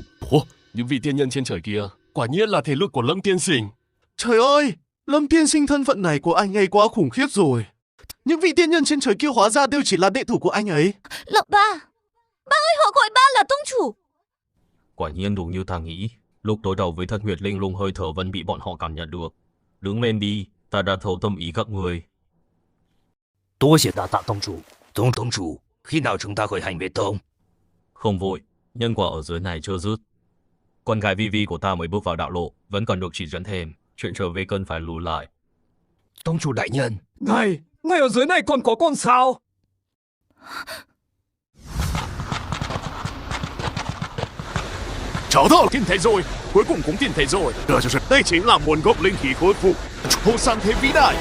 Những vị tiên nhân trên trời kia quả nhiên là thế lực của Lâm Tiên Sinh. Trời ơi, Lâm Tiên Sinh thân phận này của anh ấy quá khủng khiếp rồi. Những vị tiên nhân trên trời kia hóa ra đều chỉ là đệ tử của anh ấy. Lộc ba ơi, họ gọi ba là tông chủ. Quả nhiên đúng như ta nghĩ. Lúc đối đầu với Thất Nguyệt Linh Lung hơi thở vẫn bị bọn họ cảm nhận được. Đứng lên đi, ta đã thấu tâm ý các người. 多谢大当主。tông chủ, khi nào chúng ta khởi hành về tông? Không vội, nhân quả ở dưới này chưa dứt. Con gái Vivi của ta mới bước vào đạo lộ, vẫn còn được chỉ dẫn thêm. Chuyện trở về cần phải lùi lại. Tông chủ đại nhân. Ngài ở dưới này còn có con sao? Cháu thở tìm thấy rồi, cuối cùng cũng tìm thấy rồi. Đây chính là nguồn gốc linh khí khôi phục, hồ san thế vĩ đại.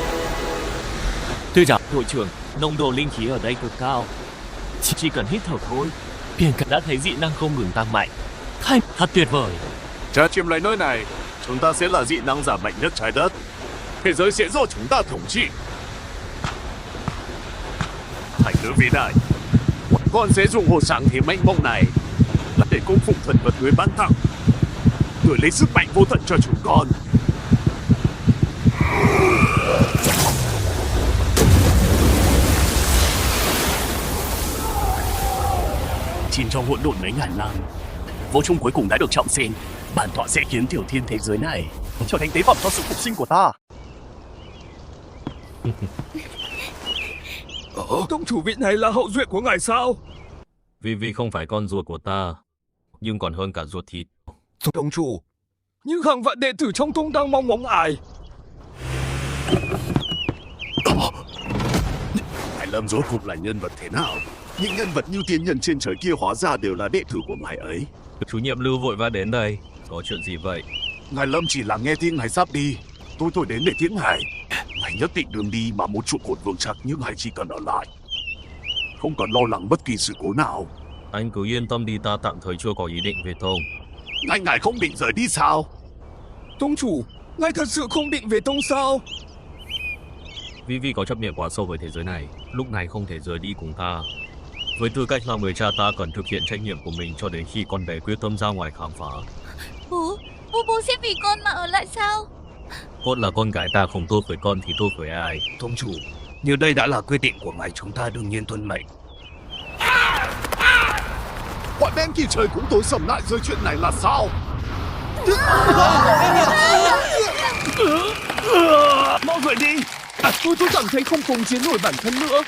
Tôi chào đội trưởng, nồng độ linh khí ở đây cực cao. Chỉ cần hít thở thôi, biển cả đã thấy dị năng không ngừng tăng mạnh. Thật tuyệt vời. Trả chiếm lại nơi này, chúng ta sẽ là dị năng giả mạnh nhất trái đất. Thế giới sẽ do chúng ta thống trị. Thành nữ vĩ đại, con sẽ dùng hồ sáng thế mênh mông này để cung phụng thần vật người ban tặng, gửi lấy sức mạnh vô tận cho chúng con. Chìm trong hỗn độn mấy ngàn năm, vô chung cuối cùng đã được trọng sinh. Bản tọa sẽ khiến tiểu thiên thế giới này trở thành tế phẩm cho sự phục sinh của ta. Tông chủ vị này là hậu duệ của ngài sao? Vì không phải con ruột của ta, nhưng còn hơn cả ruột thịt. Tông chủ, những hàng vạn đệ tử trong tông đang mong ngóng ngài. Hải Lâm rốt cuộc là nhân vật thế nào? Những nhân vật như tiên nhân trên trời kia hóa ra đều là đệ tử của ngài ấy. Chủ nhiệm Lưu vội vã đến đây, có chuyện gì vậy? Ngài Lâm chỉ là nghe tin ngài sắp đi. Tôi đến để tiễn ngài. Ngài nhất định đường đi mà một trụ cột vững chắc, nhưng ngài chỉ cần ở lại, không cần lo lắng bất kỳ sự cố nào. Anh cứ yên tâm đi, ta tạm thời chưa có ý định về tông. Ngài không định rời đi sao? Tông chủ, ngài thật sự không định về tông sao? Vivi có chấp niệm quá sâu với thế giới này, lúc này không thể rời đi cùng ta. Với tư cách là người cha, ta cần thực hiện trách nhiệm của mình cho đến khi con bé quyết tâm ra ngoài khám phá. Bố sẽ vì con mà ở lại sao? Cốt là con gái ta, không tốt với con thì tốt với ai? Tông chủ, như đây đã là quyết định của ngài, chúng ta đương nhiên tuân mệnh. Quả đen kỳ trời cũng tối sầm lại rồi, chuyện này là sao? Mau rời đi! Tôi cảm thấy không khống chế nổi bản thân nữa.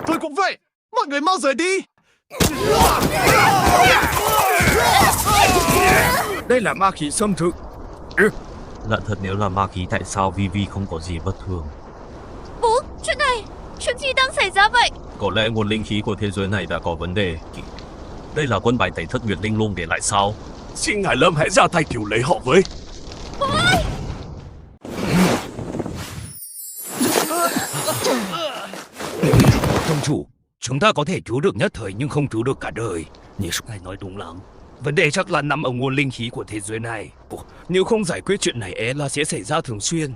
Tôi cũng vậy! Mọi người mau rời đi! Đây là ma khí xâm thực. Lạ thật, nếu là ma khí tại sao Vivi không có gì bất thường? Bố, chuyện gì đang xảy ra vậy? Có lẽ nguồn linh khí của thế giới này đã có vấn đề. Đây là quân bài tẩy thất Nguyệt Linh Lung để lại sao? Xin ngài Lâm hãy ra tay cứu lấy họ với. Bố ơi! Tông chủ, chúng ta có thể cứu được nhất thời nhưng không cứu được cả đời. Như ngài nói đúng lắm. Vấn đề chắc là nằm ở nguồn linh khí của thế giới này. Nếu không giải quyết chuyện này é là sẽ xảy ra thường xuyên.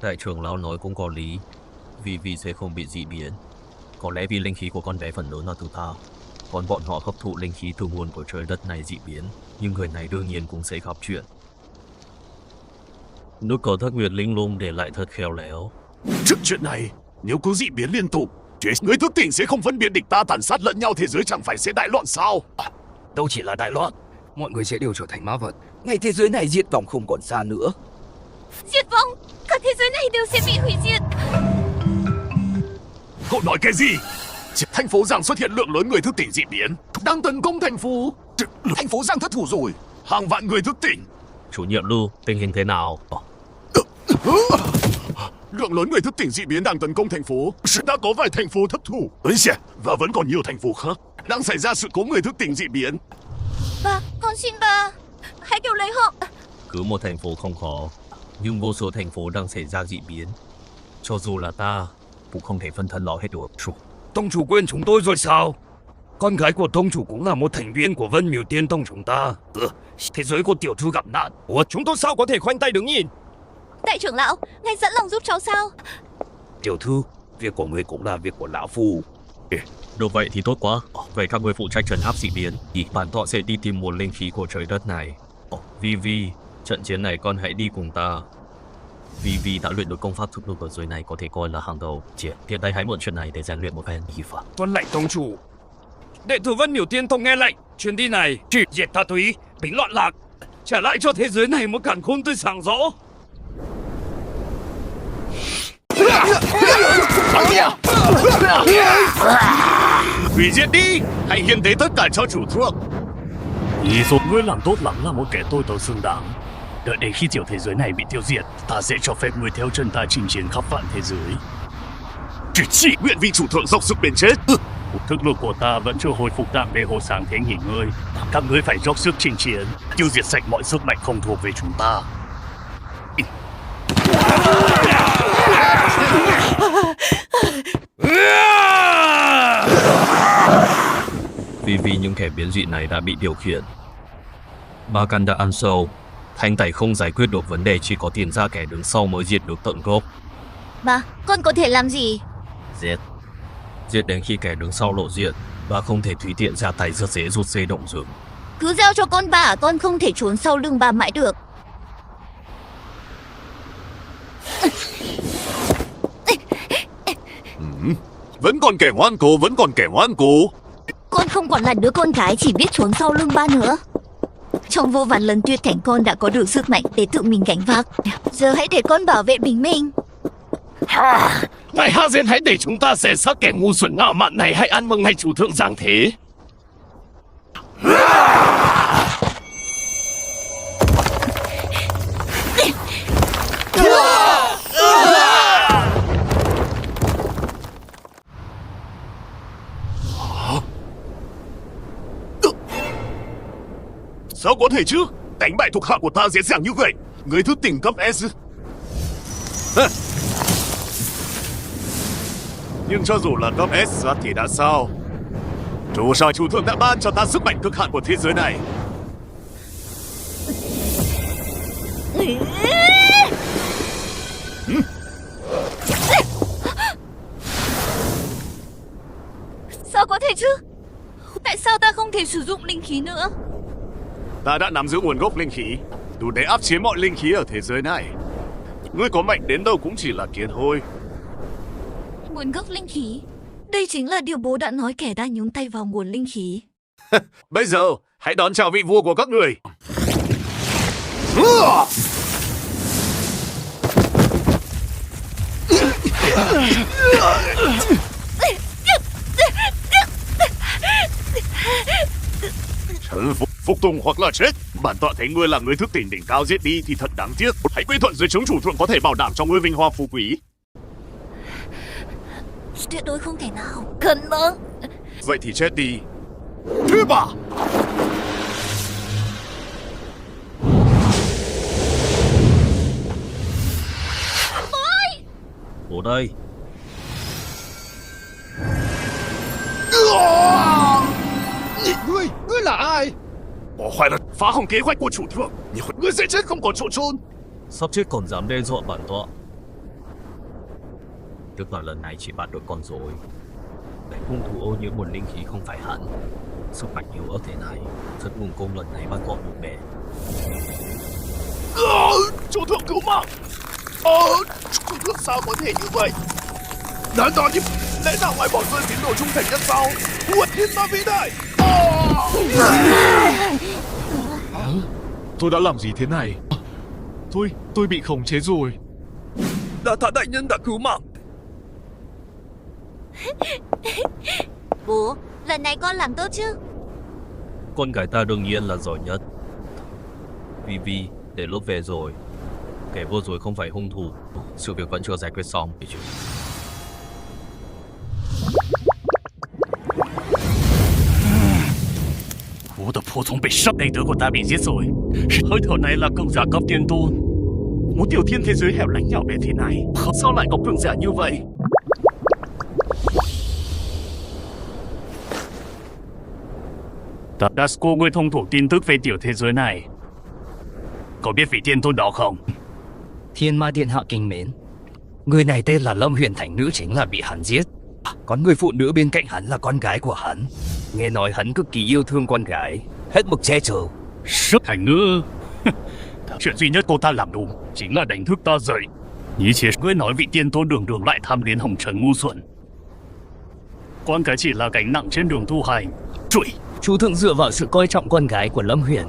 Đại trưởng lão nói cũng có lý. Vivi sẽ không bị dị biến. Có lẽ vì linh khí của con bé phần lớn là từ ta. Còn bọn họ hấp thụ linh khí từ nguồn của trời đất này dị biến. Nhưng người này đương nhiên cũng sẽ gặp chuyện. Nước cờ thất Nguyệt Linh Lung để lại thật khéo léo. Trước chuyện này, nếu cứ dị biến liên tục, người thức tỉnh sẽ không phân biệt địch ta, tàn sát lẫn nhau, thế giới chẳng phải sẽ đại loạn sao? Đâu chỉ là đại loạn, Mọi người sẽ đều trở thành ma vật. Ngày thế giới này diệt vong không còn xa nữa. Diệt vong? Cả thế giới này đều sẽ bị hủy diệt. Cậu nói cái gì? Thành phố Giang xuất hiện lượng lớn người thức tỉnh dị biến, đang tấn công thành phố. Thành phố Giang thất thủ rồi, hàng vạn người thức tỉnh. Chủ nhiệm Lưu, tình hình thế nào? Lượng lớn người thức tỉnh dị biến đang tấn công thành phố. Đã có vài thành phố thất thủ, và vẫn còn nhiều thành phố khác đang xảy ra sự cố người thức tỉnh dị biến. Bà, con xin bà, hãy cứu lấy họ. Cứ một thành phố không khó, nhưng vô số thành phố đang xảy ra dị biến. Cho dù là ta, cũng không thể phân thân lo hết được. Tông chủ quên chúng tôi rồi sao? Con gái của tông chủ cũng là một thành viên của Vân Miểu Tiên Tông chúng ta. Thế giới của tiểu thư gặp nạn, chúng tôi sao có thể khoanh tay đứng nhìn? Đại trưởng lão, ngài sẵn lòng giúp cháu sao? Tiểu thư, việc của người cũng là việc của lão phu. Được vậy thì tốt quá. Vậy các người phụ trách trấn áp dị biến, thì bản tọa sẽ đi tìm nguồn linh khí của trời đất này. Vivi, trận chiến này con hãy đi cùng ta. Vivi đã luyện được công pháp thực lực ở dưới này, có thể coi là hàng đầu. Hiện đây hãy mượn chuyện này để rèn luyện một phen y pháp. Tuân lệnh tông chủ. Đệ tử Vân Miểu Tiên Tông nghe lệnh, chuyến đi này chỉ diệt tà túy, bình loạn lạc, trả lại cho thế giới này một càn khôn tươi sáng rõ. Hủy diệt đi, hãy hiến tế tất cả cho chủ thượng. Lý số ngươi làm tốt lắm, là một kẻ tôi tớ xứng đáng. Đợi đến khi tiểu thế giới này bị tiêu diệt, ta sẽ cho phép ngươi theo chân ta chinh chiến khắp vạn thế giới. Chỉ nguyện vì chủ thượng dốc sức bền chết. Thực lực của ta vẫn chưa hồi phục tạm để hồ sáng thế nghỉ ngơi. Các ngươi phải dốc sức chinh chiến, tiêu diệt sạch mọi sức mạnh không thuộc về chúng ta. Vì những kẻ biến dị này đã bị điều khiển. Ba căn đã ăn sâu. Thanh tẩy không giải quyết được vấn đề, chỉ có tìm ra kẻ đứng sau mới diệt được tận gốc. Ba, con có thể làm gì? Giết. Giết đến khi kẻ đứng sau lộ diện. Ba không thể tùy tiện ra tay, rất dễ rút dây động rừng. Cứ giao cho con ba, con không thể trốn sau lưng ba mãi được. Vẫn còn kẻ ngoan cố, vẫn còn kẻ ngoan cố. Con không còn là đứa con gái chỉ biết trốn sau lưng ba nữa. Trong vô vàn lần tuyệt cảnh, con đã có được sức mạnh để tự mình gánh vác. Giờ hãy để con bảo vệ bình minh. Ngài Ha Diên, hãy để chúng ta xé xác kẻ ngu xuẩn ngạo mạn này, hãy ăn mừng ngày chủ thượng giáng thế. Sao có thể chứ? Đánh bại thuộc hạ của ta dễ dàng như vậy. Người thức tỉnh cấp S. Nhưng cho dù là cấp S thì đã sao? Dù sao chủ thượng đã ban cho ta sức mạnh cực hạn của thế giới này. Sao có thể chứ? Tại sao ta không thể sử dụng linh khí nữa? Ta đã nắm giữ nguồn gốc linh khí, đủ để áp chế mọi linh khí ở thế giới này. Ngươi có mạnh đến đâu cũng chỉ là kiến thôi. Nguồn gốc linh khí? Đây chính là điều bố đã nói kẻ đã nhúng tay vào nguồn linh khí. Bây giờ, hãy đón chào vị vua của các người. Trấn phục tùng hoặc là chết. Bản tọa thấy ngươi là người thức tỉnh đỉnh cao, giết đi thì thật đáng tiếc. Hãy quy thuận dưới chống chủ thượng có thể bảo đảm cho ngươi vinh hoa phú quý. Tuyệt đối không thể nào. Cần vâng. Vậy thì chết đi. Thứ ba. Bố đây. Ngươi là ai? Bỏ hoài là phá hỏng kế hoạch của chủ thượng. Ngươi sẽ chết không còn chỗ chôn. Sắp chết còn dám đe dọa bản tọa. Tức là lần này chỉ bắt được con rối. Kẻ hung thủ ô nhiễm nguồn linh khí không phải hắn. Sức mạnh yếu ở thế này, rất nguồn công lần này bắt gọn một bè. Chủ thượng cứu mạng. Chủ thượng sao có thể như vậy? Đáng đo như lẽ nào ngài bỏ rơi tín đồ trung thành nhất sao? Nguồn thiên ma vĩ đại. Tôi đã làm gì thế này? Tôi bị khống chế rồi. Đa tạ đại nhân đã cứu mạng. Bố, lần này con làm tốt chứ? Con gái ta đương nhiên là giỏi nhất. Vì để lúc về rồi. Kẻ vô rồi không phải hung thủ. Sự việc vẫn chưa giải quyết xong.我的仆从被杀，内德国大被giết rồi. Hơi thở này là cường giả cấp tiên tôn. Một tiểu thiên thế giới hẻo lánh nhỏ bé thế này, sao lại có cường giả như vậy? Dasco, ngươi thông thuộc tin tức về tiểu thế giới này. Có biết vị tiên tôn đó không? Thiên Ma Điện Hạ kính mến. Người này tên là Lâm Huyền Thánh Nữ, chính là bị hắn giết. Còn người phụ nữ bên cạnh hắn là con gái của hắn. Nghe nói hắn cực kỳ yêu thương con gái, hết mực che chở. Sức Thánh Nữ. Chuyện duy nhất cô ta làm đúng chính là đánh thức ta dậy. Ý chỉ ngươi nói vị tiên tôn đường đường lại tham liên hồng trần ngu xuẩn. Con cái chỉ là gánh nặng trên đường tu hành. Trụi. Chủ thượng dựa vào sự coi trọng con gái của Lâm Huyền.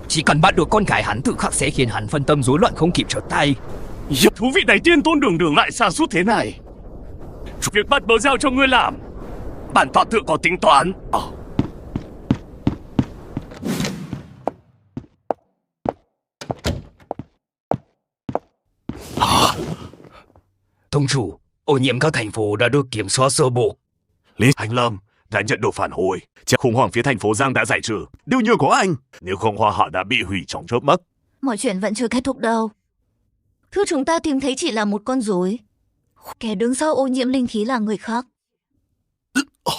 Chỉ cần bắt được con gái hắn tự khắc sẽ khiến hắn phân tâm rối loạn không kịp trở tay. Thú vị này, tiên tôn đường đường lại sa sút thế này. Việc bắt bớ giao cho ngươi làm, bản tọa tự có tính toán. Tông chủ, ô nhiễm các thành phố đã được kiểm soát sơ bộ. Lý Thành Lâm đã nhận được phản hồi. Chắc khủng hoảng phía thành phố Giang đã giải trừ. Đương nhiên có anh. Nếu không Hoa Hạ đã bị hủy trong chớp mắt. Mọi chuyện vẫn chưa kết thúc đâu. Thứ chúng ta tìm thấy chỉ là một con rối. Kẻ đứng sau ô nhiễm linh khí là người khác.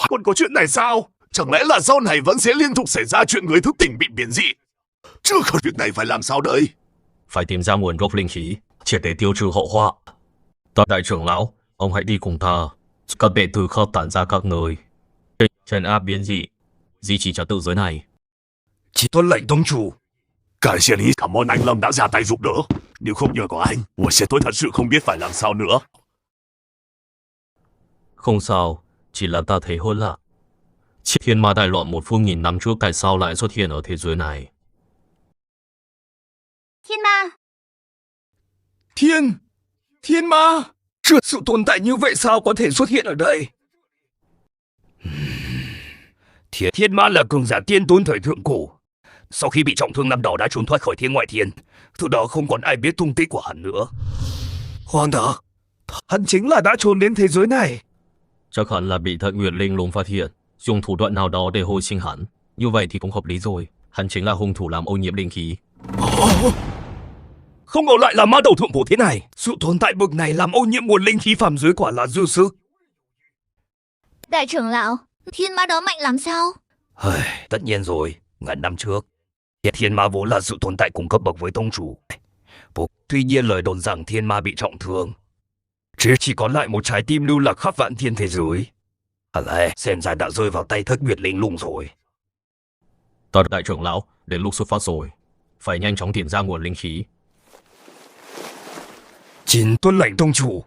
Còn có chuyện này sao? Chẳng lẽ là sau này vẫn sẽ liên tục xảy ra chuyện người thức tỉnh bị biến dị? Chưa có việc này phải làm sao đây? Phải tìm ra nguồn gốc linh khí, triệt để tiêu trừ hậu họa. Đại trưởng lão, ông hãy đi cùng ta. Các đệ tử khắp tản ra các nơi, trấn áp biến dị, duy trì trật tự giới này. Chỉ tuân lệnh tông chủ. Cảm ơn anh Lâm đã ra tay giúp đỡ. Nếu không nhờ có anh, tôi thật sự không biết phải làm sao nữa. Không sao, chỉ là ta thấy hỗn loạn. Thiên ma đại loạn 1000 năm trước tại sao lại xuất hiện ở thế giới này? Thiên ma! Thiên ma! Chưa sự tồn tại như vậy sao có thể xuất hiện ở đây? Thiên ma là cường giả tiên tôn thời thượng cổ. Sau khi bị trọng thương năm đó đã trốn thoát khỏi thiên ngoại thiên. Từ đó không còn ai biết tung tích của hắn nữa. Khoan đã, hắn chính là đã trốn đến thế giới này. Chắc hẳn là bị Thận Nguyệt Linh Lung phát hiện, dùng thủ đoạn nào đó để hồi sinh hắn. Như vậy thì cũng hợp lý rồi. Hắn chính là hung thủ làm ô nhiễm linh khí. Không ngờ lại là ma đầu thượng cổ thế này. Sự tồn tại bực này làm ô nhiễm nguồn linh khí phàm giới quả là dư sức. Đại trưởng lão, thiên ma đó mạnh lắm sao? Tất nhiên rồi, ngàn năm trước thiên ma vốn là sự tồn tại cùng cấp bậc với tông chủ. Tuy nhiên lời đồn rằng thiên ma bị trọng thương, chỉ còn lại một trái tim lưu lạc khắp vạn thiên thế giới. Xem ra đã rơi vào tay Thất Nguyệt Linh Lung rồi. Đại trưởng lão, đến lúc xuất phát rồi, phải nhanh chóng tìm ra nguồn linh khí. Xin tuân lệnh tông chủ.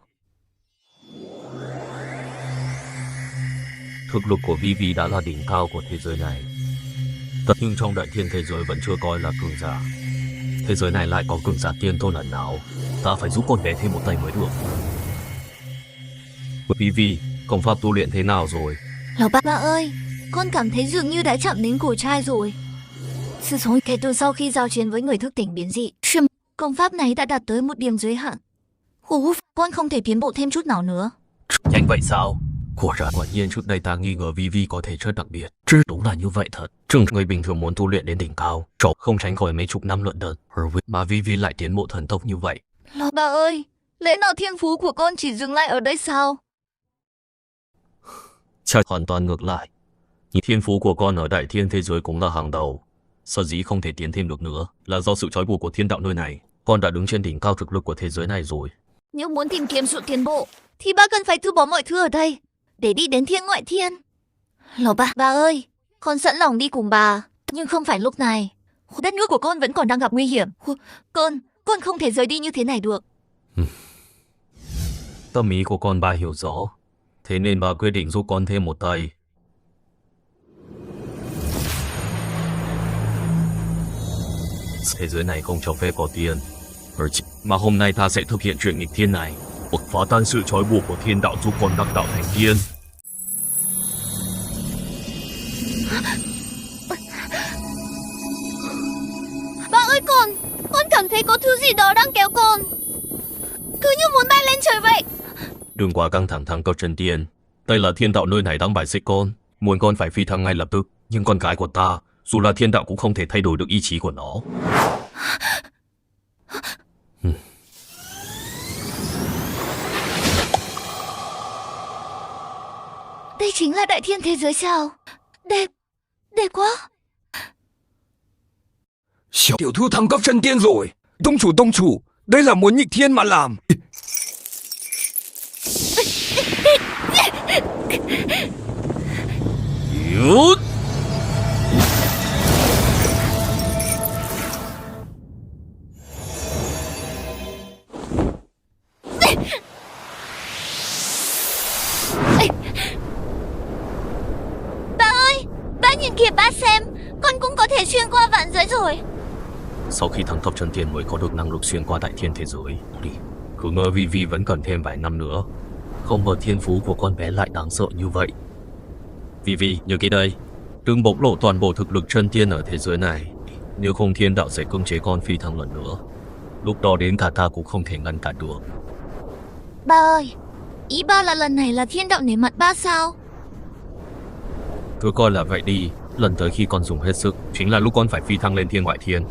Thực lực của Vivi đã là đỉnh cao của thế giới này. Nhưng trong đại thiên thế giới vẫn chưa coi là cường giả. Thế giới này lại có cường giả tiên tôn ẩn náu. Ta phải giúp con bé thêm một tay mới được. Vivi, công pháp tu luyện thế nào rồi? Lão ba ơi, con cảm thấy dường như đã chạm đến cổ trai rồi. Sư sống kể từ sau khi giao chiến với người thức tỉnh biến dị, công pháp này đã đạt tới một điểm giới hạn. Con không thể tiến bộ thêm chút nào nữa. Nhanh vậy sao? Quả nhiên trước đây ta nghi ngờ Vivi có thể chất đặc biệt. Đúng là như vậy thật. Người bình thường muốn tu luyện đến đỉnh cao, không tránh khỏi mấy chục năm luyện đợt. Mà Vivi lại tiến bộ thần tốc như vậy. Lão ba ơi, lẽ nào thiên phú của con chỉ dừng lại ở đây sao? Chắc hoàn toàn ngược lại. Thiên phú của con ở đại thiên thế giới cũng là hàng đầu. Sở dĩ không thể tiến thêm được nữa là do sự trói buộc của thiên đạo nơi này. Con đã đứng trên đỉnh cao thực lực của thế giới này rồi. Nếu muốn tìm kiếm sự tiến bộ, thì ba cần phải từ bỏ mọi thứ ở đây, để đi đến thiên ngoại thiên. Lão ba ơi, con sẵn lòng đi cùng bà, nhưng không phải lúc này. Đất nước của con vẫn còn đang gặp nguy hiểm. Con không thể rời đi như thế này được. Tâm ý của con ba hiểu rõ. Thế nên bà quyết định giúp con thêm một tay. Thế giới này không cho phép có tiền. Mà hôm nay ta sẽ thực hiện chuyện nghịch thiên này. Phá tan sự trói buộc của thiên đạo giúp con đắc đạo thành tiên. Ba ơi, con cảm thấy có thứ gì đó đang kéo con. Cứ như muốn bay lên trời vậy. Đừng quá căng thẳng thằng cầu Trần Tiên. Đây là thiên đạo nơi này đang bài xích con. Muốn con phải phi thăng ngay lập tức. Nhưng con gái của ta, dù là thiên đạo cũng không thể thay đổi được ý chí của nó. Đây chính là đại thiên thế giới sao? Đẹp quá. Tiểu thư thăng cấp chân tiên rồi. Tông chủ, đây là muốn nghịch thiên mà làm. Ba ơi, ba nhìn kìa, ba xem, con cũng có thể xuyên qua vạn giới rồi. Sau khi thăng cấp chân tiên mới có được năng lực xuyên qua đại thiên thế giới. Cứ ngờ Vivi vẫn cần thêm vài năm nữa. Không ngờ thiên phú của con bé lại đáng sợ như vậy. Vivi, nhớ kỹ đây, đừng bộc lộ toàn bộ thực lực chân tiên ở thế giới này. Nếu không thiên đạo sẽ cưỡng chế con phi thăng lần nữa. Lúc đó đến cả ta cũng không thể ngăn cản được. Ba ơi, ý ba là lần này là thiên đạo nể mặt ba sao? Cứ coi là vậy đi. Lần tới khi con dùng hết sức chính là lúc con phải phi thăng lên thiên ngoại thiên.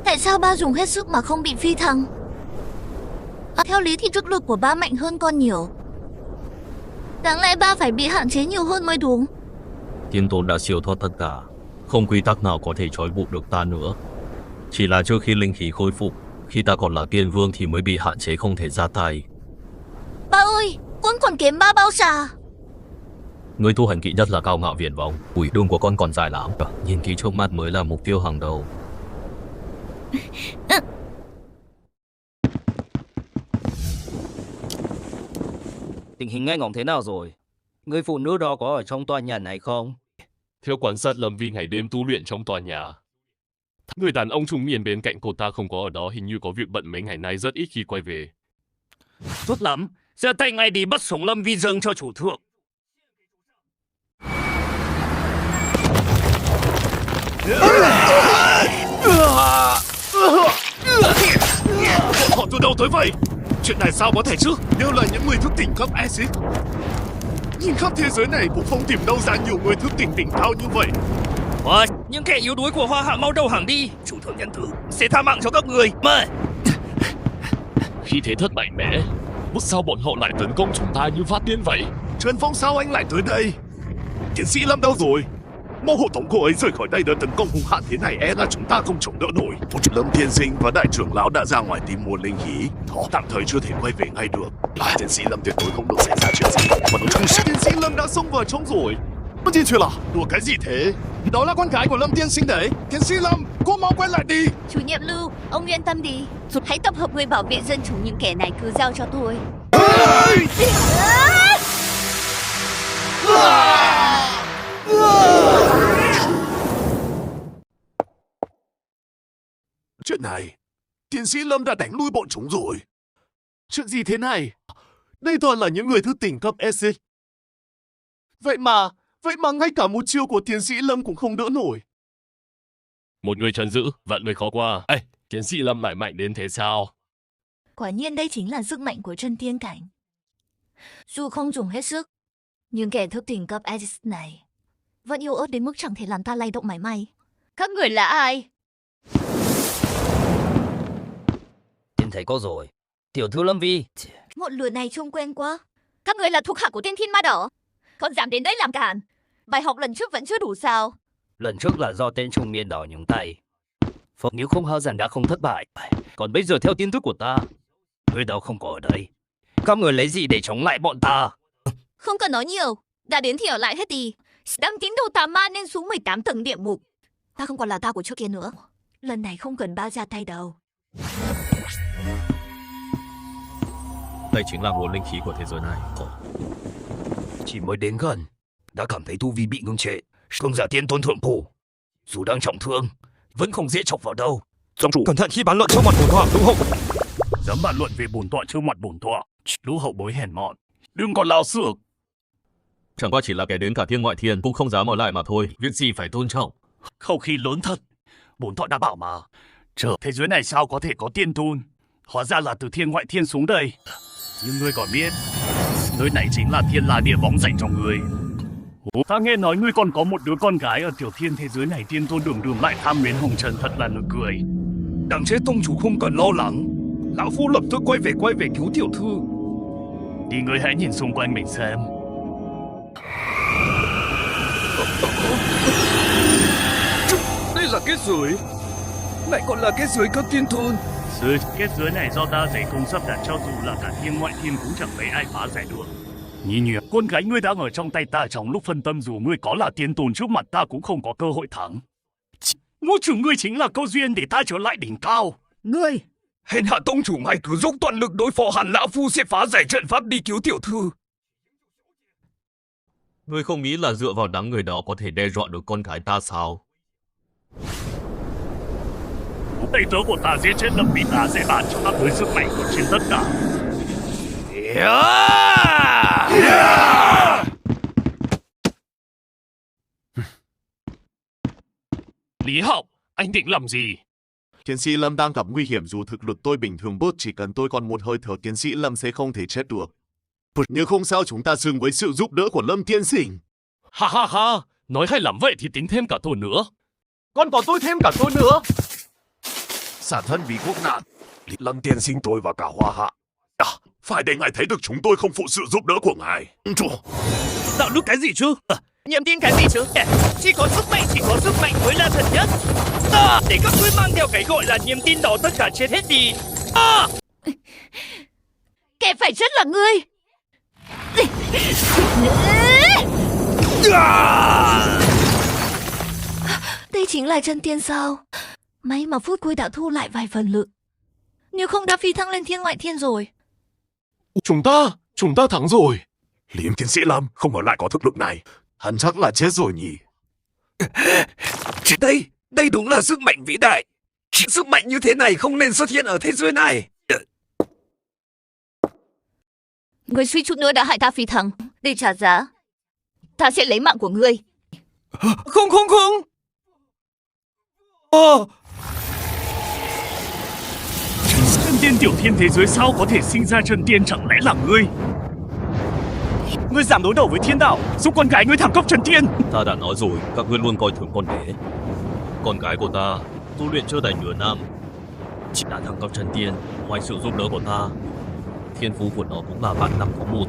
Tại sao ba dùng hết sức mà không bị phi thăng? Theo lý thì sức lực của ba mạnh hơn con nhiều. Đáng lẽ ba phải bị hạn chế nhiều hơn mới đúng. Tiên tôn đã siêu thoát tất cả, không quy tắc nào có thể trói buộc được ta nữa. Chỉ là trước khi linh khí khôi phục, khi ta còn là tiên vương thì mới bị hạn chế không thể ra tay. Ba ơi, con còn kém ba bao xà. Người tu hành kỵ nhất là cao ngạo viển vọng, quỷ đường của con còn dài lắm. Nhìn kỹ trước mắt mới là mục tiêu hàng đầu. Tình hình nghe ngóng thế nào rồi? Người phụ nữ đó có ở trong tòa nhà này không? Theo quan sát Lâm Vi ngày đêm tu luyện trong tòa nhà, người đàn ông trung niên bên cạnh cô ta không có ở đó, hình như có việc bận mấy ngày nay rất ít khi quay về. Tốt lắm, giờ tay ngay đi bắt sống Lâm Vi dâng cho chủ thượng. Họ từ đâu tới vậy? Chuyện này sao có thể chứ? Đều là những người thức tỉnh cấp S. Nhìn khắp thế giới này cũng không tìm đâu ra nhiều người thức tỉnh đỉnh cao như vậy. Ôi, những kẻ yếu đuối của Hoa Hạ mau đầu hàng đi. Chủ thượng nhân tử sẽ tha mạng cho các người. Mời. Khi thế thất mạnh mẽ, sao bọn họ lại tấn công chúng ta như phát điên vậy? Trần Phong sao anh lại tới đây? Tiến sĩ Lâm đâu rồi? Mau hộ tống cô ấy rời khỏi đây, đợt tấn công hung hãn thế này e là chúng ta không chống đỡ nổi. Lâm Tiên Sinh và đại trưởng lão đã ra ngoài tìm mua linh khí, họ tạm thời chưa thể quay về ngay được. Tiến sĩ Lâm tuyệt đối không được xảy ra chuyện gì. Tiến sĩ Lâm đã xông vào trong rồi. Mất đi chuyện à? Đùa cái gì thế? Đó là con gái của Lâm Tiên Sinh đấy. Tiến sĩ Lâm, cô mau quay lại đi. Chủ nhiệm Lưu, ông yên tâm đi. Hãy tập hợp người bảo vệ dân chúng, những kẻ này cứ giao cho tôi. Chuyện này, tiến sĩ Lâm đã đánh lui bọn chúng rồi. Chuyện gì thế này? Đây toàn là những người thức tỉnh cấp S. Vậy mà ngay cả một chiêu của tiến sĩ Lâm cũng không đỡ nổi. Một người trấn giữ, vạn người khó qua. Ê, tiến sĩ Lâm lại mạnh đến thế sao? Quả nhiên đây chính là sức mạnh của chân tiên cảnh. Dù không dùng hết sức, nhưng kẻ thức tỉnh cấp S này vẫn yếu ớt đến mức chẳng thể làm ta lay động mảy may. Các người là ai? Nhìn thấy có rồi. Tiểu thư Lâm Vi. Một lửa này trông quen quá. Các người là thuộc hạ của tên Thiên Ma Đỏ. Còn dám đến đây làm cản. Bài học lần trước vẫn chưa đủ sao? Lần trước là do tên trung niên đỏ nhúng tay. Phật nếu không hao rằng đã không thất bại. Còn bây giờ theo tin tức của ta, người đâu không có ở đây. Các người lấy gì để chống lại bọn ta? Không cần nói nhiều. Đã đến thì ở lại hết đi. Đang tín đồ tà ma nên xuống 18 tầng địa ngục. Ta không còn là ta của trước kia nữa. Lần này không cần ba ra tay đâu. Đây chính là nguồn linh khí của thế giới này. Chỉ mới đến gần, đã cảm thấy tu vi bị ngưng trệ. Cường giả tiên tôn thượng phủ, dù đang trọng thương, vẫn không dễ chọc vào đâu. Ông chủ, Cẩn thận khi bán luận trước mặt bổn tọa, lũ hậu. Dám bàn luận về bổn tọa trước mặt bổn tọa, lũ hậu bối hèn mọn, đừng còn lao xược. Chẳng qua chỉ là kẻ đến cả thiên ngoại thiên cũng không dám ở lại mà thôi. Việc gì phải tôn trọng. Khẩu khí lớn thật. Bổn tọa đã bảo mà. Chờ thế giới này sao có thể có tiên tôn? Hóa ra là từ thiên ngoại thiên xuống đây. Nhưng ngươi còn biết, nơi này chính là thiên la địa võng dành cho ngươi. Ta nghe nói ngươi còn có một đứa con gái ở tiểu thiên thế giới này, tiên tôn đường đường lại tham luyến hồng trần, thật là nực cười. Đặng chế tông chủ không cần lo lắng. Lão phu lập tức quay về cứu tiểu thư. Đi ngươi hãy nhìn xung quanh mình xem. Đây là kết giới. Lại còn là kết giới cấp tiên tôn. Sự kết giới này do ta dày công sắp đặt, cho dù là cả thiên ngoại thiên cũng chẳng mấy ai phá giải được. Nhìn nhỉ, con gái ngươi đang ở trong tay ta, trong lúc phân tâm dù ngươi có là tiên tôn trước mặt ta cũng không có cơ hội thắng. Ngũ chủ ngươi chính là câu duyên để ta trở lại đỉnh cao. Ngươi, hèn hạ tông chủ mày cứ dốc toàn lực đối phó hẳn, lão phu sẽ phá giải trận pháp đi cứu tiểu thư. Ngươi không nghĩ là dựa vào đám người đó có thể đe dọa được con gái ta sao? Tay tớ của ta giết chết Lâm Vi, ta sẽ bàn cho các ngươi sức mạnh của trên tất cả. Lý Hậu, anh định làm gì? tiến sĩ Lâm đang gặp nguy hiểm, dù thực lực tôi bình thường bớt, chỉ cần tôi còn một hơi thở tiến sĩ Lâm sẽ không thể chết được. Nhưng không sao, chúng ta xứng với sự giúp đỡ của Lâm tiên sinh. Ha ha ha, nói hay lắm vậy thì tính thêm cả tôi nữa. Còn có tôi thêm cả tôi nữa. Xả thân vì quốc nạn, Lâm tiên sinh tôi và cả Hoa Hạ Phải để ngài thấy được chúng tôi không phụ sự giúp đỡ của ngài. Chúa, Đạo đức cái gì chứ? Niềm tin cái gì chứ? Chỉ có sức mạnh mới là thật nhất. Để các ngươi mang theo cái gọi là niềm tin đó tất cả chết hết đi. Kẻ phải rất là ngươi. Đây chính là chân tiên sao? May mà phút cuối đã thu lại vài phần lực. Nếu không đã phi thăng lên thiên ngoại thiên rồi. Chúng ta thắng rồi. Liêm tiến sĩ Lâm không ngờ lại có thực lực này. Hắn chắc là chết rồi nhỉ. Đây đúng là sức mạnh vĩ đại. Sức mạnh như thế này không nên xuất hiện ở thế giới này. Ngươi suy chút nữa đã hại ta phi thăng. Để trả giá, ta sẽ lấy mạng của ngươi. Không. Chân tiên tiểu thiên thế giới sao có thể sinh ra chân tiên, chẳng lẽ là ngươi? Ngươi dám đối đầu với thiên đạo, giúp con gái ngươi thẳng cấp chân tiên. Ta đã nói rồi, các ngươi luôn coi thường con bé. Con gái của ta tu luyện chưa đầy nửa năm, chỉ đã thăng cấp chân tiên. Ngoài sự giúp đỡ của ta, thiên phú của nó cũng là vạn năm có một.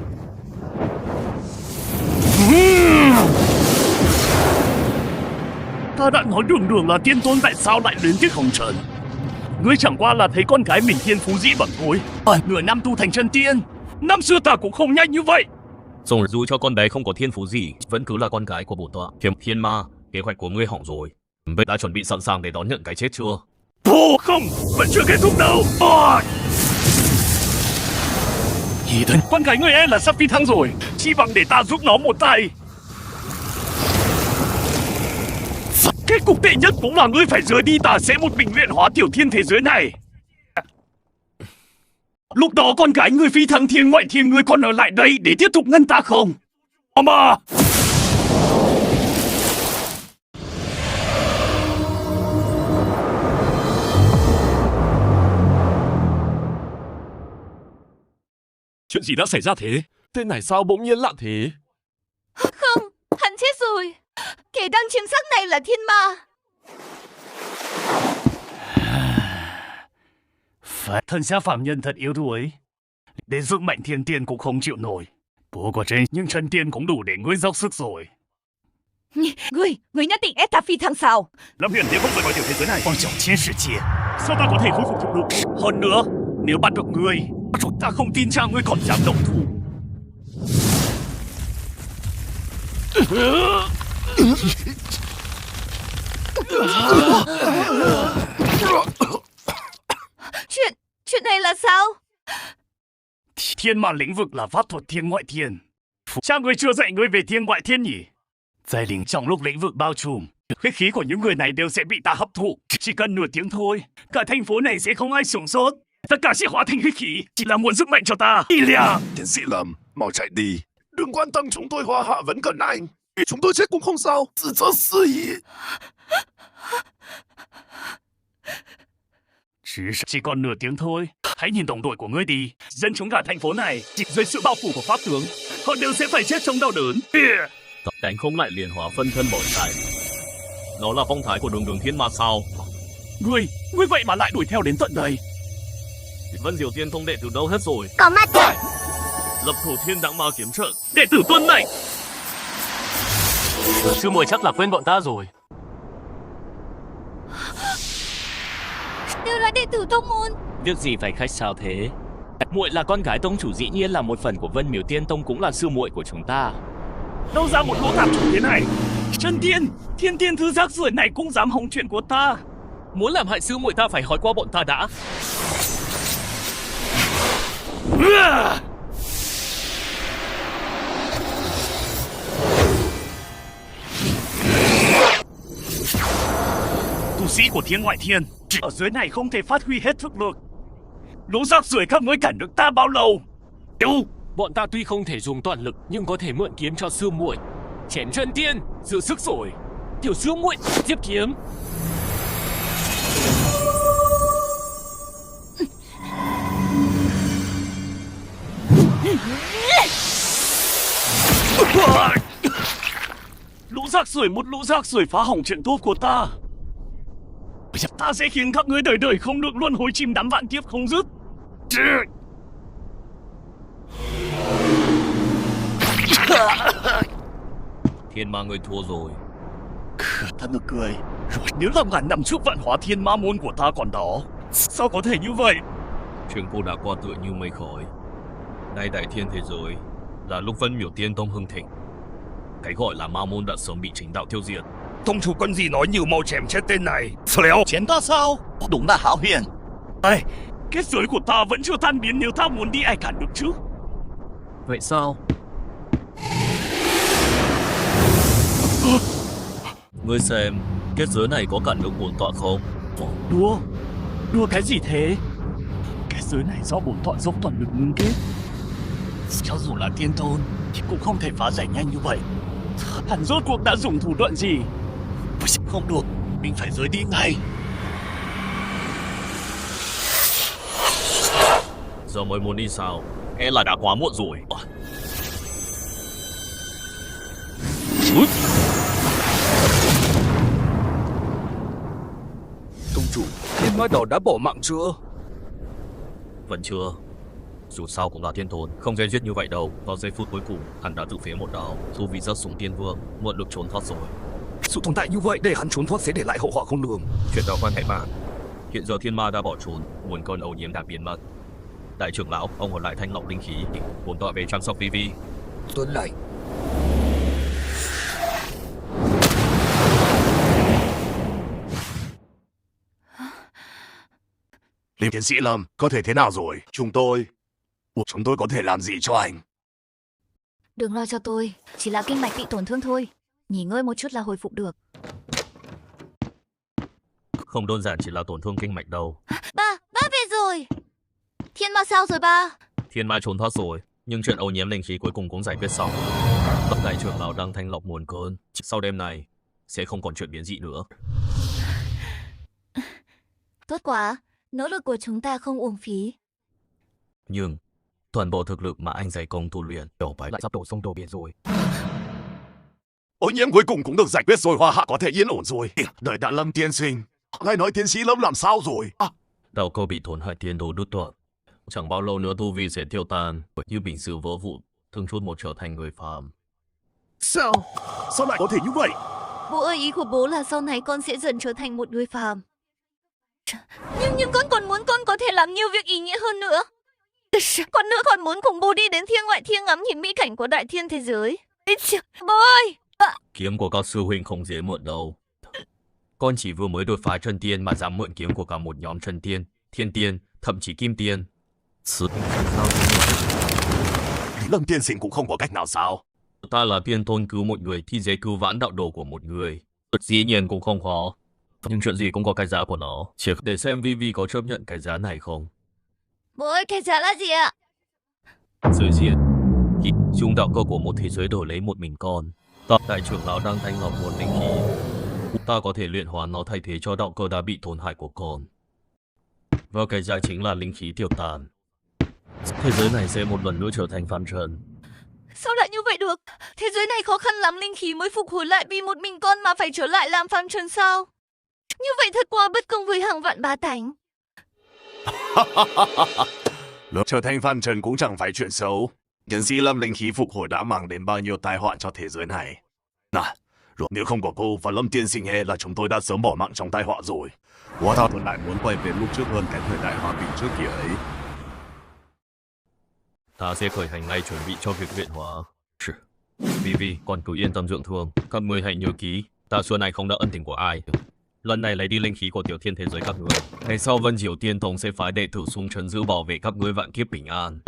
Ta đã nói đường là tiên tôn, tại sao lại đến tiếc hồng trần? Ngươi chẳng qua là thấy con gái mình thiên phú dị bẩm thôi. Nửa năm tu thành chân tiên, năm xưa ta cũng không nhanh như vậy. Dù cho con bé không có thiên phú gì, vẫn cứ là con gái của bổn tọa. Thiên ma, kế hoạch của ngươi hỏng rồi. Bây đã chuẩn bị sẵn sàng để đón nhận cái chết chưa? Không, vẫn chưa kết thúc đâu. Con gái ngươi là sắp phi thăng rồi, chi bằng để ta giúp nó một tay. Kết cục tệ nhất cũng là ngươi phải rời đi, ta sẽ một mình luyện hóa tiểu thiên thế giới này. Lúc đó con gái ngươi phi thăng thiên ngoại thiên, ngươi còn ở lại đây để tiếp tục ngăn ta không? Mà Chuyện gì đã xảy ra thế? Tên này sao bỗng nhiên lạ thế? Không, hắn chết rồi. Kẻ đang chiếm xác này là thiên ma. Thân xác phạm nhân thật yếu đuối, đến sức mạnh thiên tiên cũng không chịu nổi. Bố của trên nhưng chân tiên cũng đủ để ngươi dốc sức rồi. Ngươi nhất định ép ta phi thăng sao? Lâm Huyền nếu không rời khỏi tiểu thế giới này, quang trọng chiến世界, sao ta có thể khôi phục thực lực? Hơn nữa, nếu bắt được ngươi, ta không tin rằng ngươi còn dám động thủ. Chuyện này là sao? Thiên ma lĩnh vực là pháp thuật thiên ngoại thiên. Cha ngươi chưa dạy ngươi về thiên ngoại thiên nhỉ? Giai linh trong lúc lĩnh vực bao trùm, huyết khí của những người này đều sẽ bị ta hấp thụ. Chỉ cần nửa tiếng thôi, cả thành phố này sẽ không ai sống sót. Tất cả sẽ hóa thành huyết khí, chỉ là muốn sức mạnh cho ta. Ilya, Tiến sĩ Lâm, mau chạy đi. Đừng quan tâm, chúng tôi hoa hạ vẫn cần anh. Chúng tôi chết cũng không sao. Tự do sự ý. Chỉ còn nửa tiếng thôi. Hãy nhìn đồng đội của ngươi đi. Dân chúng cả thành phố này chỉ dưới sự bao phủ của pháp tướng, họ đều sẽ phải chết trong đau đớn. Đánh không lại liền hóa phân thân bỏ chạy. Đó là phong thái của đường thiên ma sao? Ngươi vậy mà lại đuổi theo đến tận đây. Vân Diệu Tiên Tông đệ tử đâu hết rồi? Có mặt rồi. Lập thủ thiên đặng ma kiếm trận. Đệ tử tuân lệnh. Sư muội chắc là quên bọn ta rồi. Đều là đệ tử tông môn. Việc gì phải khách sáo thế? Muội là con gái tông chủ, dĩ nhiên là một phần của Vân Miếu Tiên Tông, cũng là sư muội của chúng ta. Đâu ra một lỗ tạp chủ thế này? Chân tiên, thiên tiên thứ rác rưởi này cũng dám hòng chuyện của ta. Muốn làm hại sư muội ta phải hỏi qua bọn ta đã. Tu sĩ của thiên ngoại thiên ở dưới này không thể phát huy hết thực lực. Lũ rác rưởi các ngươi cản được ta bao lâu? Bọn ta tuy không thể dùng toàn lực nhưng có thể mượn kiếm cho sư muội. Chém chân tiên, dư sức rồi. Tiểu sư muội tiếp kiếm. Lũ rác rưởi, một lũ rác rưởi phá hỏng chuyện tốt của ta. Ta sẽ khiến các ngươi đời đời không được luân hồi chìm đắm vạn kiếp không dứt. Thiên ma người thua rồi. Thật nực cười. Rồi nếu là ngàn năm trước vạn hóa thiên ma môn của ta còn đó, sao có thể như vậy? Chuyện cô đã qua tựa như mây khói. Nay đại thiên thế giới là lúc Vân Miểu Tiên Tông hưng thịnh. Cái gọi là ma môn đã sớm bị chính đạo tiêu diệt. Tông chủ con gì nói nhiều mau chém chết tên này. Xéo. Chém ta sao? Đúng là hão huyền. Ê, kết giới của ta vẫn chưa tan biến, nếu ta muốn đi ai cản được chứ? Vậy sao? Ngươi xem, kết giới này có cản được bổn tọa không? Đùa? Đùa cái gì thế? Kết giới này do bổn tọa dốc toàn lực ngưng kết. Cho dù là tiên tôn thì cũng không thể phá giải nhanh như vậy. Hắn rốt cuộc đã dùng thủ đoạn gì? Không được, mình phải rời đi ngay. Giờ mới muốn đi sao? E là đã quá muộn rồi. Tông chủ, thiên ma đỏ đã bỏ mạng chưa? Vẫn chưa. Dù sao cũng là thiên tôn, không dễ giết như vậy đâu. Vào giây phút cuối cùng, hắn đã tự phế một đao, dù vì rớt xuống tiên vương, muộn được trốn thoát rồi. Sự tồn tại như vậy để hắn trốn thoát sẽ để lại hậu họa không lường. Chuyện đó quan hệ mà. Hiện giờ thiên ma đã bỏ trốn, nguồn cơn âu nhiễm đã biến mất. Đại trưởng lão, ông còn lại thanh lọc linh khí, bổn tọa về chăm sóc Vi. Tuân lệnh. Liêm tiến sĩ Lâm, có thể thế nào rồi? Chúng tôi có thể làm gì cho anh? Đừng lo cho tôi, chỉ là kinh mạch bị tổn thương thôi. Nghỉ ngơi một chút là hồi phục được. Không đơn giản chỉ là tổn thương kinh mạch đâu. Ba về rồi. Thiên ma sao rồi ba? Thiên ma trốn thoát rồi, nhưng chuyện ô nhiễm linh khí cuối cùng cũng giải quyết xong. Đại trưởng lão đang thanh lọc nguồn cơn. Sau đêm này sẽ không còn chuyện biến dị nữa. Tốt quá, nỗ lực của chúng ta không uổng phí. Nhưng toàn bộ thực lực mà anh dày công tu luyện đổ bại lại sắp đổ sông đổ biển rồi. Ô nhiễm cuối cùng cũng được giải quyết rồi, Hoa Hạ có thể yên ổn rồi. Đợi đã Lâm tiên sinh, ngài nói tiến sĩ Lâm làm sao rồi? Đạo cơ bị tổn hại tiên đồ đứt đoạn. Chẳng bao lâu nữa tu vi sẽ tiêu tan, như bình sự vỡ vụn, thương chút một trở thành người phàm. Sao lại có thể như vậy? Bố ơi, ý của bố là sau này con sẽ dần trở thành một người phàm. Nhưng con còn muốn con có thể làm nhiều việc ý nghĩa hơn nữa. Con nữa còn muốn cùng bố đi đến thiên ngoại thiên ngắm nhìn mỹ cảnh của đại thiên thế giới. Bố ơi! Kiếm của các sư huynh không dễ mượn đâu. Con chỉ vừa mới đột phá chân tiên mà dám mượn kiếm của cả một nhóm chân tiên, thiên tiên, thậm chí kim tiên. Lâm tiên sinh cũng không có cách nào sao? Ta là tiên tôn cứu một người thì dễ cứu vãn đạo đồ của một người. Dĩ nhiên cũng không khó. Nhưng chuyện gì cũng có cái giá của nó. Chỉ để xem Vi có chấp nhận cái giá này không. Bố ơi, cái giá là gì ạ? Giới diện. Dùng đạo cơ của một thế giới đổi lấy một mình con. Đại trưởng lão đang thanh lọc nguồn linh khí. Ta có thể luyện hóa nó thay thế cho đạo cơ đã bị tổn hại của con. Và cái giá chính là linh khí tiêu tàn. Thế giới này sẽ một lần nữa trở thành phàm trần. Sao lại như vậy được? Thế giới này khó khăn lắm linh khí mới phục hồi lại, vì một mình con mà phải trở lại làm phàm trần sao? Như vậy thật quá bất công với hàng vạn bá tánh. Trở thành phàm trần cũng chẳng phải chuyện xấu. Tiến sĩ Lâm linh khí phục hồi đã mang đến bao nhiêu tai họa cho thế giới này. Rồi nếu không có cô và Lâm tiên sinh e là chúng tôi đã sớm bỏ mạng trong tai họa rồi. Hóa ra tôi lại muốn quay về lúc trước hơn cái thời đại hòa bình trước kia ấy. Ta sẽ khởi hành ngay chuẩn bị cho việc luyện hóa. Vi, con cứ yên tâm dưỡng thương. Các ngươi hãy nhớ kỹ, ta xưa này không đã ân tình của ai. Lần này lấy đi linh khí của tiểu thiên thế giới các ngươi. Ngày sau Vân Diệu Tiên Tông sẽ phái đệ tử xuống trấn giữ bảo vệ các ngươi vạn kiếp bình an.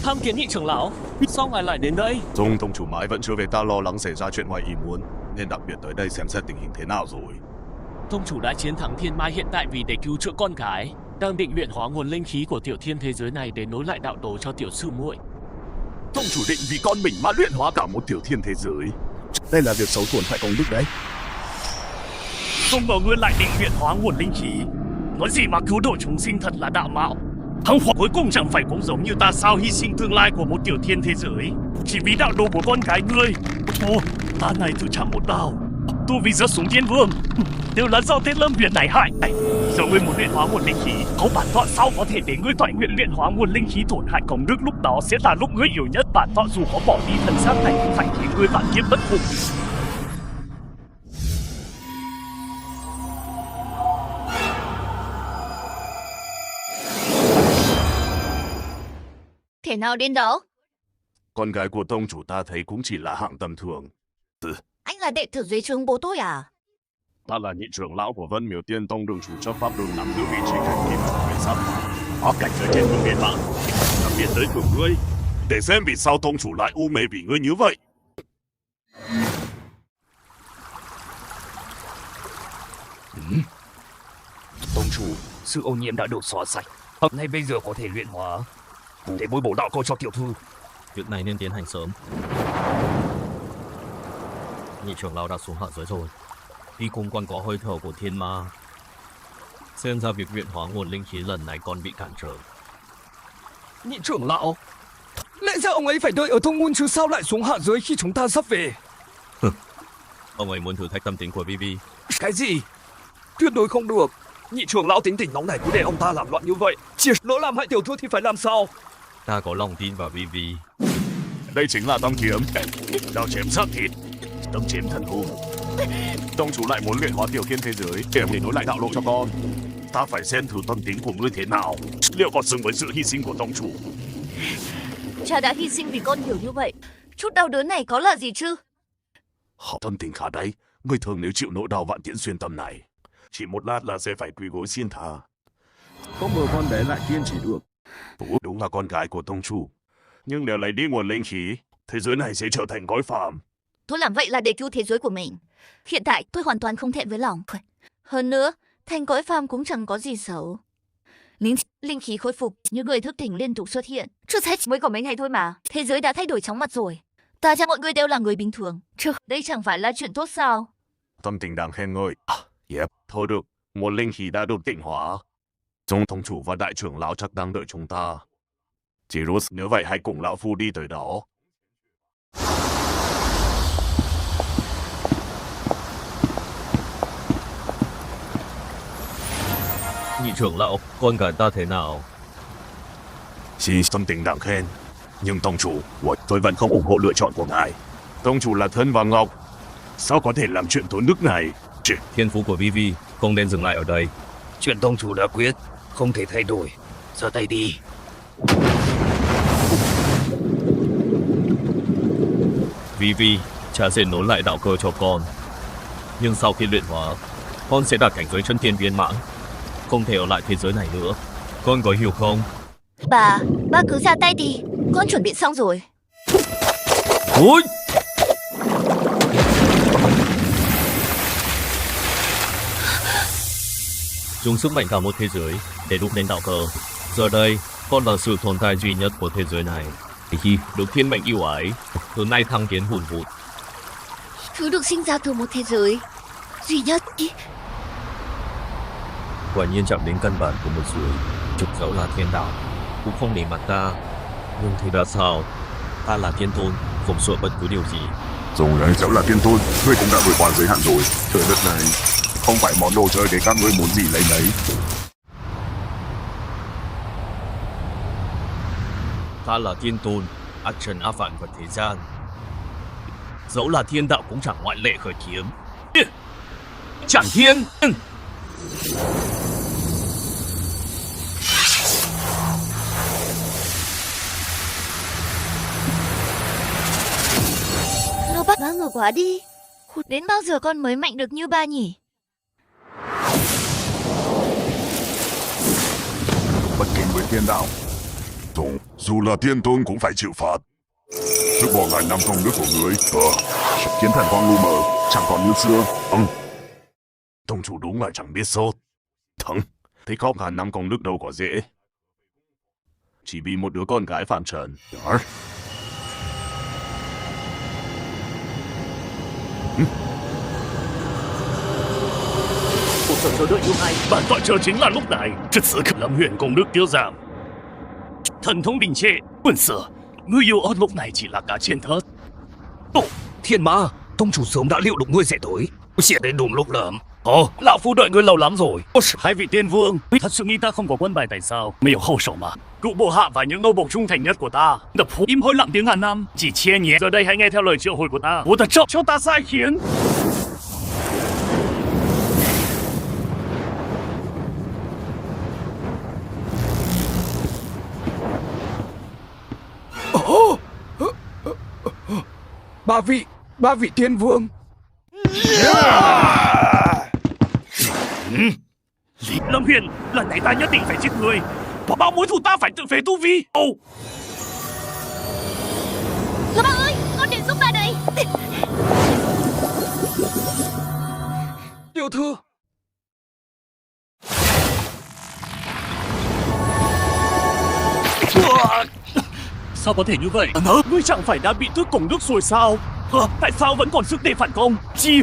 Tham kiến nhị trưởng lão, sao ngài lại đến đây? Dung tông chủ mãi vẫn chưa về, ta lo lắng xảy ra chuyện ngoài ý muốn, nên đặc biệt tới đây xem xét tình hình thế nào rồi. Tông chủ đã chiến thắng thiên ma hiện tại vì để cứu chữa con gái, đang định luyện hóa nguồn linh khí của tiểu thiên thế giới này để nối lại đạo đồ cho tiểu sư muội. Tông chủ định vì con mình mà luyện hóa cả một tiểu thiên thế giới. Đây là việc xấu tổn hại công đức đấy. Không ngờ ngươi lại định luyện hóa nguồn linh khí. Nói gì mà cứu độ chúng sinh thật là đạo mạo. Thắng hoặc cuối cùng chẳng phải cũng giống như ta sao hy sinh tương lai của một tiểu thiên thế giới chỉ vì đạo đồ của con gái ngươi. Ta này tự chạm một đao, tu vi rất xuống tiên vương. Đều là do tên Lâm Huyền này hại. Giờ ngươi muốn luyện hóa nguồn linh khí, có bản tọa sau có thể để ngươi toại nguyện luyện hóa nguồn linh khí tổn hại công đức, lúc đó sẽ là lúc ngươi yếu nhất. Bản tọa dù có bỏ đi thân xác này cũng phải khiến ngươi vạn kiếp bất phục. Thể nào đến đó? Con gái của tông chủ ta thấy cũng chỉ là hạng tầm thường. Anh là đệ tử dưới trướng bố tôi à? Ta là nhị trưởng lão của Vân Miếu Tiên Tông, đường chủ chấp pháp đường nắm giữ vị trí cảnh kim của người sắp. Có cảnh giới trên phương biên mạng, đặc biệt tới của ngươi, để xem vì sao tông chủ lại u mê vì ngươi như vậy. Tông chủ, sự ô nhiễm đã được xóa sạch. Hôm nay bây giờ có thể luyện hóa. Để bôi bổ đạo cô cho tiểu thư. Việc này nên tiến hành sớm. Nhị trưởng lão đã xuống hạ giới rồi. Đi cùng còn có hơi thở của thiên ma. Xem ra việc luyện hóa nguồn linh khí lần này còn bị cản trở. Nhị trưởng lão, lẽ ra ông ấy phải đợi ở thông môn chứ sao lại xuống hạ giới khi chúng ta sắp về? Ông ấy muốn thử thách tâm tính của Vivi. Cái gì? Tuyệt đối không được. Nhị trưởng lão tính tình nóng này cứ để ông ta làm loạn như vậy. Chỉ lỡ làm hại tiểu thư thì phải làm sao? Ta có lòng tin vào Vivi. Đây chính là tâm kiếm, đao chém xác thịt, tâm chém thần hồn. Tông chủ lại muốn luyện hóa tiểu thiên thế giới để nối lại đạo lộ cho con. Ta phải xem thử tâm tính của ngươi thế nào, liệu có xứng với sự hy sinh của tông chủ. Cha đã hy sinh vì con nhiều như vậy, chút đau đớn này có là gì chứ? Họ tâm tình khá đấy, ngươi thường nếu chịu nỗi đau vạn tiễn xuyên tâm này, chỉ một lát là sẽ phải quỳ gối xin tha. Không ngờ con bé lại kiên trì được. Đúng là con gái của tông chủ, nhưng nếu lấy đi nguồn linh khí, thế giới này sẽ trở thành cõi phàm. Tôi làm vậy là để cứu thế giới của mình. Hiện tại tôi hoàn toàn không thẹn với lòng. Hơn nữa, thành cõi phàm cũng chẳng có gì xấu. Linh khí khôi phục, những người thức tỉnh liên tục xuất hiện. Chưa hết mới có mấy ngày thôi mà, thế giới đã thay đổi chóng mặt rồi. Ta cho mọi người đều là người bình thường. Chứ đây chẳng phải là chuyện tốt sao? Tâm tình đáng khen ngợi. Thôi được, nguồn linh khí đã được tịnh hóa. Trong tông chủ và đại trưởng lão chắc đang đợi chúng ta. Jirus, nếu vậy hãy cùng lão phu đi tới đó. Nhị trưởng lão, con gái ta thế nào? Xin tâm tình đáng khen. Nhưng tông chủ, tôi vẫn không ủng hộ lựa chọn của ngài. Tông chủ là thân và ngọc, sao có thể làm chuyện tốn đức này? Thiên phú của Vivi không nên dừng lại ở đây. Chuyện tông chủ đã quyết, không thể thay đổi. Giơ tay đi. Vivi, cha sẽ nối lại đạo cơ cho con. Nhưng sau khi luyện hóa, con sẽ đạt cảnh giới chân thiên viên mãn, không thể ở lại thế giới này nữa. Con có hiểu không? Bà cứ ra tay đi, con chuẩn bị xong rồi. Ôi! Dùng sức mạnh cả một thế giới để đúc nên đạo cơ. Giờ đây, con là sự tồn tại duy nhất của thế giới này. Khi được thiên mệnh yêu ái, từ nay thăng tiến hùn vụt. Thứ được sinh ra từ một thế giới duy nhất. Quả nhiên chạm đến căn bản của một suối. Trực dẫu là thiên đạo, cũng không nể mặt ta. Nhưng thì đã sao? Ta là thiên tôn, không sợ bất cứ điều gì. Rồi đấy, dẫu là thiên tôn, ngươi cũng đã vượt qua giới hạn rồi. Trời đất này, không phải món đồ chơi để các ngươi muốn gì lấy nấy. Ta là thiên tôn, ác trần ác vạn vật thế gian. Dẫu là thiên đạo cũng chẳng ngoại lệ khởi kiếm. Chẳng thiên! Nó bắt ba ngờ quá đi. Đến bao giờ con mới mạnh được như ba nhỉ? Bất kính với thiên đạo, dù là thiên tôn cũng phải chịu phạt. Trước bỏ ngàn năm công đức của người, chiến thần hoang lu mờ, chẳng còn như xưa. Tông chủ đúng là chẳng biết sốt. Thằng, thế có ngàn năm công đức đâu có dễ. Chỉ vì một đứa con gái phàm trần. Một sự chờ đợi như ai, bản tọa chờ chính là lúc này. Trước sự Lâm Huyền công đức tiêu giảm, thần thông đình trệ, quân sở, ngươi yêu ớt lúc này chỉ là cá trên thớt. Thiên ma, tông chủ sớm đã liệu được ngươi sẽ tới. Sẽ đến đúng lúc lắm. Ồ, lão phu đợi ngươi lâu lắm rồi. Hai vị tiên vương, thật sự nghĩ ta không có quân bài tại sao? Mới có hậu手mà. Cụ bộ hạ và những nô bộc trung thành nhất của ta. Đập phủ im hơi lặng tiếng ngàn năm. Chỉ chia nhé. Giờ đây hãy nghe theo lời triệu hồi của ta. Bố thật cho ta sai khiến. Ba vị tiên vương. Lâm Huyền, lần này ta nhất định phải giết người. Bỏ bao mối thù ta phải tự phế tu vi. Các bạn ơi, con đến giúp ta đây. Tiểu thư. Sao có thể như vậy? Ngươi chẳng phải đã bị tước cổng nước rồi sao? Tại sao vẫn còn sức để phản công? Chi?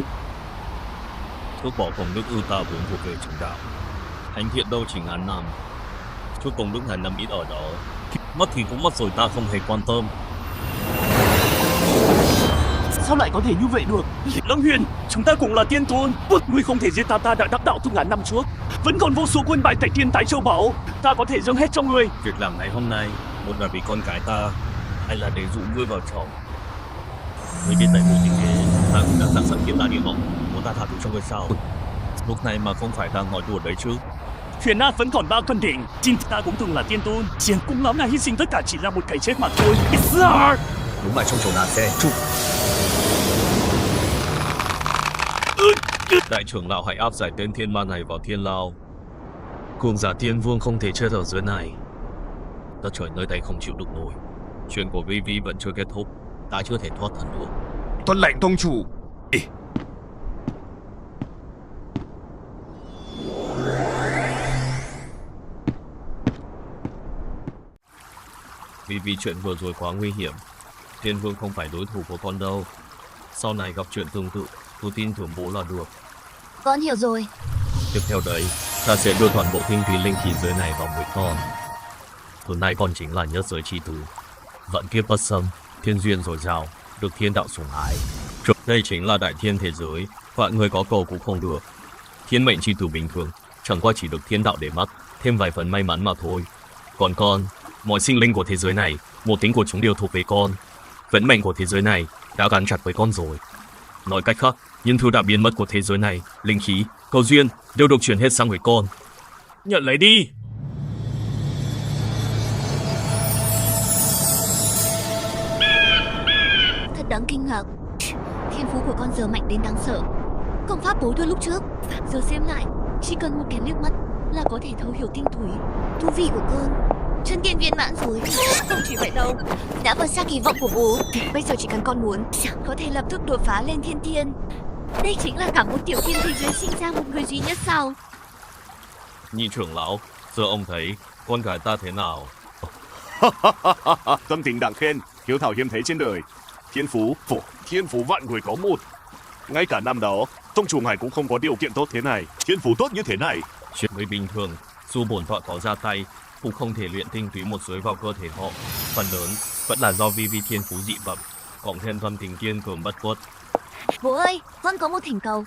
Thuốc bỏ cổng nước ưu ta vốn thuộc về chúng đạo. Hành thiện đâu chỉ ngàn năm. Chút cổng nước này nằm ít ở đó. Mất thì cũng mất rồi, ta không hề quan tâm. Sao lại có thể như vậy được? Lâm Huyền, chúng ta cũng là tiên tôn. Ngươi không thể giết ta đã đắc đạo từ ngàn năm trước. Vẫn còn vô số quân bài tại tiên tái châu báu. Ta có thể dâng hết cho ngươi. Việc làm ngày hôm nay, một là vì con cái ta, hay là để dụ ngươi vào chồng? Ngươi biết tại vì tình thế, ta cũng đã sẵn sàng kiếm ta địa ngục, muốn ta thả tù cho ngươi sao? Lúc này mà không phải đang nói đùa đấy chứ? Huyền Ác vẫn còn 3 cân đỉnh. Chính ta cũng từng là tiên tôn. Chiến cũng lắm là hy sinh tất cả chỉ là một cái chết mà thôi. Đúng là trong chỗ nào xe. Đại trưởng lão hãy áp giải tên thiên ma này vào thiên lao. Cường giả tiên vương không thể chết ở dưới này. Đất trời nơi đây không chịu được nổi. Chuyện của Vivi vẫn chưa kết thúc. Ta chưa thể thoát thân được. Tuân lệnh tông chủ. Vì chuyện vừa rồi quá nguy hiểm. Thiên vương không phải đối thủ của con đâu. Sau này gặp chuyện tương tự, tôi tin tưởng bố là được. Con hiểu rồi. Tiếp theo đấy, ta sẽ đưa toàn bộ tinh thủy linh khí giới này vào mũi con. Từ nay con chính là nhất giới chi tử. Vận kiếp bất xâm, thiên duyên dồi dào, được thiên đạo sủng ái. Đây chính là đại thiên thế giới, vạn người có cầu cũng không được. Thiên mệnh chi tử bình thường, chẳng qua chỉ được thiên đạo để mắt, thêm vài phần may mắn mà thôi. Còn con, mọi sinh linh của thế giới này, một tính của chúng đều thuộc về con. Vận mệnh của thế giới này đã gắn chặt với con rồi. Nói cách khác, những thứ đã biến mất của thế giới này, linh khí, cầu duyên đều được chuyển hết sang người con. Nhận lấy đi. Thật đáng kinh ngạc. Thiên phú của con giờ mạnh đến đáng sợ. Công pháp bố đưa lúc trước, giờ xem lại, chỉ cần một cái liếc mắt là có thể thấu hiểu tinh túy. Tu vi của con chân tiên viên mãn rồi. Không chỉ vậy đâu, đã vượt xa kỳ vọng của bố. Bây giờ chỉ cần con muốn, có thể lập tức đột phá lên thiên tiên. Đây chính là cả một tiểu thiên thế giới sinh ra một người duy nhất sao? Nhị trưởng lão, giờ ông thấy con gái ta thế nào? Tâm tình đáng khen, hiếu thảo hiếm thấy trên đời. Thiên phú vạn người có một. Ngay cả năm đó, tông chủ ngài cũng không có điều kiện tốt thế này. Thiên phú tốt như thế này. Chuyện người bình thường, dù bổn tọa có ra tay, cũng không thể luyện tinh túy một giới vào cơ thể họ. Phần lớn vẫn là do vi thiên phú dị bẩm, cộng thêm tâm tình kiên cường bất khuất. Bố ơi, con có một thỉnh cầu.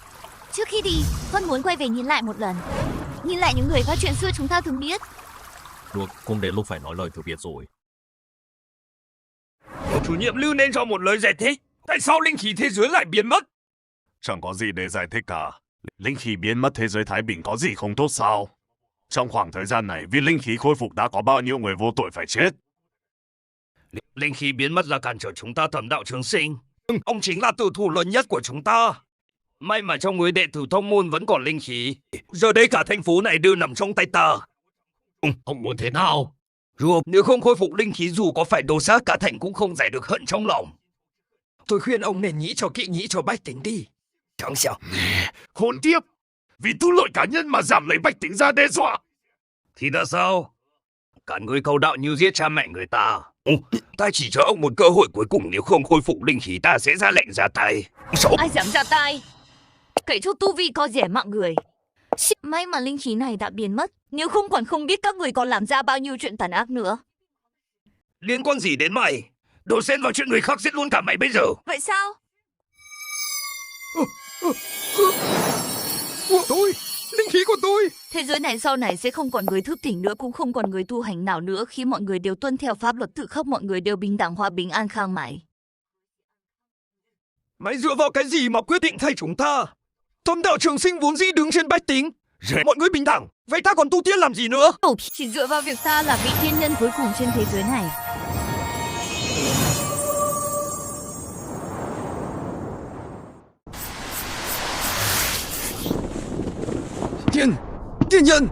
Trước khi đi, con muốn quay về nhìn lại một lần. Nhìn lại những người và chuyện xưa chúng ta từng biết. Được, cũng đến lúc phải nói lời từ biệt rồi. Chủ nhiệm Lưu nên cho một lời giải thích. Tại sao linh khí thế giới lại biến mất? Chẳng có gì để giải thích cả. Linh khí biến mất thế giới Thái Bình có gì không tốt sao? Trong khoảng thời gian này, vì linh khí khôi phục đã có bao nhiêu người vô tội phải chết? Linh khí biến mất là cản trở chúng ta thẩm đạo trường sinh. Ông chính là tử thủ lớn nhất của chúng ta. May mà trong người đệ tử thông môn vẫn còn linh khí. Giờ đây cả thành phố này đều nằm trong tay ta. Ông muốn thế nào? Nếu không khôi phục linh khí dù có phải đồ sát cả thành cũng không giải được hận trong lòng. Tôi khuyên ông nên nghĩ cho kỹ, nghĩ cho bách tính đi. Chẳng sao. Hỗn tiếp! Vì tu lỗi cá nhân mà giảm lấy bách tính ra đe dọa. Thì đã sao? Cả người cầu đạo như giết cha mẹ người ta. Ta chỉ cho ông một cơ hội cuối cùng, nếu không khôi phục linh khí ta sẽ ra lệnh ra tay. Ai dám ra tay? Kể chút tu vi có rẻ mạng người. May mà linh khí này đã biến mất. Nếu không còn không biết các người còn làm ra bao nhiêu chuyện tàn ác nữa. Liên quan gì đến mày? Đồ xen vào chuyện người khác giết luôn cả mày bây giờ. Vậy sao? Của tôi, linh khí của tôi. Thế giới này sau này sẽ không còn người thức tỉnh nữa, cũng không còn người tu hành nào nữa. Khi mọi người đều tuân theo pháp luật tự khắc, mọi người đều bình đẳng, hòa bình, an khang mãi. Mày dựa vào cái gì mà quyết định thay chúng ta? Thông đạo trường sinh vốn dĩ đứng trên bách tính, mọi người bình đẳng, vậy ta còn tu tiên làm gì nữa? Chỉ dựa vào việc ta là vị thiên nhân cuối cùng trên thế giới này. Tiên nhân,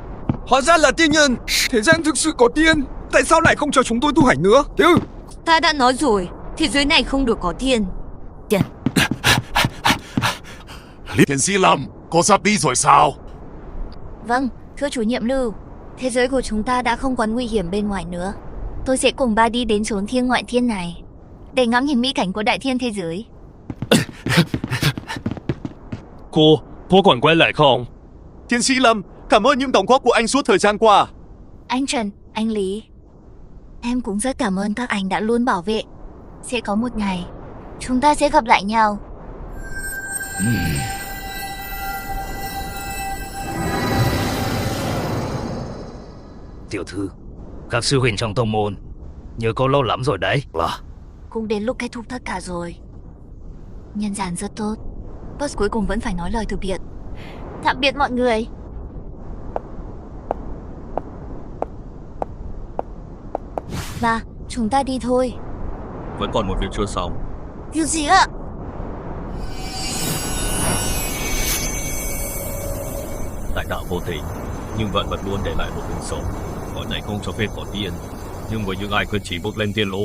hóa ra là tiên nhân. Thế gian thực sự có tiên, tại sao lại không cho chúng tôi tu hành nữa? Ta đã nói rồi, thế giới này không được có tiên. Tiến sĩ Lâm, cô sắp đi rồi sao? Vâng, thưa chủ nhiệm Lưu, thế giới của chúng ta đã không còn nguy hiểm bên ngoài nữa. Tôi sẽ cùng ba đi đến chốn thiên ngoại thiên này để ngắm nhìn mỹ cảnh của đại thiên thế giới. Cô còn quay lại không? Tiến sĩ Lâm, cảm ơn những đóng góp của anh suốt thời gian qua. Anh Trần, anh Lý, em cũng rất cảm ơn các anh đã luôn bảo vệ. Sẽ có một ngày chúng ta sẽ gặp lại nhau. Tiểu thư, các sư huynh trong tông môn nhớ cô lâu lắm rồi đấy. Cũng đến lúc kết thúc tất cả rồi. Nhân gian rất tốt, boss cuối cùng vẫn phải nói lời từ biệt. Tạm biệt mọi người. Ba, chúng ta đi thôi. Vẫn còn một việc chưa xong. Điều gì ạ? Đại đạo vô tình, nhưng vận vẫn luôn để lại một đường sống. Cõi này không cho phép có tiên, nhưng với những ai quyết chí bước lên tiên lộ,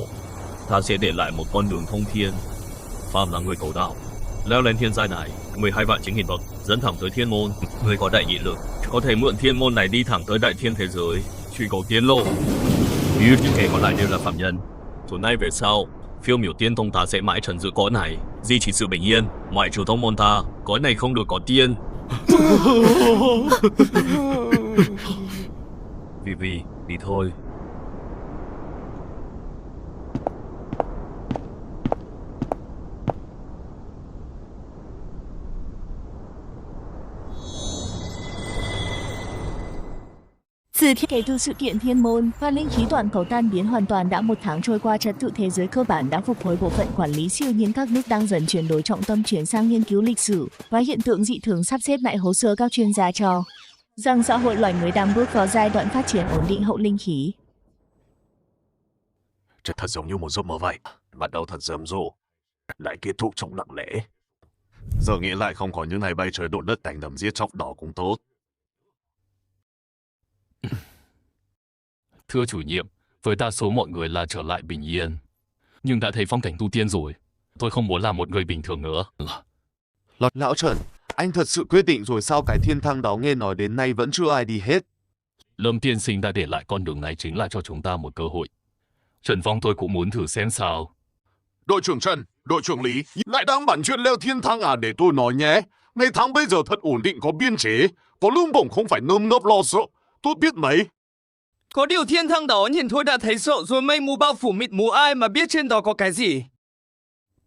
ta sẽ để lại một con đường thông thiên. Phàm là người cầu đạo, leo lên thiên giai này, 12 vạn chính hình bậc dẫn thẳng tới thiên môn. Người có đại nghị lực có thể mượn thiên môn này đi thẳng tới đại thiên thế giới, truy cầu tiên lộ. Như những kẻ còn lại đều là phạm nhân. Từ nay về sau, phiêu miểu tiên tông ta sẽ mãi trấn giữ cõi này, duy trì sự bình yên. Ngoại trừ tông môn ta, cõi này không được có tiên. Vì đi thôi. Kể từ sự kiện thiên môn và linh khí toàn cầu tan biến hoàn toàn đã 1 tháng trôi qua, trật tự thế giới cơ bản đã phục hồi. Bộ phận quản lý siêu nhiên các nước đang dần chuyển đổi trọng tâm chuyển sang nghiên cứu lịch sử và hiện tượng dị thường, sắp xếp lại hồ sơ. Các chuyên gia cho rằng xã hội loài người đang bước vào giai đoạn phát triển ổn định hậu linh khí. Thật giống như một giấc mơ vậy, bắt đầu thật rầm rộ, lại kết thúc trong lặng lẽ. Giờ nghĩ lại không có những ngày bay trời độn đất đánh đấm giết chóc đó cũng tốt. Thưa chủ nhiệm, với đa số mọi người là trở lại bình yên. Nhưng đã thấy phong cảnh tu tiên rồi, tôi không muốn làm một người bình thường nữa. Lão Trần, anh thật sự quyết định rồi sao? Cái thiên thăng đó nghe nói đến nay vẫn chưa ai đi hết. Lâm tiên sinh đã để lại con đường này chính là cho chúng ta một cơ hội. Trần Phong tôi cũng muốn thử xem sao. Đội trưởng Trần, đội trưởng Lý, lại đang bàn chuyện leo thiên thăng à? Để tôi nói nhé. Ngày tháng bây giờ thật ổn định, có biên chế, có lương bổng, không phải nơm nớp lo sợ. Tôi biết mấy. Có điều thiên thăng đó nhìn thôi đã thấy sợ rồi, mây mù bao phủ mịt mù, ai mà biết trên đó có cái gì.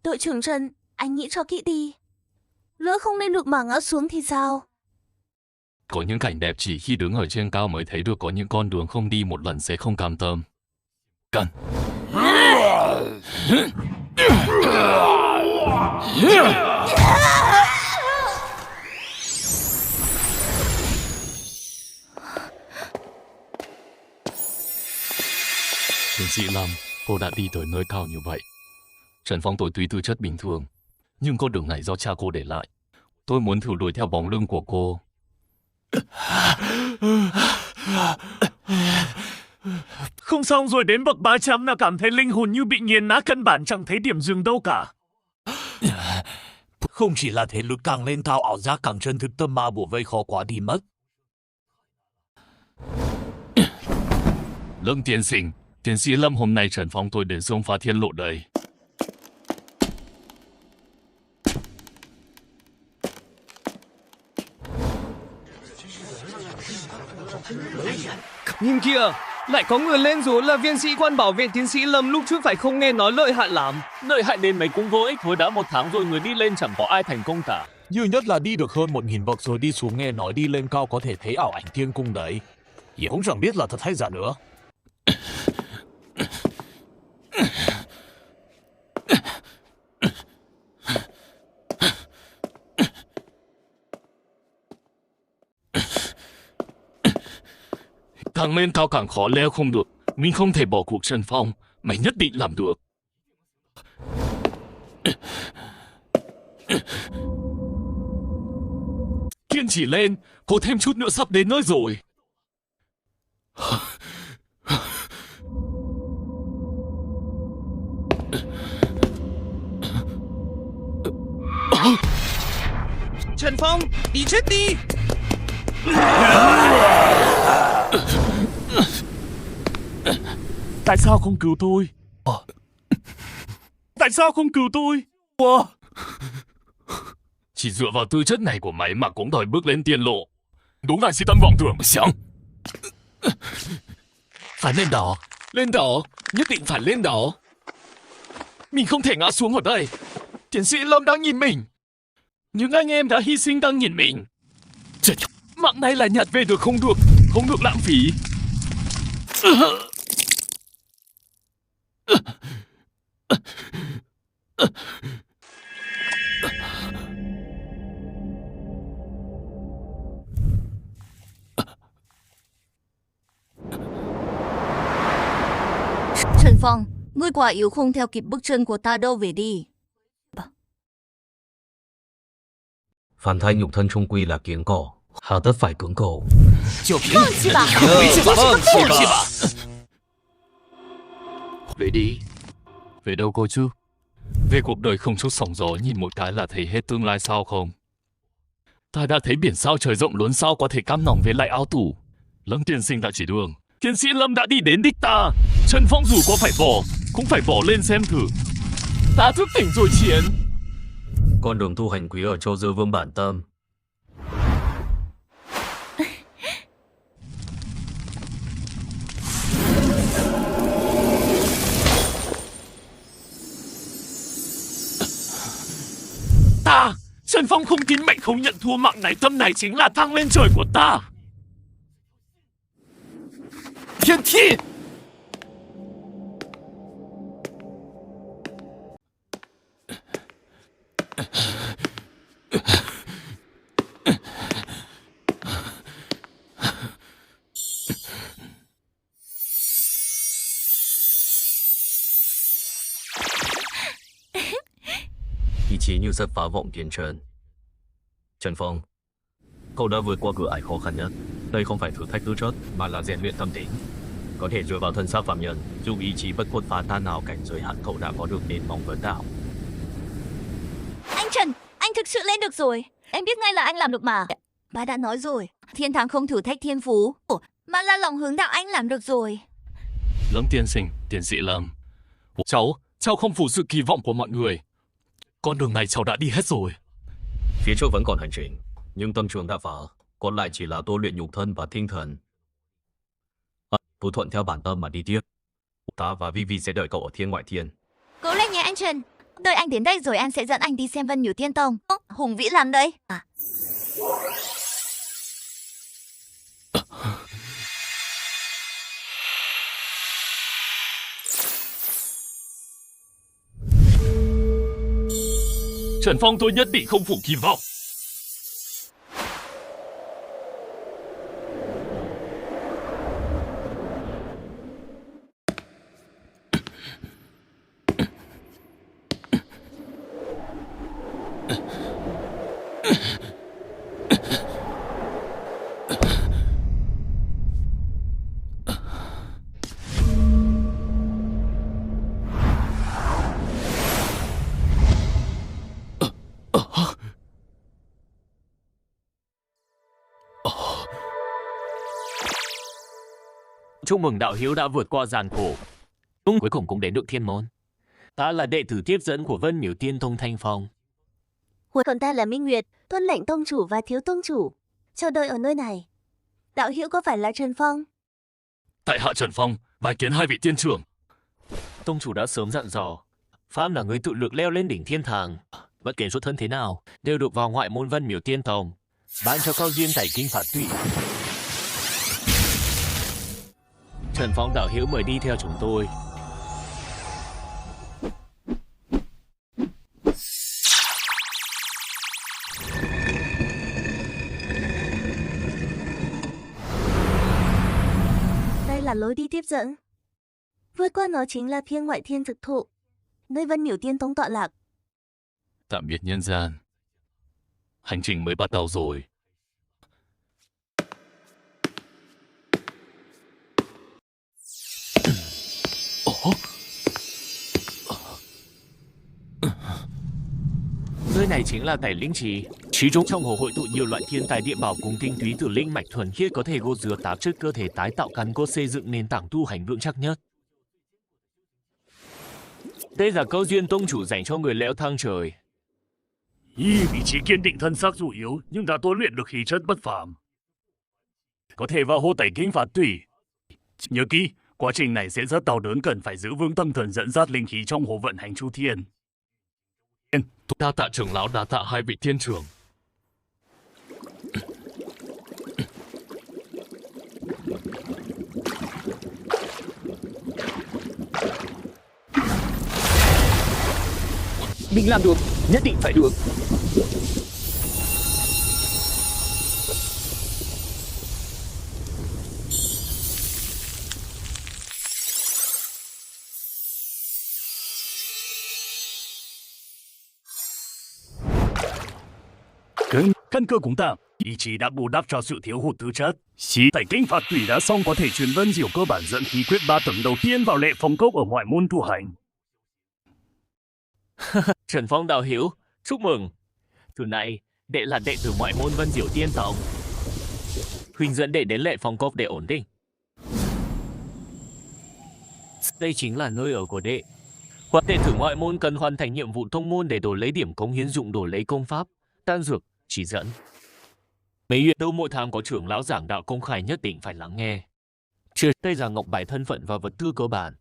Đội trưởng Trần, anh nghĩ cho kỹ đi. Lỡ không lên được mà ngã xuống thì sao? Có những cảnh đẹp chỉ khi đứng ở trên cao mới thấy được, có những con đường không đi một lần sẽ không cam tâm. Cần. Tiến sĩ Lâm, cô đã đi tới nơi cao như vậy. Trần Phong tôi tuy tư chất bình thường, nhưng con đường này do cha cô để lại. Tôi muốn thử đuổi theo bóng lưng của cô. Không xong rồi, đến bậc 300 là cảm thấy linh hồn như bị nghiền nát, căn bản chẳng thấy điểm dừng đâu cả. Không chỉ là thế lực càng lên cao, ảo giác càng chân thực, tâm ma bủa vây khó quá đi mất. Lâm tiên sinh, tiến sĩ Lâm, hôm nay Trần Phong tôi đến xông phá thiên lộ đây. Nhìn kìa, lại có người lên rồi, là viên sĩ quan bảo vệ tiến sĩ Lâm lúc trước phải không? Nghe nói lợi hại lắm. Lợi hại đến mấy cũng vô ích thôi, đã 1 tháng rồi người đi lên chẳng có ai thành công cả. Duy nhất là đi được hơn 1000 bậc rồi đi xuống, nghe nói đi lên cao có thể thấy ảo ảnh thiên cung đấy. Cũng chẳng biết là thật hay giả nữa. Càng lên cao càng khó leo không được. Mình không thể bỏ cuộc Trần Phong. Mày nhất định làm được. Kiên trì lên. Có thêm chút nữa sắp đến nơi rồi. Trần Phong, đi chết đi! Tại sao không cứu tôi? Tại sao không cứu tôi? Chỉ dựa vào tư chất này của mày mà cũng đòi bước lên tiên lộ. Đúng là si tâm vọng tưởng. Xong. Phải lên đó. Lên đó. Nhất định phải lên đó. Mình không thể ngã xuống ở đây. Tiến sĩ Lâm đang nhìn mình. Những anh em đã hy sinh đang nhìn mình. Mạng này là nhặt về được không được. Không được lãng phí. Trần Phong, ngươi quả yếu không theo kịp bước chân của ta đâu, về đi. Phản thai nhục thân trung quy là kiến cỏ, hà tất phải cưỡng cầu. Về đi. Về đâu cô chứ? Về cuộc đời không chút sóng gió, nhìn một cái là thấy hết tương lai sao không? Ta đã thấy biển sao trời rộng lớn, sao có thể cam lòng về lại ao tù. Lâm tiên sinh đã chỉ đường. Tiến sĩ Lâm đã đi đến đích ta. Trần Phong dù có phải bỏ, cũng phải bỏ lên xem thử. Ta thức tỉnh rồi chiến. Con đường tu hành quý ở Châu Dư Vương bản tâm. Ta, Trần Phong không tin mệnh, không nhận thua, mạng này tâm này chính là thăng lên trời của ta. Thiên thi. Ý chí như rất phá vọng tiến trần. Trần Phong, cậu đã vượt qua cửa ải khó khăn nhất. Đây không phải thử thách tư chất mà là rèn luyện tâm tính. Có thể dựa vào thân xác phạm nhân, dù ý chí bất khuất phá tan nào cảnh giới hạn, cậu đã có được nền móng vấn đạo. Anh Trần, anh thực sự lên được rồi. Em biết ngay là anh làm được mà. Ba đã nói rồi, thiên thắng không thử thách thiên phú, mà là lòng hướng đạo, anh làm được rồi. Lâm tiên sinh, tiến sĩ Lâm. Cháu không phụ sự kỳ vọng của mọi người. Con đường này cháu đã đi hết rồi. Phía trước vẫn còn hành trình, nhưng tâm trường đã phá, còn lại chỉ là tôi luyện nhục thân và tinh thần. Cứ thuận theo bản tâm mà đi tiếp. Ta và Vivi sẽ đợi cậu ở thiên ngoại thiên. Cố lên nhé anh Trần. Đợi anh đến đây rồi anh sẽ dẫn anh đi xem Vân Miểu Tiên Tông. Hùng vĩ lắm đấy. Trần Phong, tôi nhất định không phụ kỳ vọng. Chúc mừng đạo hữu đã vượt qua gian khổ. Cuối cùng cũng đến được thiên môn. Ta là đệ tử tiếp dẫn của Vân Miểu Tiên Tông Thanh Phong. Còn ta là Minh Nguyệt, tuân lệnh tông chủ và thiếu tông chủ. Chờ đợi ở nơi này. Đạo hữu có phải là Trần Phong? Tại hạ Trần Phong, bái kiến hai vị tiên trưởng. Tông chủ đã sớm dặn dò, phàm là người tự lực leo lên đỉnh thiên thàng, Bất kể xuất thân thế nào, đều được vào ngoại môn Vân Miểu Tiên Tông, ban cho cao duyên tẩy kinh phạt tùy. Trần Phong đạo hữu mời đi theo chúng tôi. Đây là lối đi tiếp dẫn. Vượt qua nó chính là Thiên Ngoại Thiên Thực Thụ, nơi Vân Miểu Tiên Tông tọa lạc. Tạm biệt nhân gian. Hành trình mới bắt đầu rồi. Nơi này chính là Tẩy Linh Trì. Trí trung trong hồ hội tụ nhiều loại thiên tài địa bảo cùng tinh túy từ linh mạch thuần khiết có thể gột rửa tạp chất cơ thể, tái tạo căn cốt, xây dựng nền tảng tu hành vững chắc nhất. Đây là câu duyên tông chủ dành cho người leo thang trời. Y vị trí kiên định, thân xác dù yếu nhưng đã tôi luyện được khí chất bất phàm. Có thể vào hồ tẩy kinh phạt tùy. Nhớ kỹ, quá trình này sẽ rất đau đớn, cần phải giữ vững tâm thần dẫn dắt linh khí trong hồ vận hành chu thiên. Đa tạ trưởng lão, đa tạ hai vị thiên trưởng. Mình làm được, nhất định phải được. Căn cơ cũng tạm, ý chí đã bù đắp cho sự thiếu hụt tư chất. Xí tẩy kinh phạt tùy đã xong, có thể truyền vân diệu cơ bản dẫn khí quyết 3 tầng đầu tiên vào lệ phong cốc ở ngoại môn tu hành. Trần Phong đạo hữu, chúc mừng. Từ nay, đệ là đệ tử ngoại môn Vân Diệu Tiên Tông. Huynh dẫn đệ đến lệ phong cốc để ổn định. Đây chính là nơi ở của đệ. Hoặc đệ tử ngoại môn cần hoàn thành nhiệm vụ tông môn để đổi lấy điểm cống hiến dụng, đổi lấy công pháp, đan dược, chỉ dẫn. Mấy huyện đâu mỗi tháng có trưởng lão giảng đạo công khai, nhất định phải lắng nghe. Chưa, đây là ngọc bài thân phận và vật tư cơ bản.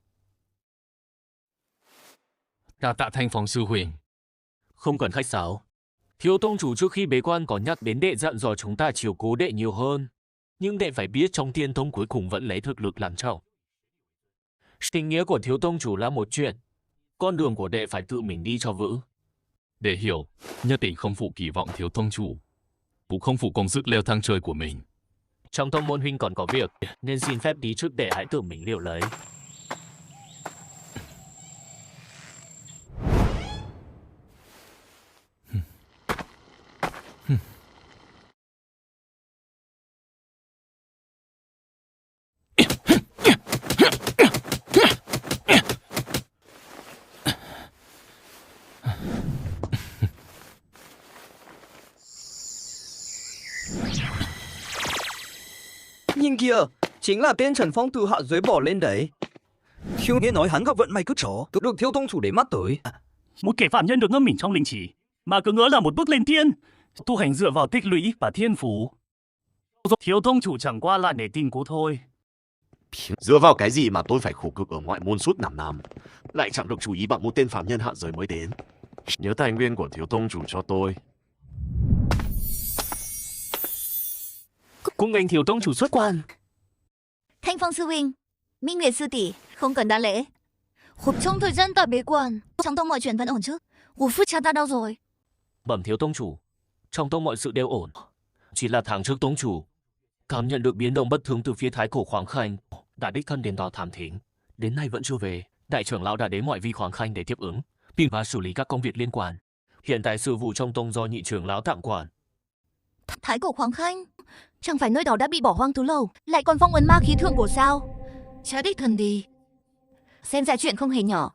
Đa tạ Thanh Phong sư huynh. Không cần khách sáo. Thiếu tông chủ trước khi bế quan có nhắc đến đệ, dặn dò chúng ta chiếu cố đệ nhiều hơn. Nhưng đệ phải biết trong Tiên Tông cuối cùng vẫn lấy thực lực làm trọng. Tình nghĩa của thiếu tông chủ là một chuyện, con đường của đệ phải tự mình đi cho vững. Để hiểu, nhất định không phụ kỳ vọng thiếu tông chủ, cũng không phụ công sức leo thang trời của mình. Trong tông môn huynh còn có việc, nên xin phép đi trước, để hãy tự mình liệu lấy. Nhìn kìa, chính là tên Trần Phong từ hạ giới bỏ lên đấy. Thiếu nghe nói hắn gặp vận may cứ chó, cứ được thiếu tông chủ để mắt tới. Một kẻ phạm nhân được ngâm mình trong linh chỉ, mà cứ ngỡ là một bước lên thiên. Tu hành dựa vào tích lũy và thiên phú. Thiếu tông chủ chẳng qua là để tin cố thôi. Dựa vào cái gì mà tôi phải khổ cực ở ngoại môn suốt 5 năm, lại chẳng được chú ý bằng một tên phạm nhân hạ giới mới đến. Nhớ tài nguyên của thiếu tông chủ cho tôi. Cũng anh thiếu tông chủ xuất quan. Thanh Phong sư huynh, Minh Nguyệt sư tỷ, không cần đa lễ. Trong thời gian ta bế quan, trong tông mọi chuyện vẫn ổn chứ? Ủa phước cha ta đâu rồi? Bẩm thiếu tông chủ, trong tông mọi sự đều ổn. Chỉ là tháng trước tông chủ cảm nhận được biến động bất thường từ phía Thái Cổ Khoáng Khanh, đã đích thân đến đó thám thính, đến nay vẫn chưa về. Đại trưởng lão đã đến ngoại vi Khoáng Khanh để tiếp ứng và xử lý các công việc liên quan. Hiện tại sự vụ trong tông do nhị trưởng lão tạm quản. Thái Cổ Khoáng Khanh, chẳng phải nơi đó đã bị bỏ hoang từ lâu, lại còn phong ấn ma khí thượng cổ sao? Chả đích thần đi. Xem ra chuyện không hề nhỏ.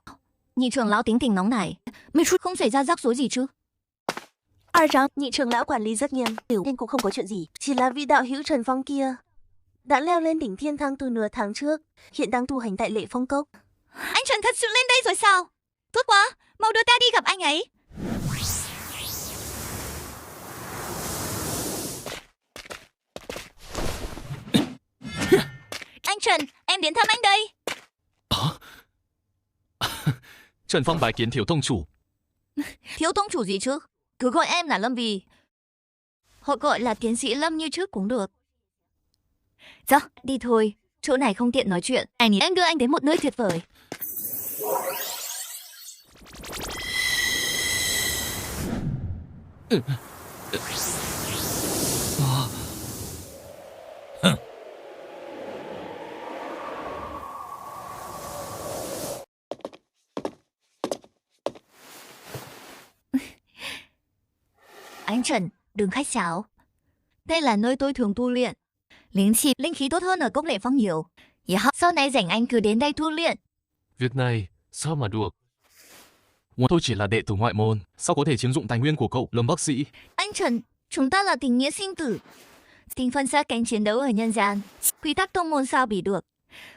Nhị trưởng lão tính tình nóng nảy, mấy chút không xảy ra rắc rối gì chứ? Rằng nhị trưởng lão quản lý rất nghiêm, nên cũng không có chuyện gì. Chỉ là vị đạo hữu Trần Phong kia đã leo lên đỉnh thiên thang từ nửa tháng trước, hiện đang tu hành tại Lệ Phong Cốc. Anh Trần thật sự lên đây rồi sao? Tốt quá, mau đưa ta đi gặp anh ấy. Anh Trần, em đến thăm anh đây. Trần Phong bái kiến thiếu tông chủ. Thiếu tông chủ gì chứ? Cứ gọi em là Lâm Vì. Hoặc gọi là tiến sĩ Lâm như trước cũng được. Dạ, đi thôi. Chỗ này không tiện nói chuyện. Em đưa anh đến một nơi tuyệt vời. Anh Trần, đừng khách sáo. Đây là nơi tôi thường tu luyện. Linh khí tốt hơn ở Cốc Lệ Phong nhiều. Sau này rảnh anh cứ đến đây tu luyện. Việc này sao mà được? Tôi chỉ là đệ tử ngoại môn, sao có thể chiếm dụng tài nguyên của cậu, Lâm bác sĩ? Anh Trần, chúng ta là tình nghĩa sinh tử. Tình phân sát cánh chiến đấu ở nhân gian. Quy tắc tông môn sao bị được.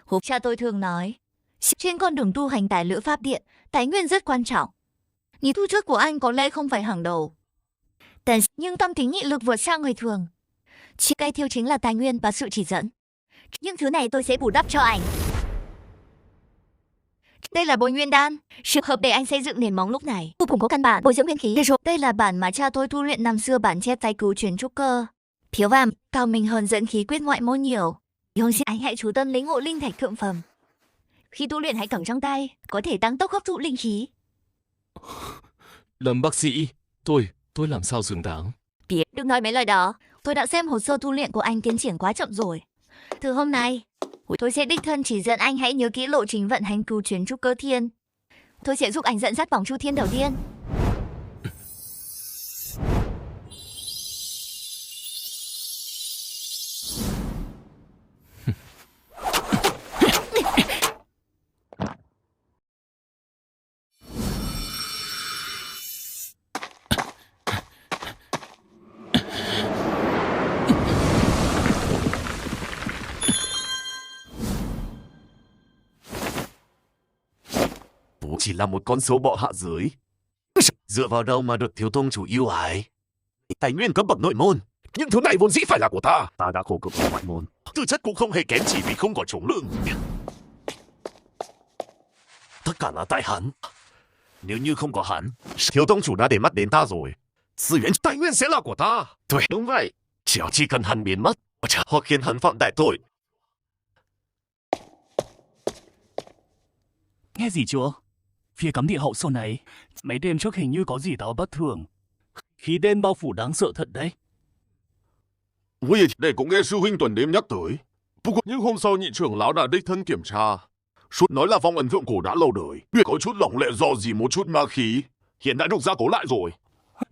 Hộp cha tôi thường nói, trên con đường tu hành tài lữ pháp điện, tài nguyên rất quan trọng. Nhị thu trước của anh có lẽ không phải hàng đầu. Nhưng tâm tính nghị lực vượt xa người thường. Chỉ cái thiếu chính là tài nguyên và sự chỉ dẫn. Những thứ này tôi sẽ bù đắp cho anh. Đây là bồi nguyên đan, sự hợp để anh xây dựng nền móng lúc này. Cũng có căn bản bồi dưỡng nguyên khí. Đây là bản mà cha tôi tu luyện năm xưa, bản chép tay cứu truyền trúc cơ. Thiếu vàng, cao minh hơn dẫn khí quyết ngoại môn nhiều. Hướng xin anh hãy chú tâm lĩnh ngộ linh thạch thượng phẩm. Khi tu luyện hãy cầm trong tay, có thể tăng tốc hấp thụ linh khí. Lâm bác sĩ, tôi làm sao xứng đáng? Đừng nói mấy lời đó. Tôi đã xem hồ sơ tu luyện của anh tiến triển quá chậm rồi. Từ hôm nay, tôi sẽ đích thân chỉ dẫn anh hãy nhớ kỹ lộ trình vận hành cửu truyền trúc cơ thiên. Tôi sẽ giúp anh dẫn dắt vòng chu thiên đầu tiên. Chỉ là một con số bọ hạ giới. Dựa vào đâu mà được thiếu tông chủ yêu ái? Tài nguyên cấp bậc nội môn. Những thứ này vốn dĩ phải là của ta. Ta đã khổ cực ở ngoại môn. Tư chất cũng không hề kém, chỉ vì không có chống lưng. Tất cả là tại hắn. Nếu như không có hắn, thiếu tông chủ đã để mắt đến ta rồi. Tài nguyên sẽ là của ta. Đúng vậy. Chỉ cần hắn biến mất, hoặc khiến hắn phạm đại tội. Nghe gì chưa? Phía cấm địa hậu sâu này, mấy đêm trước hình như có gì đó bất thường. Khí đen bao phủ đáng sợ thật đấy. Đây cũng nghe sư huynh tuần đêm nhắc tới. Nhưng hôm sau nhị trưởng lão đã đích thân kiểm tra. Suốt nói là phong ấn thượng cổ đã lâu đời, biết có chút lỏng lệ do gì một chút ma khí. Hiện đã được gia cố lại rồi.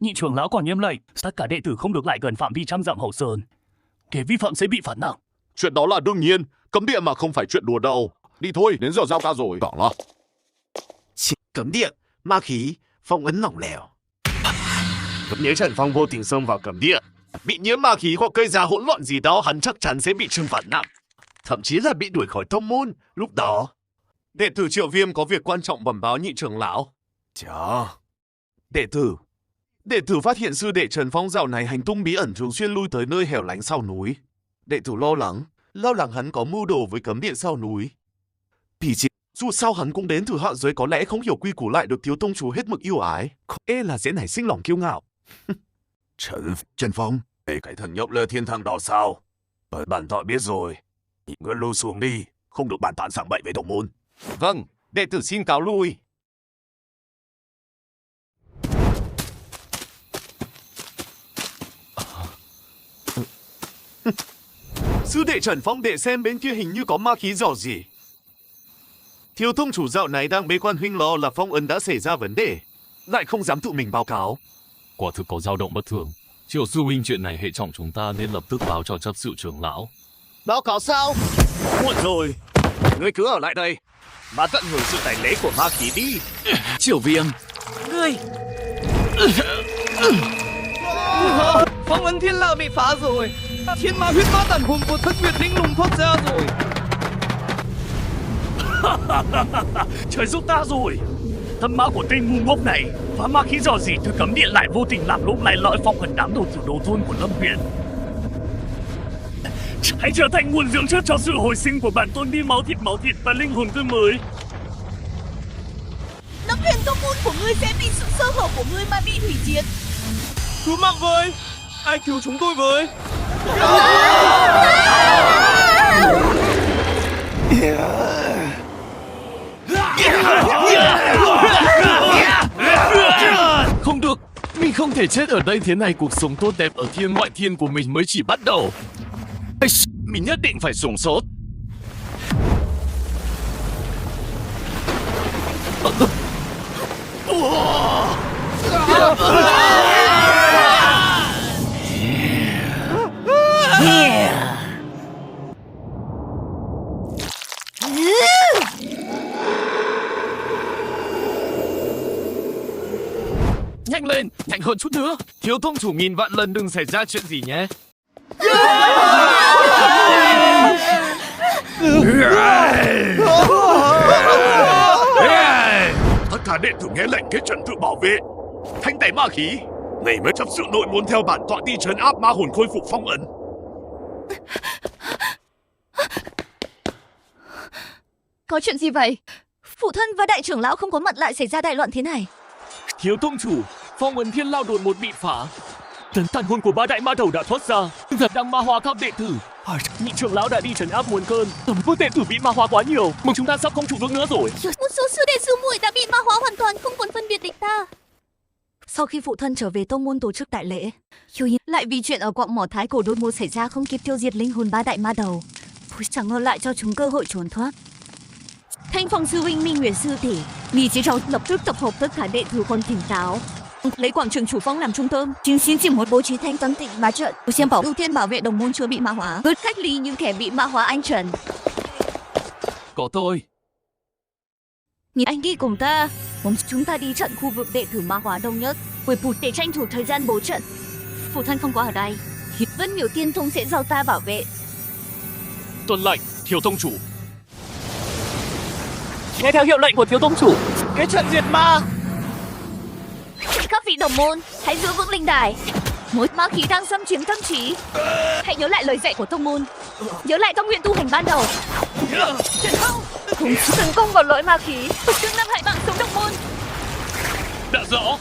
Nhị trưởng lão còn nghiêm lệnh, tất cả đệ tử không được lại gần phạm vi trăm dặm hậu sơn. Kẻ vi phạm sẽ bị phạt nặng. Chuyện đó là đương nhiên, cấm địa mà không phải chuyện đùa đâu. Đi thôi, đến giờ giao ca rồi. Bảo là cấm địa, ma khí, phong ấn lỏng lẻo. Nếu Trần Phong vô tình xông vào cấm địa, bị nhiễm ma khí hoặc gây ra hỗn loạn gì đó, hắn chắc chắn sẽ bị trừng phạt nặng, thậm chí là bị đuổi khỏi tông môn. Lúc đó, đệ tử Triệu Viêm có việc quan trọng bẩm báo nhị trưởng lão. Đệ tử phát hiện sư đệ Trần Phong dạo này hành tung bí ẩn, thường xuyên lui tới nơi hẻo lánh sau núi. Đệ tử lo lắng hắn có mưu đồ với cấm địa sau núi. Dù sao hắn cũng đến từ hạ giới, có lẽ không hiểu quy củ lại được thiếu tông chủ hết mực yêu ái, là sẽ nảy sinh lòng kiêu ngạo. Trần Phong, cái thần nhóc Lê Thiên Thăng đó sao? Bản tọa biết rồi. Ngươi lui xuống đi, không được bàn tán sảng bậy với đồng môn. Vâng, đệ tử xin cáo lui. Sư đệ Trần Phong, đệ xem bên kia hình như có ma khí rò rỉ. Thiếu tông chủ dạo này đang bế quan, huynh lo là phong ấn đã xảy ra vấn đề, lại không dám tự mình báo cáo. Quả thực có dao động bất thường. Triệu sư huynh, chuyện này hệ trọng chúng ta nên lập tức báo cho chấp sự trưởng lão. Báo cáo sao? Muộn rồi. Ngươi cứ ở lại đây mà tận hưởng sự tẩy lễ của ma khí đi. Triệu Viêm, Ngươi phong ấn thiên la bị phá rồi. Thiên ma huyết ma tàn hồn của Thất Nguyệt Linh lùng thoát ra rồi. Trời giúp ta rồi. Thân ma của tên ngu ngốc này phá ma khí dò dỉ từ cấm địa, lại vô tình làm lúc lại lõi phong ấn đám đồ tử đồ thôn của Lâm Huyền. Hãy trở thành nguồn dưỡng chất cho sự hồi sinh của bản tôn đi, máu thịt và linh hồn tươi mới. Lâm Huyền tông môn của ngươi sẽ vì sự sơ hở của ngươi mà bị hủy diệt. Cứu mạng với! Ai cứu chúng tôi với! Không được, mình không thể chết ở đây thế này. Cuộc sống tốt đẹp ở thiên ngoại thiên của mình mới chỉ bắt đầu. Mình nhất định phải sống sót. Nhanh lên, nhanh hơn chút nữa. Thiếu tông chủ nghìn vạn lần đừng xảy ra chuyện gì nhé. Tất cả đệ tử nghe lệnh kết trận tự bảo vệ. Thanh tẩy ma khí. Này mới chấp sự nội muốn theo bản tọa đi trấn áp ma hồn khôi phục phong ấn. Có chuyện gì vậy? Phụ thân và đại trưởng lão không có mặt lại xảy ra đại loạn thế này. Thiếu tông chủ, phong ấn thiên lao đột một bị phá. Tấn tàn hồn của ba đại ma đầu đã thoát ra, giờ đang ma hóa các đệ tử. Nhị trưởng lão đã đi trấn áp nguồn cơn. Tầm vương đệ tử bị ma hóa quá nhiều, mong chúng ta sắp không trụ được nữa rồi. Một số sư đệ sư muội đã bị ma hóa hoàn toàn, không còn phân biệt địch ta. Sau khi phụ thân trở về tông môn tổ chức đại lễ, Hiếu Hiến lại vì chuyện ở quặng mỏ thái cổ đột ngột xảy ra không kịp tiêu diệt linh hồn ba đại ma đầu. Chẳng ngờ lại cho chúng cơ hội trốn thoát. Thanh Phong sư huynh, Minh Nguyệt sư tỷ, Nghi Chí Trọng lập tức tập hợp tất cả đệ tử còn tỉnh táo, lấy quảng trường chủ phong làm trung tâm, chính xin chỉ một bố trí thanh tâm tịnh bá trận, xem bảo ưu tiên bảo vệ đồng môn chưa bị ma hóa, bớt cách ly những kẻ bị ma hóa anh Trần. Có tôi. Nhìn anh đi cùng ta, chúng ta đi trận khu vực đệ tử ma hóa đông nhất, quầy bụt để tranh thủ thời gian bố trận. Phụ thân không có ở đây, Vân Miểu Tiên Tông sẽ giao ta bảo vệ. Tuân lệnh, thiếu tông chủ. Nghe theo hiệu lệnh của thiếu tông chủ, kết trận diệt ma. Các vị đồng môn, hãy giữ vững linh đài. Mối ma khí đang xâm chiếm tâm trí. Hãy nhớ lại lời dạy của tông môn, nhớ lại tâm nguyện tu hành ban đầu. Không tấn công vào lỗi ma khí, đừng làm hại mạng sống đồng môn. Đã rõ.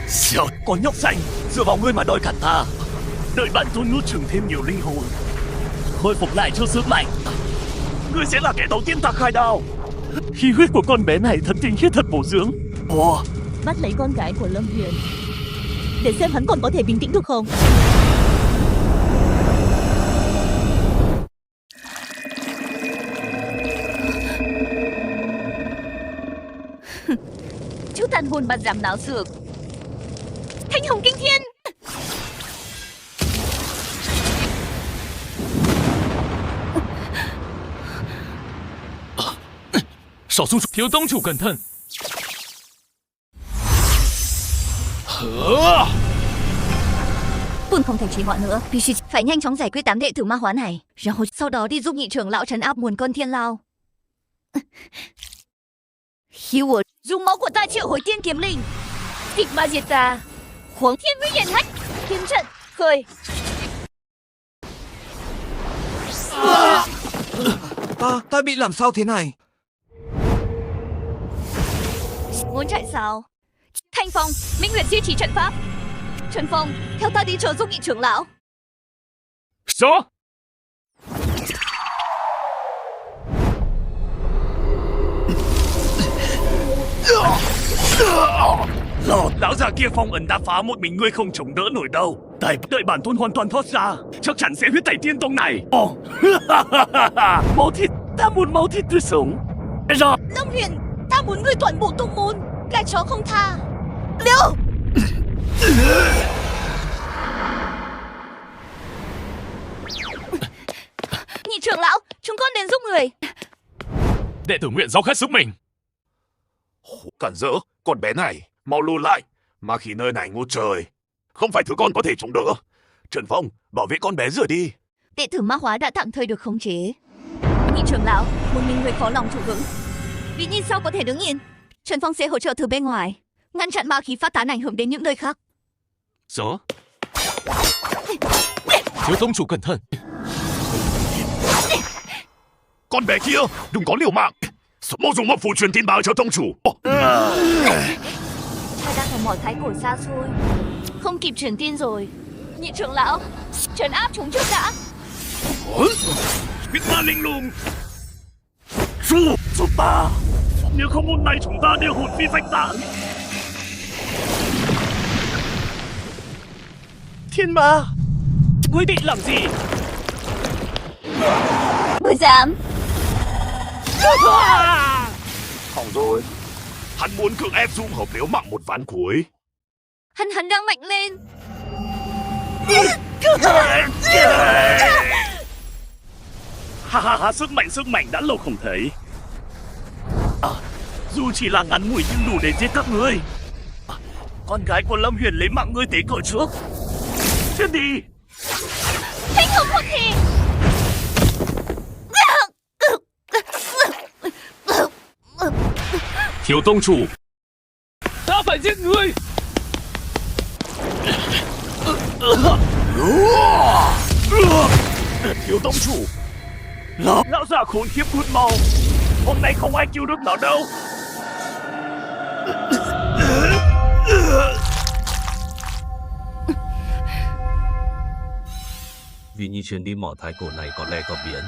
Sao, con nhóc xanh, dựa vào ngươi mà đòi cản ta. Đợi bản tôn nuốt chửng thêm nhiều linh hồn, khôi phục lại cho sức mạnh, ngươi sẽ là kẻ đầu tiên ta khai đao. Khí huyết của con bé này thật tinh khiết, thật bổ dưỡng. Ồ, Bắt lấy con gái của Lâm Huyền, để xem hắn còn có thể bình tĩnh được không. Chú tàn hồn bạn giảm náo dược. Thanh hồng kinh thiên.少数thiếu tông chủ cẩn thận. Tuần không thể trì hoãn nữa, Pishi phải nhanh chóng giải quyết 8 đệ tử ma hóa này,然后sau đó đi giúp nhị trưởng lão trấn áp nguồn cơn thiên lao. Hiếu ơi, dùng máu của ta triệu hồi tiên kiếm linh, kịch ma diệt ta, huống thiên nguy hiển hách, kiếm trận khởi. Ta bị làm sao thế này? Muốn chạy sao? Thanh Phong, Minh Nguyệt duy trì trận pháp. Trần Phong, theo ta đi trợ giúp nhị trưởng lão. Rõ. Lão già kia phong ấn đã phá, một mình ngươi không chống đỡ nổi đâu. Đợi bản tôn hoàn toàn thoát ra, chắc chắn sẽ huyết tẩy tiên tông này. Máu thịt, ta muốn máu thịt tươi sống. Rồi. Lâm Huyền, ta muốn ngươi toàn bộ tông môn, gà chó không tha. Liêu! Nhị trưởng lão, chúng con đến giúp người. Đệ tử nguyện dốc hết sức mình. Cản rỡ, con bé này, mau lùi lại. Ma khí nơi này ngút trời, không phải thứ con có thể chống đỡ. Trần Phong, bảo vệ con bé rửa đi. Đệ tử ma hóa đã tạm thời được khống chế. Nhị trưởng lão, một mình người khó lòng trụ vững. Vì nhìn sao có thể đứng nhìn. Trần Phong sẽ hỗ trợ từ bên ngoài, ngăn chặn ma khí phát tán ảnh hưởng đến những nơi khác. Rõ. Thiếu tông chủ cẩn thận. Con bé kia, đừng có liều mạng. Mau dùng một phù truyền tin báo cho tông chủ. Ta đang ở mỏ thái cổ xa xôi, không kịp truyền tin rồi. Nhị trưởng lão, trấn áp chúng trước đã. Huyết ma linh lùng. Giúp ta. Nếu không hôm nay chúng ta đều hồn phi phách tán. Thiên ma, ngươi định làm gì? Ngươi dám? Hỏng rồi. Hắn muốn cưỡng ép Dung Hợp liếu mạng một ván cuối. Hắn đang mạnh lên. Sức mạnh đã lâu không thấy. Dù chỉ là ngắn ngủi nhưng đủ để giết các ngươi. Con gái của Lâm Huyền lấy mạng ngươi tế cờ trước. Chết đi. Thanh hồng hoặc thì. Thiếu tông chủ. Ta phải giết ngươi. Thiếu tông chủ. Lão già khốn kiếp hút mau. Hôm nay không ai cứu được nó đâu. Vì như chuyến đi mỏ thái cổ này có lẽ có biến.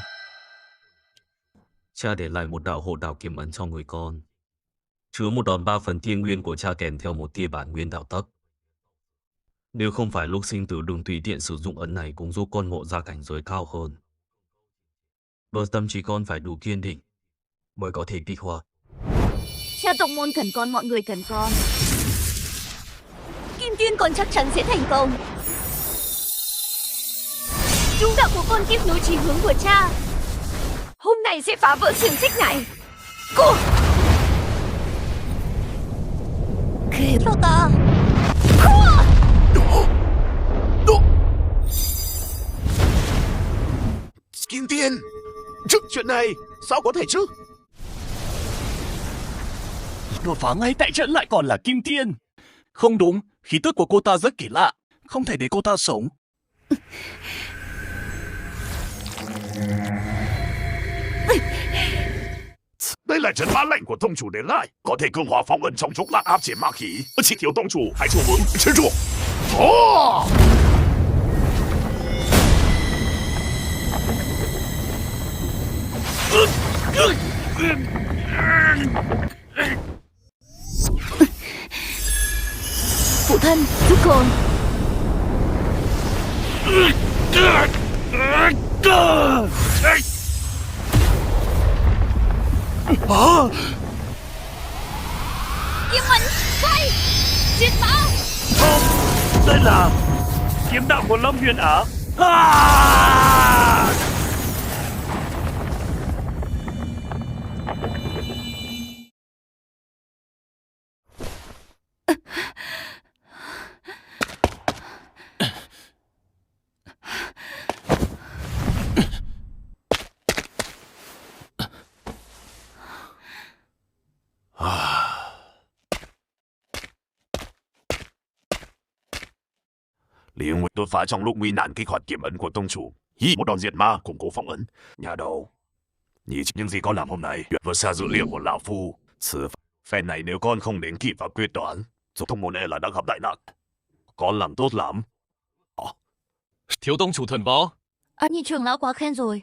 Cha để lại một đạo hộ đạo kiếm ấn cho người con, chứa một đòn 3 phần thiên nguyên của cha kèm theo một tia bản nguyên đạo tấc. Nếu không phải lúc sinh tử đừng tùy tiện sử dụng ấn này cũng giúp con ngộ ra cảnh giới cao hơn. Bởi tâm trí con phải đủ kiên định mới có thể kích hoạt. Cha tông môn cần con, mọi người cần con. Kim Tuyên con chắc chắn sẽ thành công. Chú đạo của con tiếp nối chí hướng của cha. Hôm nay sẽ phá vỡ xiềng xích này. Cô kể cho ta. Kim Tiên, chuyện này sao có thể chứ? Đột phá ngay tại trận lại còn là Kim Tiên. Không đúng, khí tức của cô ta rất kỳ lạ. Không thể để cô ta sống. Đây là trấn mã lệnh của tông chủ để lại, có thể cường hóa phong ấn trong chốc lát áp chế ma khí. Chỉ thiếu tông chủ hãy chủ vững chế trụ. Phụ thân, giúp con. Kiếm ấn, quay, diệt ma. Đây là kiếm đạo của Lâm Huyền Á. Lý Nguyệt đột phá trong lúc nguy nạn kích hoạt kiếm ấn của tông chủ, hi một đòn diệt ma củng cố phong ấn. Nhà đầu, nhìn những gì con làm hôm nay vượt xa dữ liệu của lão phu. Phen này nếu con không đến kịp và quyết đoán, dù thông môn e là đã gặp đại nạn. Con làm tốt lắm. Thiếu tông chủ thần võ. Nhị trưởng lão quá khen rồi.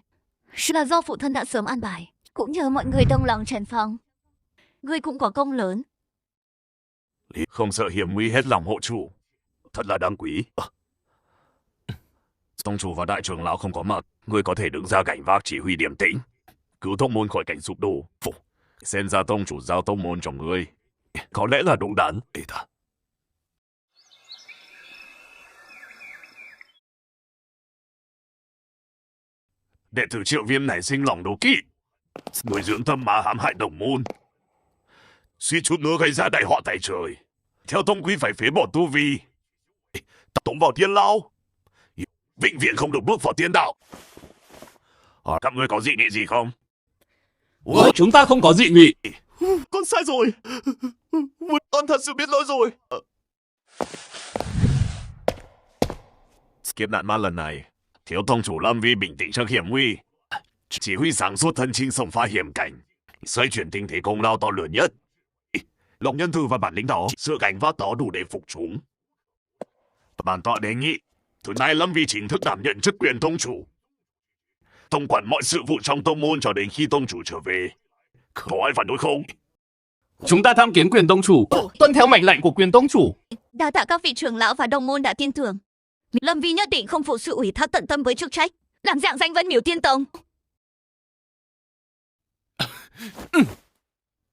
Là do phụ thân đã sớm an bài, cũng nhờ mọi người đồng lòng trần phong. Ngươi cũng có công lớn. Lý không sợ hiểm nguy hết lòng hộ chủ, thật là đáng quý. Tông chủ và đại trưởng lão không có mặt, ngươi có thể đứng ra gánh vác chỉ huy điềm tĩnh, cứu tông môn khỏi cảnh sụp đổ. Xem ra tông chủ giao tông môn cho ngươi, có lẽ là đúng đắn. Đệ tử Triệu Viêm nảy sinh lòng đố kỵ, nuôi dưỡng tâm ma hãm hại đồng môn, suýt chút nữa gây ra đại họa tại trời. Theo tông quy phải phế bỏ tu vi, tống vào thiên lao, vĩnh viễn không được bước vào tiên đạo. Các ngươi có dị nghị gì không? Chúng ta không có dị nghị. Con sai rồi. Con thật sự biết lỗi rồi. Kiếp nạn ma lần này, thiếu tông chủ Lâm Vi bình tĩnh trước hiểm nguy, chỉ huy sáng suốt thân chinh xông phá hiểm cảnh, xoay chuyển tình thế công lao to lớn nhất. Lòng nhân từ và bản lĩnh đó, sự gánh vác đó đủ để phục chúng. Bản tọa đề nghị, thứ này Lâm Vi chính thức đảm nhận chức quyền tông chủ, tổng quản mọi sự vụ trong tông môn cho đến khi tông chủ trở về. Có ai phản đối không? Chúng ta tham kiến quyền tông chủ, tuân theo mệnh lệnh của quyền tông chủ. Đa tạ các vị trưởng lão và đồng môn đã tin tưởng. Lâm Vi nhất định không phụ sự ủy thác tận tâm với chức trách, làm dạng danh Vân Miểu Tiên Tông.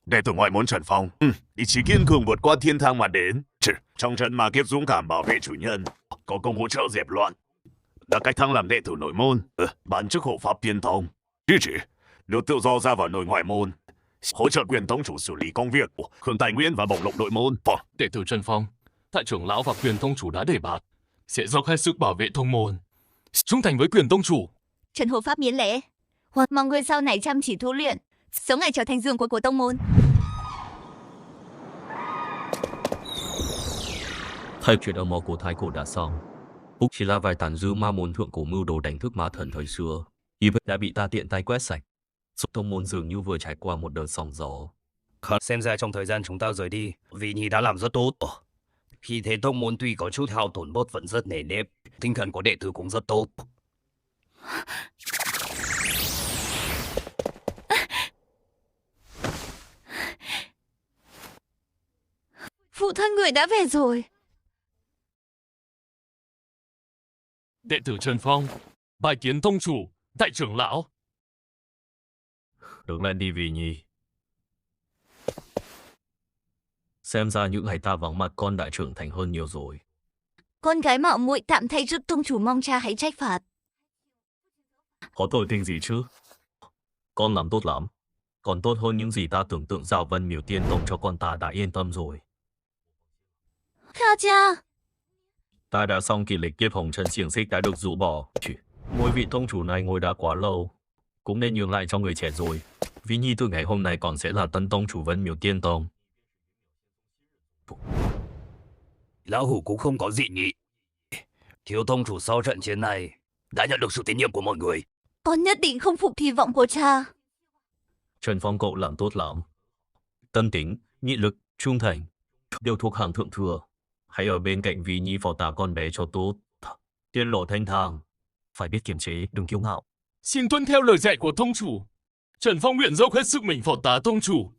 Đệ tử ngoại môn Trần Phong, ý chí kiên cường vượt qua thiên thang mà đến, trong trận mà kiếp dũng cảm bảo vệ chủ nhân, có công hỗ trợ dẹp loạn. Đã cách thăng làm đệ tử nội môn, bán chức hộ pháp tiên tông, được tự do ra vào nội ngoại môn, hỗ trợ quyền tông chủ xử lý công việc, hưởng tài nguyên và bổng lộc nội môn. Đệ tử Trần Phong, tại trưởng lão và quyền tông chủ đã đề bạt, sẽ dốc hết sức bảo vệ tông môn, trung thành với quyền tông chủ. Trần hộ pháp miễn lễ, mong người sau này chăm chỉ tu luyện, sớm ngày trở thành dương quân của tông môn. Thay chuyện âm mưu của thái cổ đã xong. Úc chỉ là vài tàn dư ma môn thượng cổ mưu đồ đánh thức ma thần thời xưa, y đã bị ta tiện tay quét sạch. Tông môn dường như vừa trải qua một đợt sóng gió. Xem ra trong thời gian chúng ta rời đi, Vì Nhi đã làm rất tốt. Khi thế tông môn tuy có chút hao tổn bớt vẫn rất nề nếp, tinh thần của đệ tử cũng rất tốt. Phụ thân người đã về rồi. Đệ tử Trần Phong, bài kiến tông chủ, đại trưởng lão. Đứng lên đi Vì Nhi. Xem ra những ngày ta vắng mặt con đã trưởng thành hơn nhiều rồi. Con gái mạo muội tạm thay chức tông chủ, mong cha hãy trách phạt. Có tội tình gì chứ? Con làm tốt lắm. Còn tốt hơn những gì ta tưởng tượng. Giao Vân Miểu Tiên Tông cho con ta đã yên tâm rồi. Kha cha. Ta đã xong kỳ lịch kiếp hồng trần xiềng xích đã được rũ bỏ. Ngôi vị tông chủ này ngồi đã quá lâu, cũng nên nhường lại cho người trẻ rồi. Vì Nhi từ ngày hôm nay còn sẽ là tân tông chủ Vân Miểu Tiên Tông. Lão Hủ cũng không có dị nghị. Thiếu tông chủ sau trận chiến này đã nhận được sự tín nhiệm của mọi người. Con nhất định không phụ kỳ vọng của cha. Trần Phong cậu làm tốt lắm. Tâm tính, nghị lực, trung thành đều thuộc hàng thượng thừa. Hãy ở bên cạnh Vì Nhi phò tá con bé cho tốt. Tiên lộ thanh thang, phải biết kiềm chế, đừng kiêu ngạo. Xin tuân theo lời dạy của tông chủ. Trần Phong nguyện dốc hết sức mình phò tá tông chủ.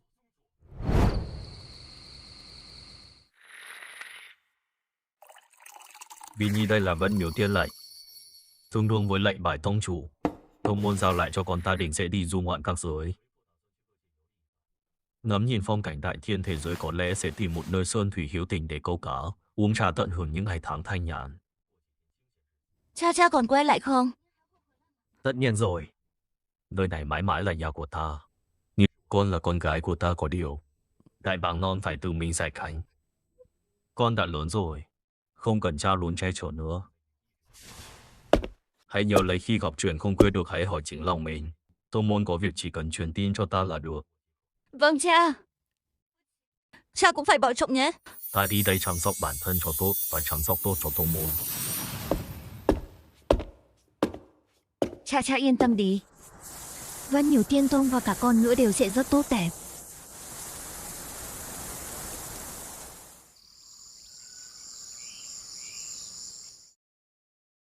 Vì Nhi đây là Vân Miểu Tiên lệnh, tương đương với lệnh bài tông chủ. Tông môn giao lại cho con ta định sẽ đi du ngoạn các giới. Ngắm nhìn phong cảnh đại thiên thế giới, có lẽ sẽ tìm một nơi sơn thủy hiếu tình để câu cá, uống trà tận hưởng những ngày tháng thanh nhàn. Cha còn quay lại không? Tất nhiên rồi. Nơi này mãi mãi là nhà của ta. Nhưng con là con gái của ta, có điều đại bàng non phải tự mình giải cánh. Con đã lớn rồi, không cần cha luôn che chở nữa. Hãy nhớ lấy khi gặp chuyện không quyết được hãy hỏi chính lòng mình. Tông môn có việc chỉ cần truyền tin cho ta là được. Vâng cha. Cha cũng phải bảo trọng nhé. Ta đi đây chăm sóc bản thân cho tốt và chăm sóc tốt cho tông môn. Cha yên tâm đi. Vân Miểu Tiên Tông và cả con nữa đều sẽ rất tốt đẹp.